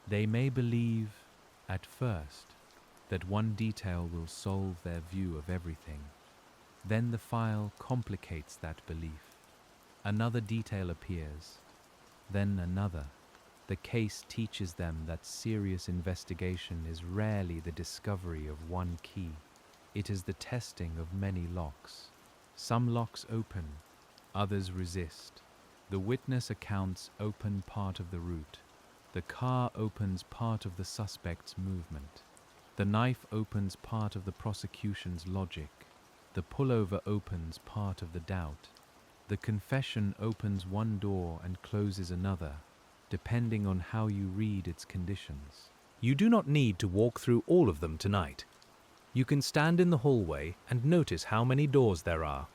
They may believe, at first, that one detail will solve their view of everything. Then the file complicates that belief. Another detail appears, then another. The case teaches them that serious investigation is rarely the discovery of one key. It is the testing of many locks. Some locks open, others resist. The witness accounts open part of the route. The car opens part of the suspect's movement. The knife opens part of the prosecution's logic. The pullover opens part of the doubt. The confession opens one door and closes another, depending on how you read its conditions. You do not need to walk through all of them tonight. You can stand in the hallway and notice how many doors there are.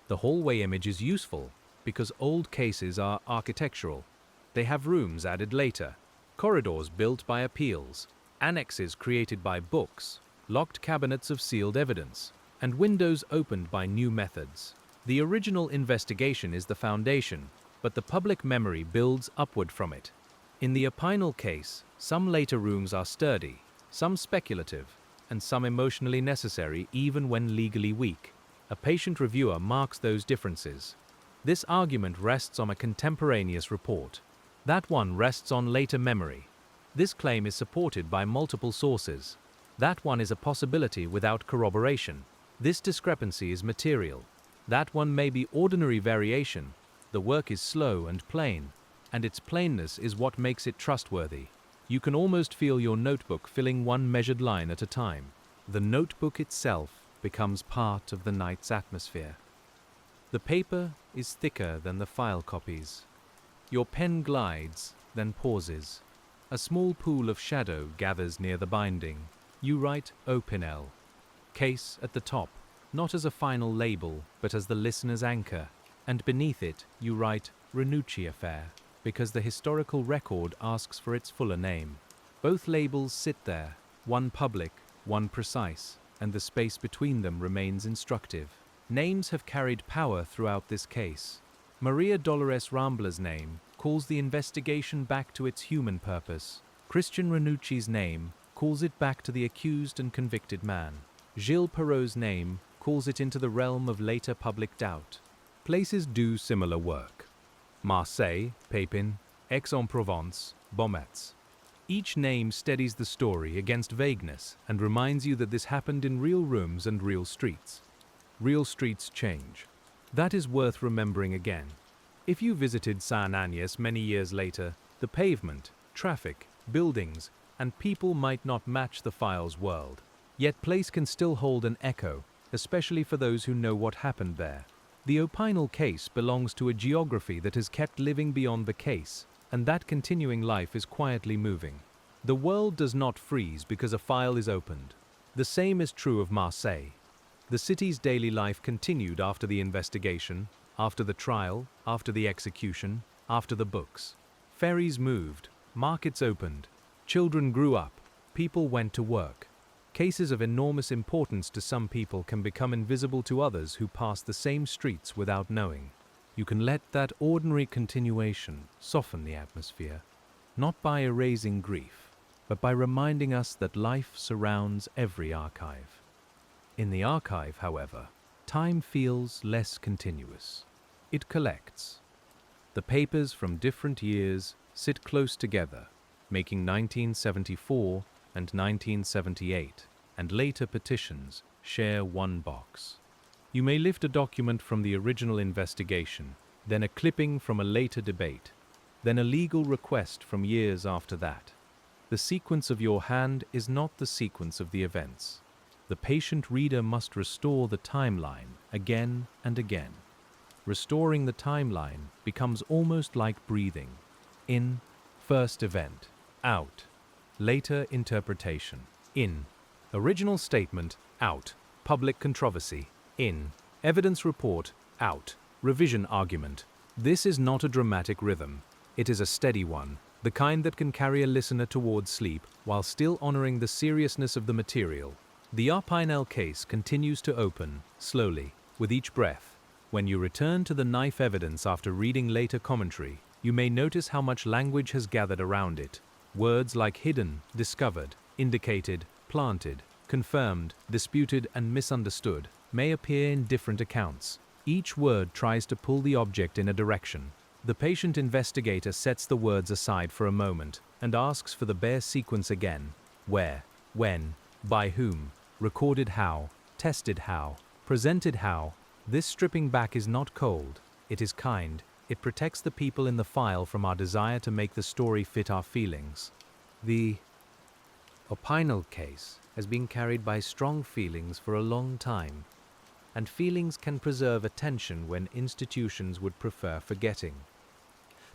The hallway image is useful because old cases are architectural. They have rooms added later, corridors built by appeals, annexes created by books, locked cabinets of sealed evidence, and windows opened by new methods. The original investigation is the foundation, but the public memory builds upward from it. In the Opinel case, some later rooms are sturdy, some speculative, and some emotionally necessary even when legally weak. A patient reviewer marks those differences. This argument rests on a contemporaneous report. That one rests on later memory. This claim is supported by multiple sources. That one is a possibility without corroboration. This discrepancy is material. That one may be ordinary variation. The work is slow and plain, and its plainness is what makes it trustworthy. You can almost feel your notebook filling one measured line at a time. The notebook itself becomes part of the night's atmosphere. The paper is thicker than the file copies. Your pen glides, then pauses. A small pool of shadow gathers near the binding. You write Opinel. Case at the top, not as a final label, but as the listener's anchor. And beneath it, you write Ranucci affair, because the historical record asks for its fuller name. Both labels sit there, one public, one precise, and the space between them remains instructive. Names have carried power throughout this case. Maria Dolores Rambla's name calls the investigation back to its human purpose. Christian Ranucci's name calls it back to the accused and convicted man. Gilles Perrault's name calls it into the realm of later public doubt. Places do similar work. Marseille, Pépin, Aix-en-Provence, Beaumetz. Each name steadies the story against vagueness and reminds you that this happened in real rooms and real streets. Real streets change. That is worth remembering again. If you visited Saint Agnes many years later, the pavement, traffic, buildings, and people might not match the file's world. Yet place can still hold an echo, especially for those who know what happened there. The Opinel case belongs to a geography that has kept living beyond the case, and that continuing life is quietly moving. The world does not freeze because a file is opened. The same is true of Marseille. The city's daily life continued after the investigation, after the trial, after the execution, after the books. Ferries moved, markets opened, children grew up, people went to work. Cases of enormous importance to some people can become invisible to others who pass the same streets without knowing. You can let that ordinary continuation soften the atmosphere, not by erasing grief, but by reminding us that life surrounds every archive. In the archive, however, time feels less continuous. It collects. The papers from different years sit close together, making 1974 and 1978, and later petitions share one box. You may lift a document from the original investigation, then a clipping from a later debate, then a legal request from years after that. The sequence of your hand is not the sequence of the events. The patient reader must restore the timeline again and again. Restoring the timeline becomes almost like breathing. In, first event. Out, later interpretation. In, original statement. Out, public controversy. In, evidence report. out, revision argument. This is not a dramatic rhythm. It is a steady one, the kind that can carry a listener towards sleep while still honoring the seriousness of the material. The Opinel case continues to open, slowly, with each breath. When you return to the knife evidence after reading later commentary, you may notice how much language has gathered around it. Words like hidden, discovered, indicated, planted, confirmed, disputed, and misunderstood may appear in different accounts. Each word tries to pull the object in a direction. The patient investigator sets the words aside for a moment and asks for the bare sequence again. Where, when, by whom, recorded how, tested how, presented how. This stripping back is not cold, it is kind. It protects the people in the file from our desire to make the story fit our feelings. The Opinel case has been carried by strong feelings for a long time, and feelings can preserve attention when institutions would prefer forgetting.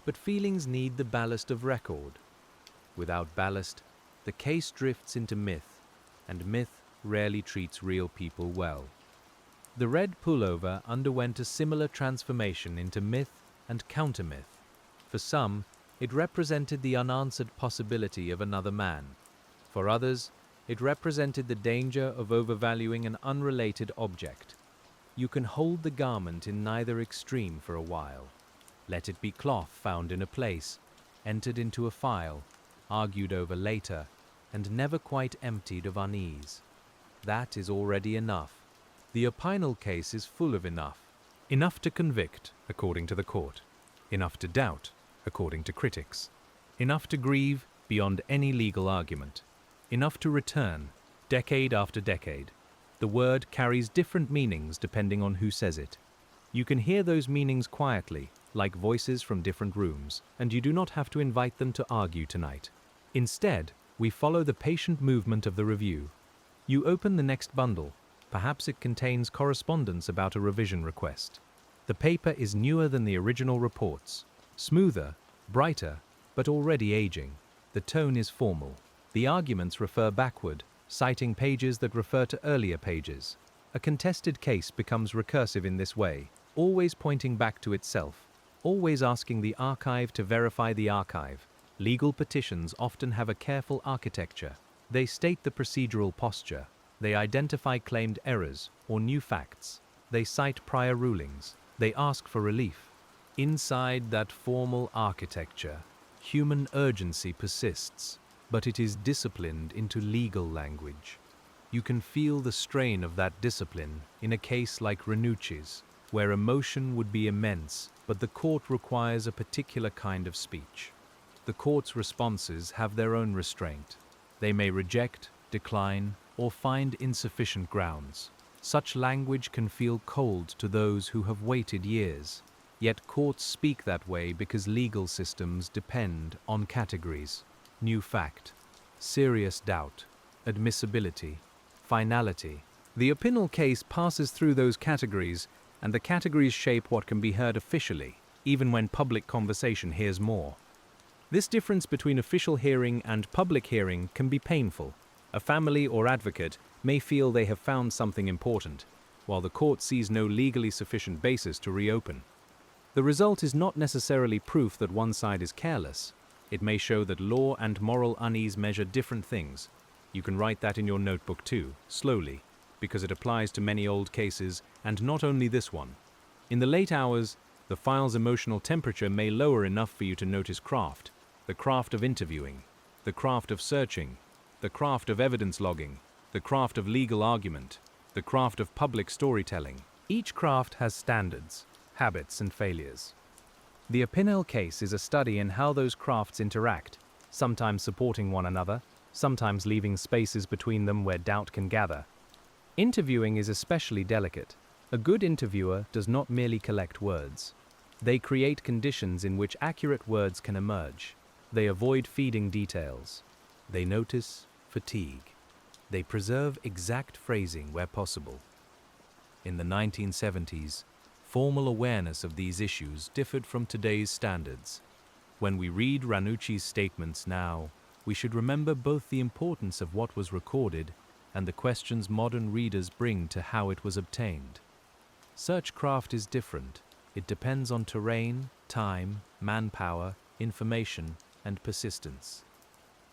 But feelings need the ballast of record. Without ballast, the case drifts into myth, and myth rarely treats real people well. The red pullover underwent a similar transformation into myth and countermyth. For some, it represented the unanswered possibility of another man. For others, it represented the danger of overvaluing an unrelated object. You can hold the garment in neither extreme for a while. Let it be cloth found in a place, entered into a file, argued over later, and never quite emptied of unease. That is already enough. The Opinel case is full of enough. Enough to convict, according to the court. Enough to doubt, according to critics. Enough to grieve beyond any legal argument. Enough to return, decade after decade. The word carries different meanings depending on who says it. You can hear those meanings quietly, like voices from different rooms, and you do not have to invite them to argue tonight. Instead, we follow the patient movement of the review. You open the next bundle. Perhaps it contains correspondence about a revision request. The paper is newer than the original reports, smoother, brighter, but already aging. The tone is formal. The arguments refer backward, citing pages that refer to earlier pages. A contested case becomes recursive in this way, always pointing back to itself, always asking the archive to verify the archive. Legal petitions often have a careful architecture. They state the procedural posture. They identify claimed errors or new facts. They cite prior rulings. They ask for relief. Inside that formal architecture, human urgency persists, but it is disciplined into legal language. You can feel the strain of that discipline in a case like Ranucci's, where emotion would be immense, but the court requires a particular kind of speech. The court's responses have their own restraint. They may reject, decline, or find insufficient grounds. Such language can feel cold to those who have waited years. Yet courts speak that way because legal systems depend on categories: new fact, serious doubt, admissibility, finality. The Opinel case passes through those categories, and the categories shape what can be heard officially, even when public conversation hears more. This difference between official hearing and public hearing can be painful. A family or advocate may feel they have found something important, while the court sees no legally sufficient basis to reopen. The result is not necessarily proof that one side is careless. It may show that law and moral unease measure different things. You can write that in your notebook too, slowly, because it applies to many old cases, and not only this one. In the late hours, the file's emotional temperature may lower enough for you to notice craft, the craft of interviewing, the craft of searching, the craft of evidence logging, the craft of legal argument, the craft of public storytelling. Each craft has standards, habits, and failures. The Opinel case is a study in how those crafts interact, sometimes supporting one another, sometimes leaving spaces between them where doubt can gather. Interviewing is especially delicate. A good interviewer does not merely collect words. They create conditions in which accurate words can emerge. They avoid feeding details. They notice fatigue. They preserve exact phrasing where possible. In the 1970s, formal awareness of these issues differed from today's standards. When we read Ranucci's statements now, we should remember both the importance of what was recorded and the questions modern readers bring to how it was obtained. Searchcraft is different. It depends on terrain, time, manpower, information, and persistence.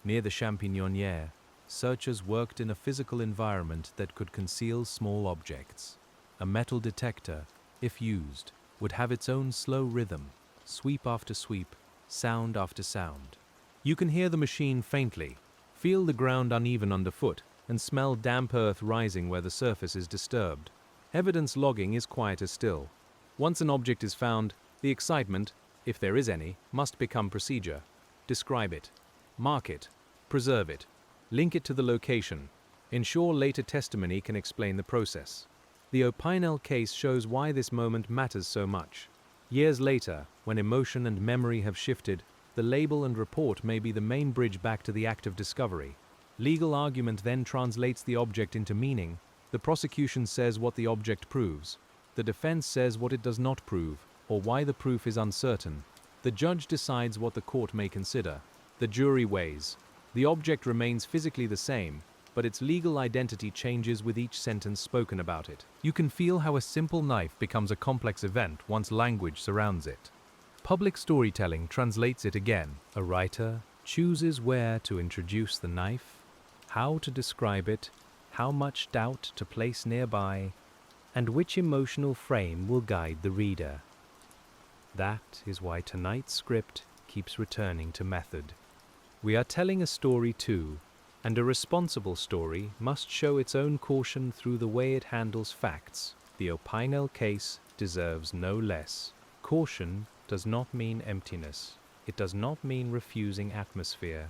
Near the Champignonnière, searchers worked in a physical environment that could conceal small objects. A metal detector, if used, would have its own slow rhythm, sweep after sweep, sound after sound. You can hear the machine faintly, feel the ground uneven underfoot, and smell damp earth rising where the surface is disturbed. Evidence logging is quieter still. Once an object is found, the excitement, if there is any, must become procedure. Describe it, mark it, preserve it, link it to the location, ensure later testimony can explain the process. The Opinel case shows why this moment matters so much. Years later, when emotion and memory have shifted, the label and report may be the main bridge back to the act of discovery. Legal argument then translates the object into meaning. The prosecution says what the object proves. The defense says what it does not prove, or why the proof is uncertain. The judge decides what the court may consider. The jury weighs. The object remains physically the same, but its legal identity changes with each sentence spoken about it. You can feel how a simple knife becomes a complex event once language surrounds it. Public storytelling translates it again. A writer chooses where to introduce the knife, how to describe it, how much doubt to place nearby, and which emotional frame will guide the reader. That is why tonight's script keeps returning to method. We are telling a story too, and a responsible story must show its own caution through the way it handles facts. The Opinel case deserves no less. Caution does not mean emptiness. It does not mean refusing atmosphere.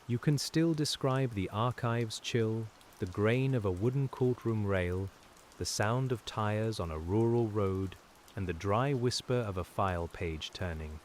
You can still describe the archive's chill, the grain of a wooden courtroom rail, the sound of tires on a rural road, and the dry whisper of a file page turning.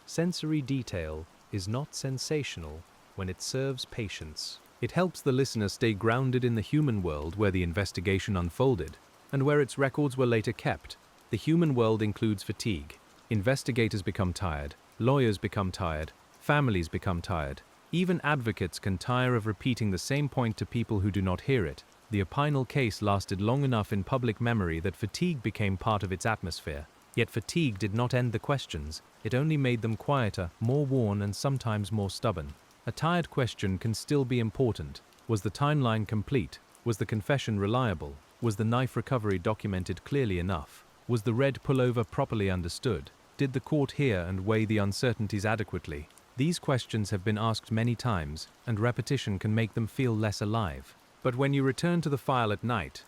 Sensory detail is not sensational when it serves patience. It helps the listener stay grounded in the human world where the investigation unfolded, and where its records were later kept. The human world includes fatigue. Investigators become tired, lawyers become tired, families become tired. Even advocates can tire of repeating the same point to people who do not hear it. The Opinel case lasted long enough in public memory that fatigue became part of its atmosphere. Yet fatigue did not end the questions. It only made them quieter, more worn, and sometimes more stubborn. A tired question can still be important. Was the timeline complete? Was the confession reliable? Was the knife recovery documented clearly enough? Was the red pullover properly understood? Did the court hear and weigh the uncertainties adequately? These questions have been asked many times, and repetition can make them feel less alive. But when you return to the file at night,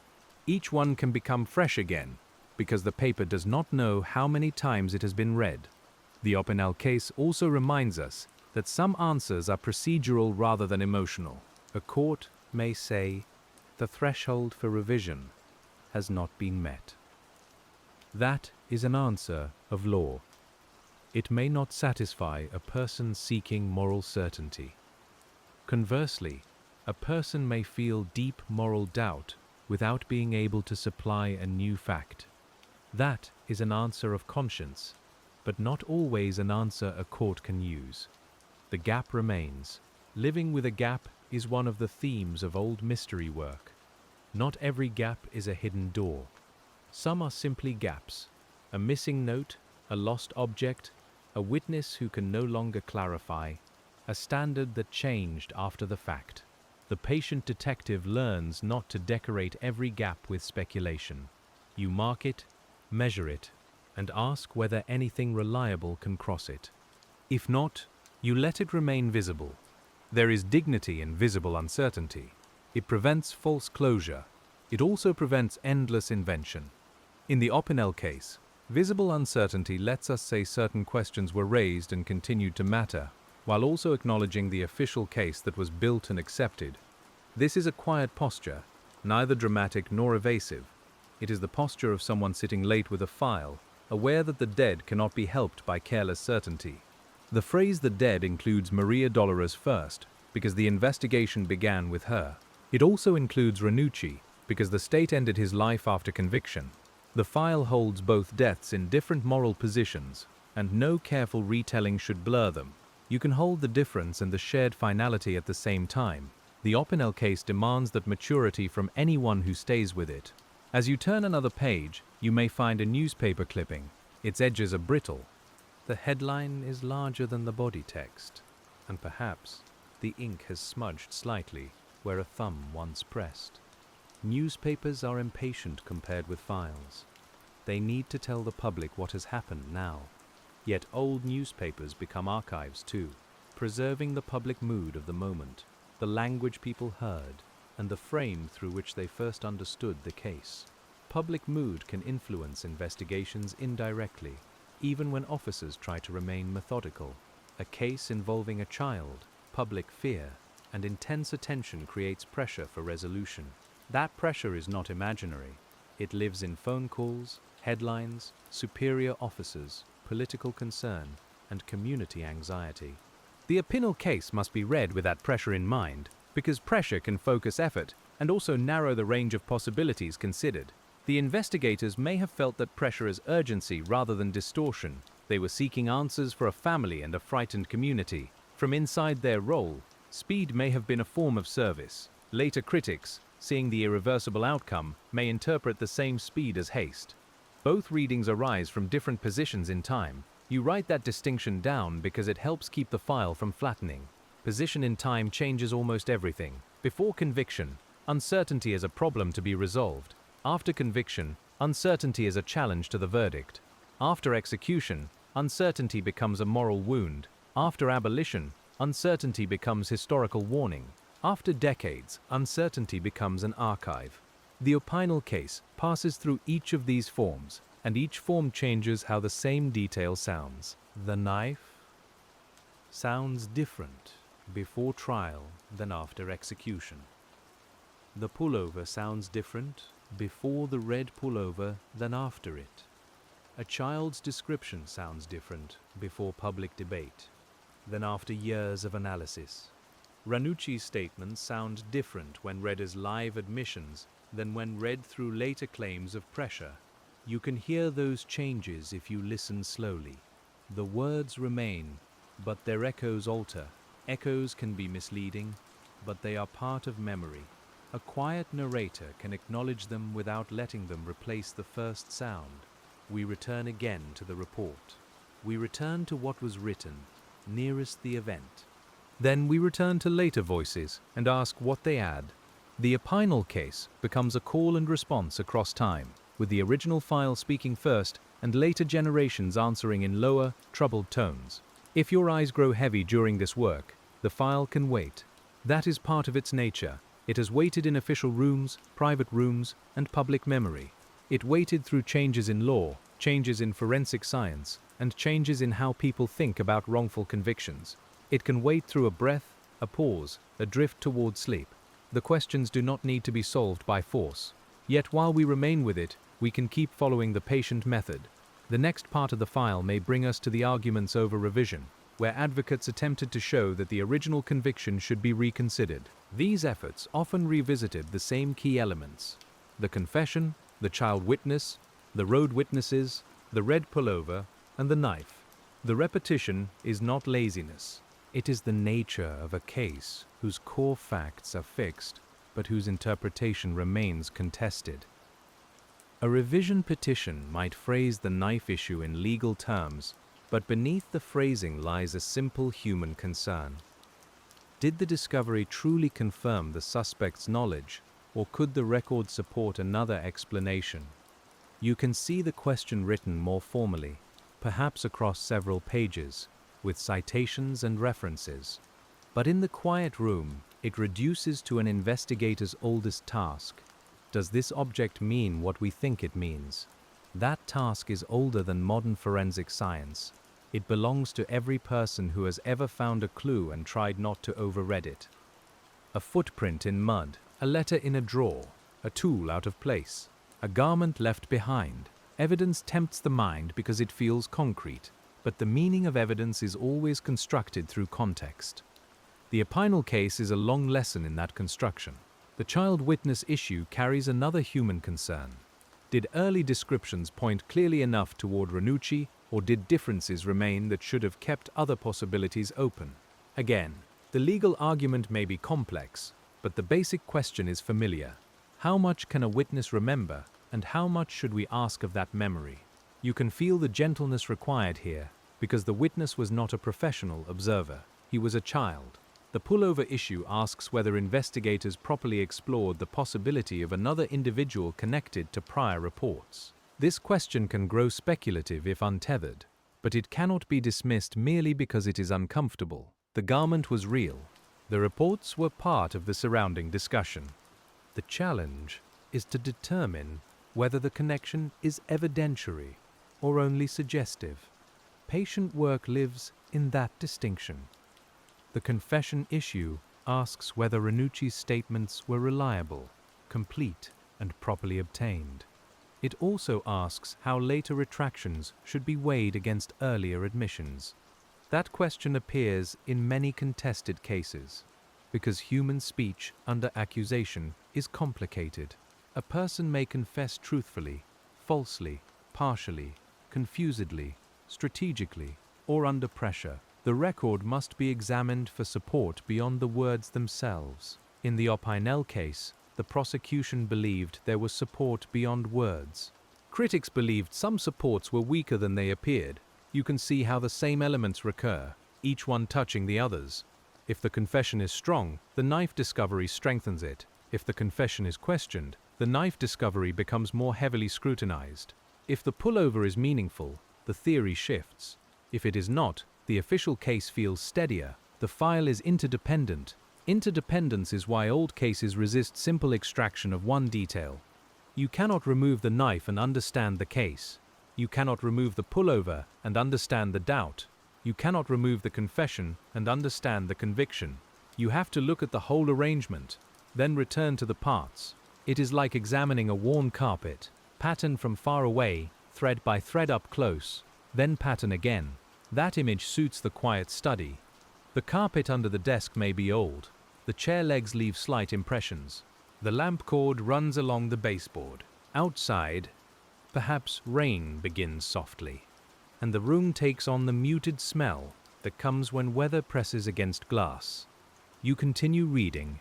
each one can become fresh again, because the paper does not know how many times it has been read. The Opinel case also reminds us that some answers are procedural rather than emotional. A court may say, the threshold for revision has not been met. That is an answer of law. It may not satisfy a person seeking moral certainty. Conversely, a person may feel deep moral doubt without being able to supply a new fact. That is an answer of conscience, but not always an answer a court can use. The gap remains. Living with a gap is one of the themes of old mystery work. Not every gap is a hidden door. Some are simply gaps. A missing note, a lost object, a witness who can no longer clarify, a standard that changed after the fact. The patient detective learns not to decorate every gap with speculation. You mark it, measure it, and ask whether anything reliable can cross it. If not, you let it remain visible. There is dignity in visible uncertainty. It prevents false closure. It also prevents endless invention. In the Opinel case, visible uncertainty lets us say certain questions were raised and continued to matter, while also acknowledging the official case that was built and accepted. This is a quiet posture, neither dramatic nor evasive. It is the posture of someone sitting late with a file, aware that the dead cannot be helped by careless certainty. The phrase "the dead" includes Maria Dolores first, because the investigation began with her. It also includes Ranucci, because the state ended his life after conviction. The file holds both deaths in different moral positions, and no careful retelling should blur them. You can hold the difference and the shared finality at the same time. The Opinel case demands that maturity from anyone who stays with it. As you turn another page, you may find a newspaper clipping. Its edges are brittle. The headline is larger than the body text, and perhaps the ink has smudged slightly where a thumb once pressed. Newspapers are impatient compared with files. They need to tell the public what has happened now. Yet old newspapers become archives too, preserving the public mood of the moment, the language people heard, and the frame through which they first understood the case. Public mood can influence investigations indirectly, even when officers try to remain methodical. A case involving a child, public fear, and intense attention creates pressure for resolution. That pressure is not imaginary. It lives in phone calls, headlines, superior officers, political concern, and community anxiety. The Opinel case must be read with that pressure in mind, because pressure can focus effort and also narrow the range of possibilities considered. The investigators may have felt that pressure as urgency rather than distortion. They were seeking answers for a family and a frightened community. From inside their role, speed may have been a form of service. Later critics, seeing the irreversible outcome, may interpret the same speed as haste. Both readings arise from different positions in time. You write that distinction down because it helps keep the file from flattening. Position in time changes almost everything. Before conviction, uncertainty is a problem to be resolved. After conviction, uncertainty is a challenge to the verdict. After execution, uncertainty becomes a moral wound. After abolition, uncertainty becomes historical warning. After decades, uncertainty becomes an archive. The Opinel case passes through each of these forms, and each form changes how the same detail sounds. The knife sounds different before trial than after execution. The pullover sounds different before the red pullover than after it. A child's description sounds different before public debate than after years of analysis. Ranucci's statements sound different when read as live admissions than when read through later claims of pressure. You can hear those changes if you listen slowly. The words remain, but their echoes alter. Echoes can be misleading, but they are part of memory. A quiet narrator can acknowledge them without letting them replace the first sound. We return again to the report. We return to what was written, nearest the event. Then we return to later voices and ask what they add. The Opinel case becomes a call and response across time, with the original file speaking first and later generations answering in lower, troubled tones. If your eyes grow heavy during this work, the file can wait. That is part of its nature. It has waited in official rooms, private rooms, and public memory. It waited through changes in law, changes in forensic science, and changes in how people think about wrongful convictions. It can wait through a breath, a pause, a drift toward sleep. The questions do not need to be solved by force. Yet while we remain with it, we can keep following the patient method. The next part of the file may bring us to the arguments over revision, where advocates attempted to show that the original conviction should be reconsidered. These efforts often revisited the same key elements: the confession, the child witness, the road witnesses, the red pullover, and the knife. The repetition is not laziness. It is the nature of a case whose core facts are fixed, but whose interpretation remains contested. A revision petition might phrase the knife issue in legal terms, but beneath the phrasing lies a simple human concern. Did the discovery truly confirm the suspect's knowledge, or could the record support another explanation? You can see the question written more formally, perhaps across several pages, with citations and references. But in the quiet room, it reduces to an investigator's oldest task. Does this object mean what we think it means? That task is older than modern forensic science. It belongs to every person who has ever found a clue and tried not to overread it. A footprint in mud, a letter in a drawer, a tool out of place, a garment left behind. Evidence tempts the mind because it feels concrete, but the meaning of evidence is always constructed through context. The Opinel case is a long lesson in that construction. The child witness issue carries another human concern. Did early descriptions point clearly enough toward Ranucci, or did differences remain that should have kept other possibilities open? Again, the legal argument may be complex, but the basic question is familiar. How much can a witness remember, And how much should we ask of that memory? You can feel the gentleness required here, because the witness was not a professional observer. He was a child. The pullover issue asks whether investigators properly explored the possibility of another individual connected to prior reports. This question can grow speculative if untethered, but it cannot be dismissed merely because it is uncomfortable. The garment was real. The reports were part of the surrounding discussion. The challenge is to determine whether the connection is evidentiary or only suggestive. Patient work lives in that distinction. The confession issue asks whether Ranucci's statements were reliable, complete, and properly obtained. It also asks how later retractions should be weighed against earlier admissions. That question appears in many contested cases, because human speech under accusation is complicated. A person may confess truthfully, falsely, partially, confusedly, strategically, or under pressure. The record must be examined for support beyond the words themselves. In the Opinel case, the prosecution believed there was support beyond words. Critics believed some supports were weaker than they appeared. You can see how the same elements recur, each one touching the others. If the confession is strong, the knife discovery strengthens it. If the confession is questioned, the knife discovery becomes more heavily scrutinized. If the pullover is meaningful, the theory shifts. If it is not, the official case feels steadier. The file is interdependent. Interdependence is why old cases resist simple extraction of one detail. You cannot remove the knife and understand the case. You cannot remove the pullover and understand the doubt. You cannot remove the confession and understand the conviction. You have to look at the whole arrangement, then return to the parts. It is like examining a worn carpet. Pattern from far away, thread by thread up close, then pattern again. That image suits the quiet study. The carpet under the desk may be old. The chair legs leave slight impressions. The lamp cord runs along the baseboard. Outside, perhaps rain begins softly, and the room takes on the muted smell that comes when weather presses against glass. You continue reading,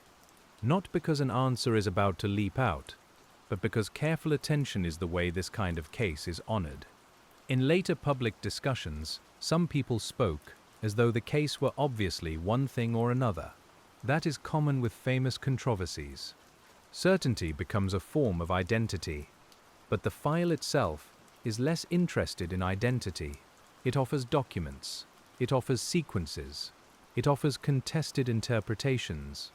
not because an answer is about to leap out, but because careful attention is the way this kind of case is honored. In later public discussions, some people spoke as though the case were obviously one thing or another. That is common with famous controversies. Certainty becomes a form of identity, but the file itself is less interested in identity. It offers documents. It offers sequences. It offers contested interpretations.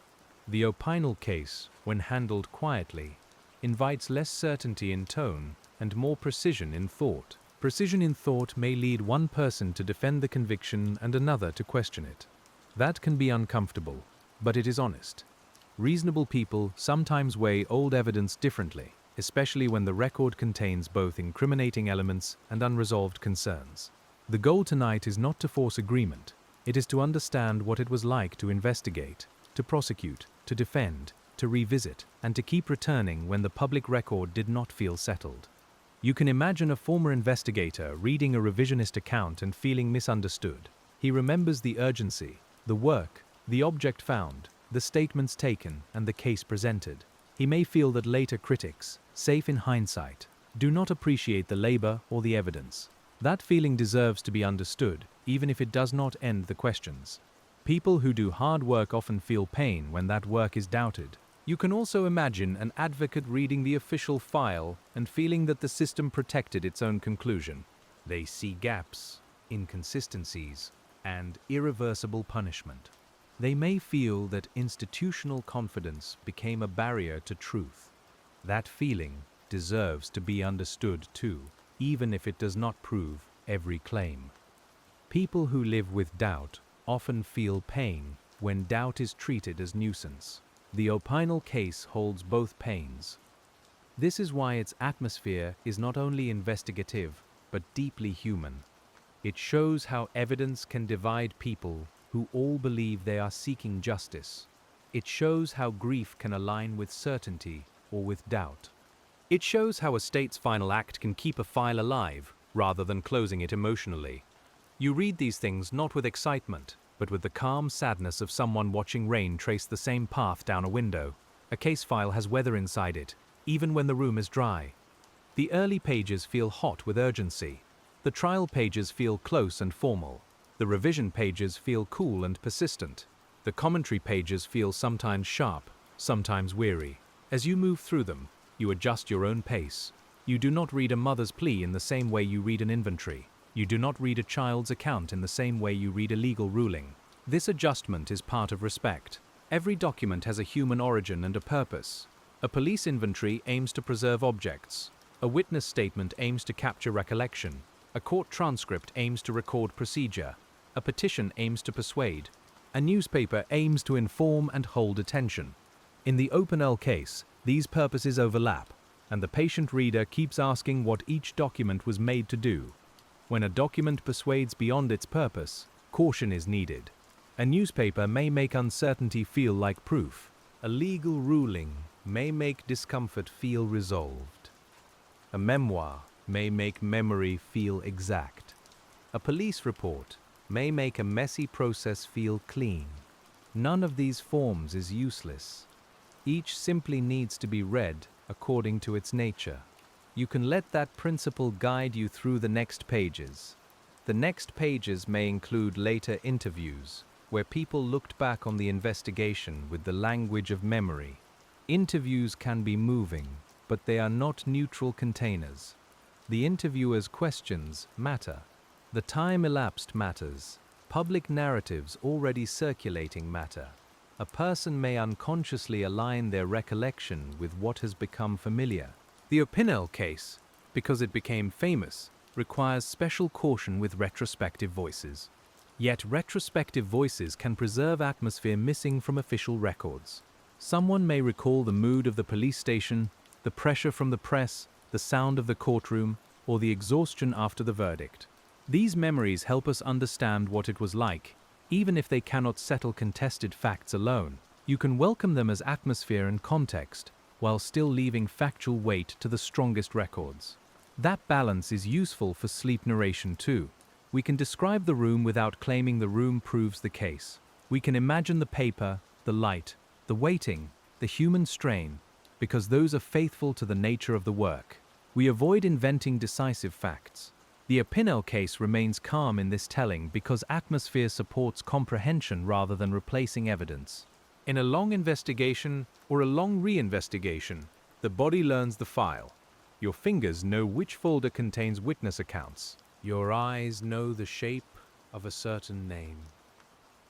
The Opinel case, when handled quietly, invites less certainty in tone and more precision in thought. Precision in thought may lead one person to defend the conviction and another to question it. That can be uncomfortable, but it is honest. Reasonable people sometimes weigh old evidence differently, especially when the record contains both incriminating elements and unresolved concerns. The goal tonight is not to force agreement. It is to understand what it was like to investigate, to prosecute, to defend, to revisit, and to keep returning when the public record did not feel settled. You can imagine a former investigator reading a revisionist account and feeling misunderstood. He remembers the urgency, the work, the object found, the statements taken, and the case presented. He may feel that later critics, safe in hindsight, do not appreciate the labor or the evidence. That feeling deserves to be understood, even if it does not end the questions. People who do hard work often feel pain when that work is doubted. You can also imagine an advocate reading the official file and feeling that the system protected its own conclusion. They see gaps, inconsistencies, and irreversible punishment. They may feel that institutional confidence became a barrier to truth. That feeling deserves to be understood too, even if it does not prove every claim. People who live with doubt often feel pain when doubt is treated as nuisance. The Opinel case holds both pains. This is why its atmosphere is not only investigative, but deeply human. It shows how evidence can divide people who all believe they are seeking justice. It shows how grief can align with certainty or with doubt. It shows how a state's final act can keep a file alive, rather than closing it emotionally. You read these things not with excitement, but with the calm sadness of someone watching rain trace the same path down a window. A case file has weather inside it, even when the room is dry. The early pages feel hot with urgency. The trial pages feel close and formal. The revision pages feel cool and persistent. The commentary pages feel sometimes sharp, sometimes weary. As you move through them, you adjust your own pace. You do not read a mother's plea in the same way you read an inventory. You do not read a child's account in the same way you read a legal ruling. This adjustment is part of respect. Every document has a human origin and a purpose. A police inventory aims to preserve objects. A witness statement aims to capture recollection. A court transcript aims to record procedure. A petition aims to persuade. A newspaper aims to inform and hold attention. In the Opinel case, these purposes overlap, and the patient reader keeps asking what each document was made to do. When a document persuades beyond its purpose, caution is needed. A newspaper may make uncertainty feel like proof. A legal ruling may make discomfort feel resolved. A memoir may make memory feel exact. A police report may make a messy process feel clean. None of these forms is useless. Each simply needs to be read according to its nature. You can let that principle guide you through the next pages. The next pages may include later interviews, where people looked back on the investigation with the language of memory. Interviews can be moving, but they are not neutral containers. The interviewer's questions matter. The time elapsed matters. Public narratives already circulating matter. A person may unconsciously align their recollection with what has become familiar. The Opinel case, because it became famous, requires special caution with retrospective voices. Yet retrospective voices can preserve atmosphere missing from official records. Someone may recall the mood of the police station, the pressure from the press, the sound of the courtroom, or the exhaustion after the verdict. These memories help us understand what it was like, even if they cannot settle contested facts alone. You can welcome them as atmosphere and context, while still leaving factual weight to the strongest records. That balance is useful for sleep narration too. We can describe the room without claiming the room proves the case. We can imagine the paper, the light, the waiting, the human strain, because those are faithful to the nature of the work. We avoid inventing decisive facts. The Opinel case remains calm in this telling because atmosphere supports comprehension rather than replacing evidence. In a long investigation or a long re-investigation, the body learns the file. Your fingers know which folder contains witness accounts. Your eyes know the shape of a certain name.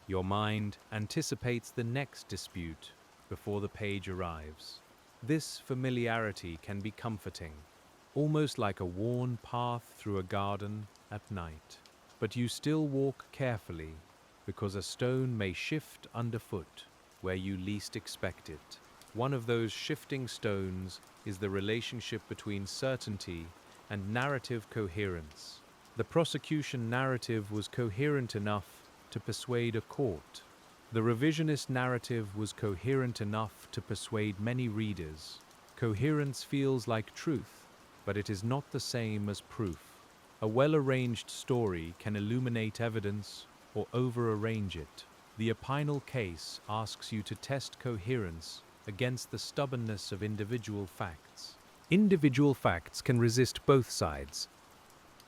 Your mind anticipates the next dispute before the page arrives. This familiarity can be comforting, almost like a worn path through a garden at night. But you still walk carefully because a stone may shift underfoot where you least expect it. One of those shifting stones is the relationship between certainty and narrative coherence. The prosecution narrative was coherent enough to persuade a court. The revisionist narrative was coherent enough to persuade many readers. Coherence feels like truth, but it is not the same as proof. A well-arranged story can illuminate evidence or over-arrange it. The Opinel case asks you to test coherence against the stubbornness of individual facts. Individual facts can resist both sides.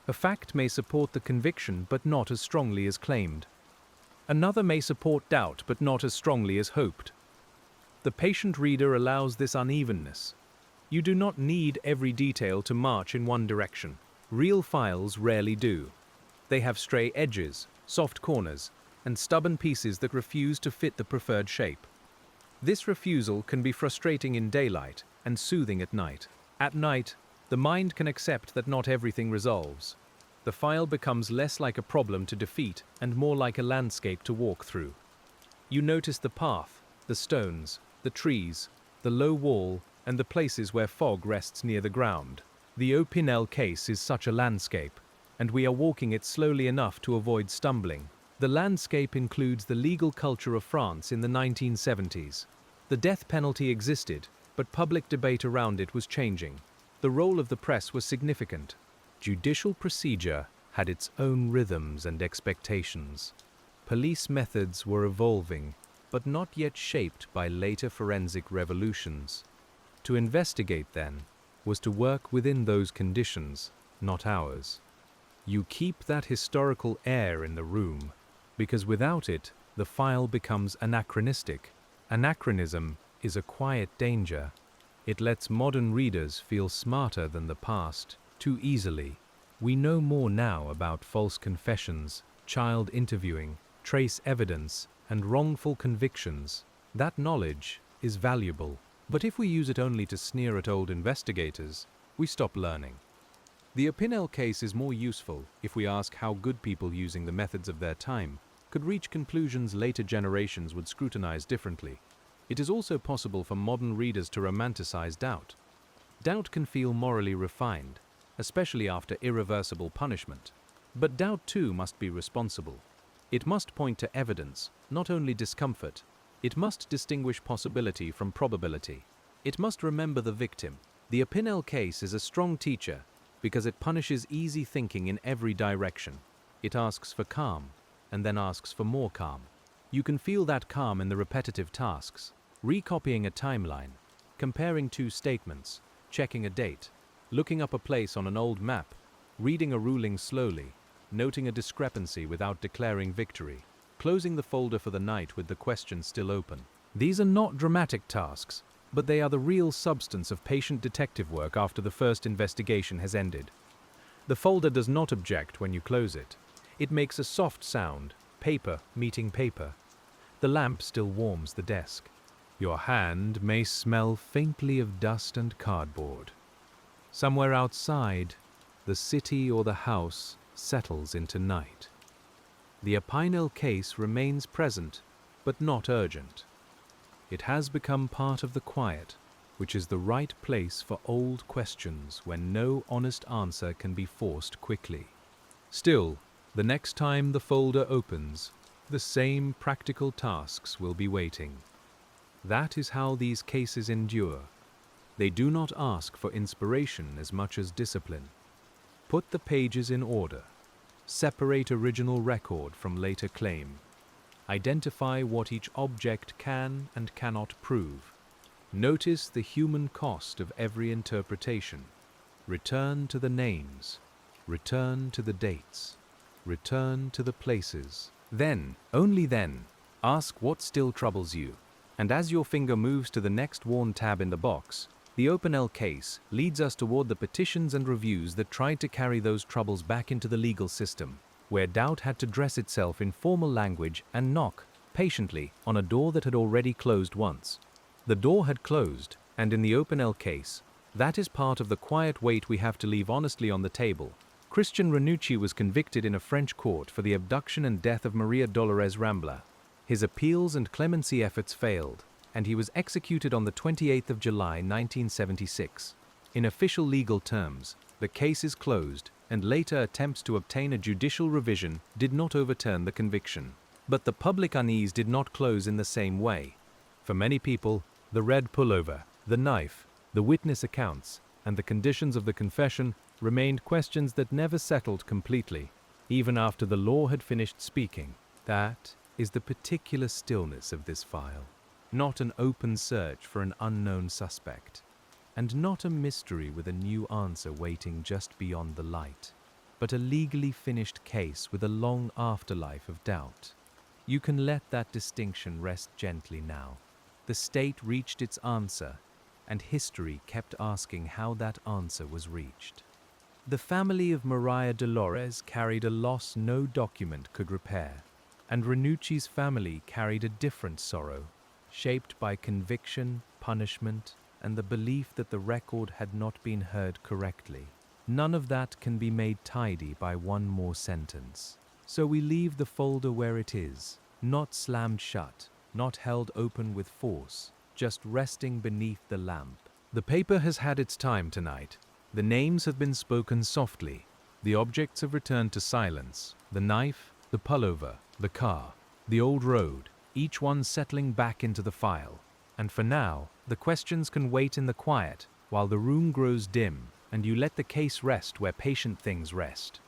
A fact may support the conviction but not as strongly as claimed. Another may support doubt but not as strongly as hoped. The patient reader allows this unevenness. You do not need every detail to march in one direction. Real files rarely do. They have stray edges, soft corners, and stubborn pieces that refuse to fit the preferred shape. This refusal can be frustrating in daylight and soothing at night. At night, the mind can accept that not everything resolves. The file becomes less like a problem to defeat and more like a landscape to walk through. You notice the path, the stones, the trees, the low wall, and the places where fog rests near the ground. The Opinel case is such a landscape, and we are walking it slowly enough to avoid stumbling. The landscape includes the legal culture of France in the 1970s. The death penalty existed, but public debate around it was changing. The role of the press was significant. Judicial procedure had its own rhythms and expectations. Police methods were evolving, but not yet shaped by later forensic revolutions. To investigate, then, was to work within those conditions, not ours. You keep that historical air in the room, because without it, the file becomes anachronistic. Anachronism is a quiet danger. It lets modern readers feel smarter than the past too easily. We know more now about false confessions, child interviewing, trace evidence, and wrongful convictions. That knowledge is valuable, but if we use it only to sneer at old investigators, we stop learning. The Opinel case is more useful if we ask how good people using the methods of their time could reach conclusions later generations would scrutinize differently. It is also possible for modern readers to romanticize doubt. Doubt can feel morally refined, especially after irreversible punishment. But doubt too must be responsible. It must point to evidence, not only discomfort. It must distinguish possibility from probability. It must remember the victim. The Opinel case is a strong teacher because it punishes easy thinking in every direction. It asks for calm, and then asks for more calm. You can feel that calm in the repetitive tasks, recopying a timeline, comparing two statements, checking a date, looking up a place on an old map, reading a ruling slowly, noting a discrepancy without declaring victory, closing the folder for the night with the question still open. These are not dramatic tasks, but they are the real substance of patient detective work after the first investigation has ended. The folder does not object when you close it. It makes a soft sound, paper meeting paper. The lamp still warms the desk. Your hand may smell faintly of dust and cardboard. Somewhere outside, the city or the house settles into night. The Opinel case remains present, but not urgent. It has become part of the quiet, which is the right place for old questions when no honest answer can be forced quickly. Still, the next time the folder opens, the same practical tasks will be waiting. That is how these cases endure. They do not ask for inspiration as much as discipline. Put the pages in order. Separate original record from later claim. Identify what each object can and cannot prove. Notice the human cost of every interpretation. Return to the names. Return to the dates. Return to the places. Then, only then, ask what still troubles you. And as your finger moves to the next worn tab in the box, the Opinel case leads us toward the petitions and reviews that tried to carry those troubles back into the legal system, where doubt had to dress itself in formal language and knock, patiently, on a door that had already closed once. The door had closed, and in the Opinel case, that is part of the quiet weight we have to leave honestly on the table. Christian Ranucci was convicted in a French court for the abduction and death of Maria Dolores Rambla. His appeals and clemency efforts failed, and he was executed on the 28th of July 1976. In official legal terms, the case is closed, and later attempts to obtain a judicial revision did not overturn the conviction. But the public unease did not close in the same way. For many people, the red pullover, the knife, the witness accounts, and the conditions of the confession remained questions that never settled completely, even after the law had finished speaking. That is the particular stillness of this file. Not an open search for an unknown suspect, and not a mystery with a new answer waiting just beyond the light, but a legally finished case with a long afterlife of doubt. You can let that distinction rest gently now. The state reached its answer, and history kept asking how that answer was reached. The family of Maria Dolores carried a loss no document could repair, and Ranucci's family carried a different sorrow, shaped by conviction, punishment, and the belief that the record had not been heard correctly. None of that can be made tidy by one more sentence. So we leave the folder where it is, not slammed shut, not held open with force, just resting beneath the lamp. The paper has had its time tonight. The names have been spoken softly. The objects have returned to silence. The knife, the pullover, the car, the old road, each one settling back into the file. And for now, the questions can wait in the quiet while the room grows dim and you let the case rest where patient things rest.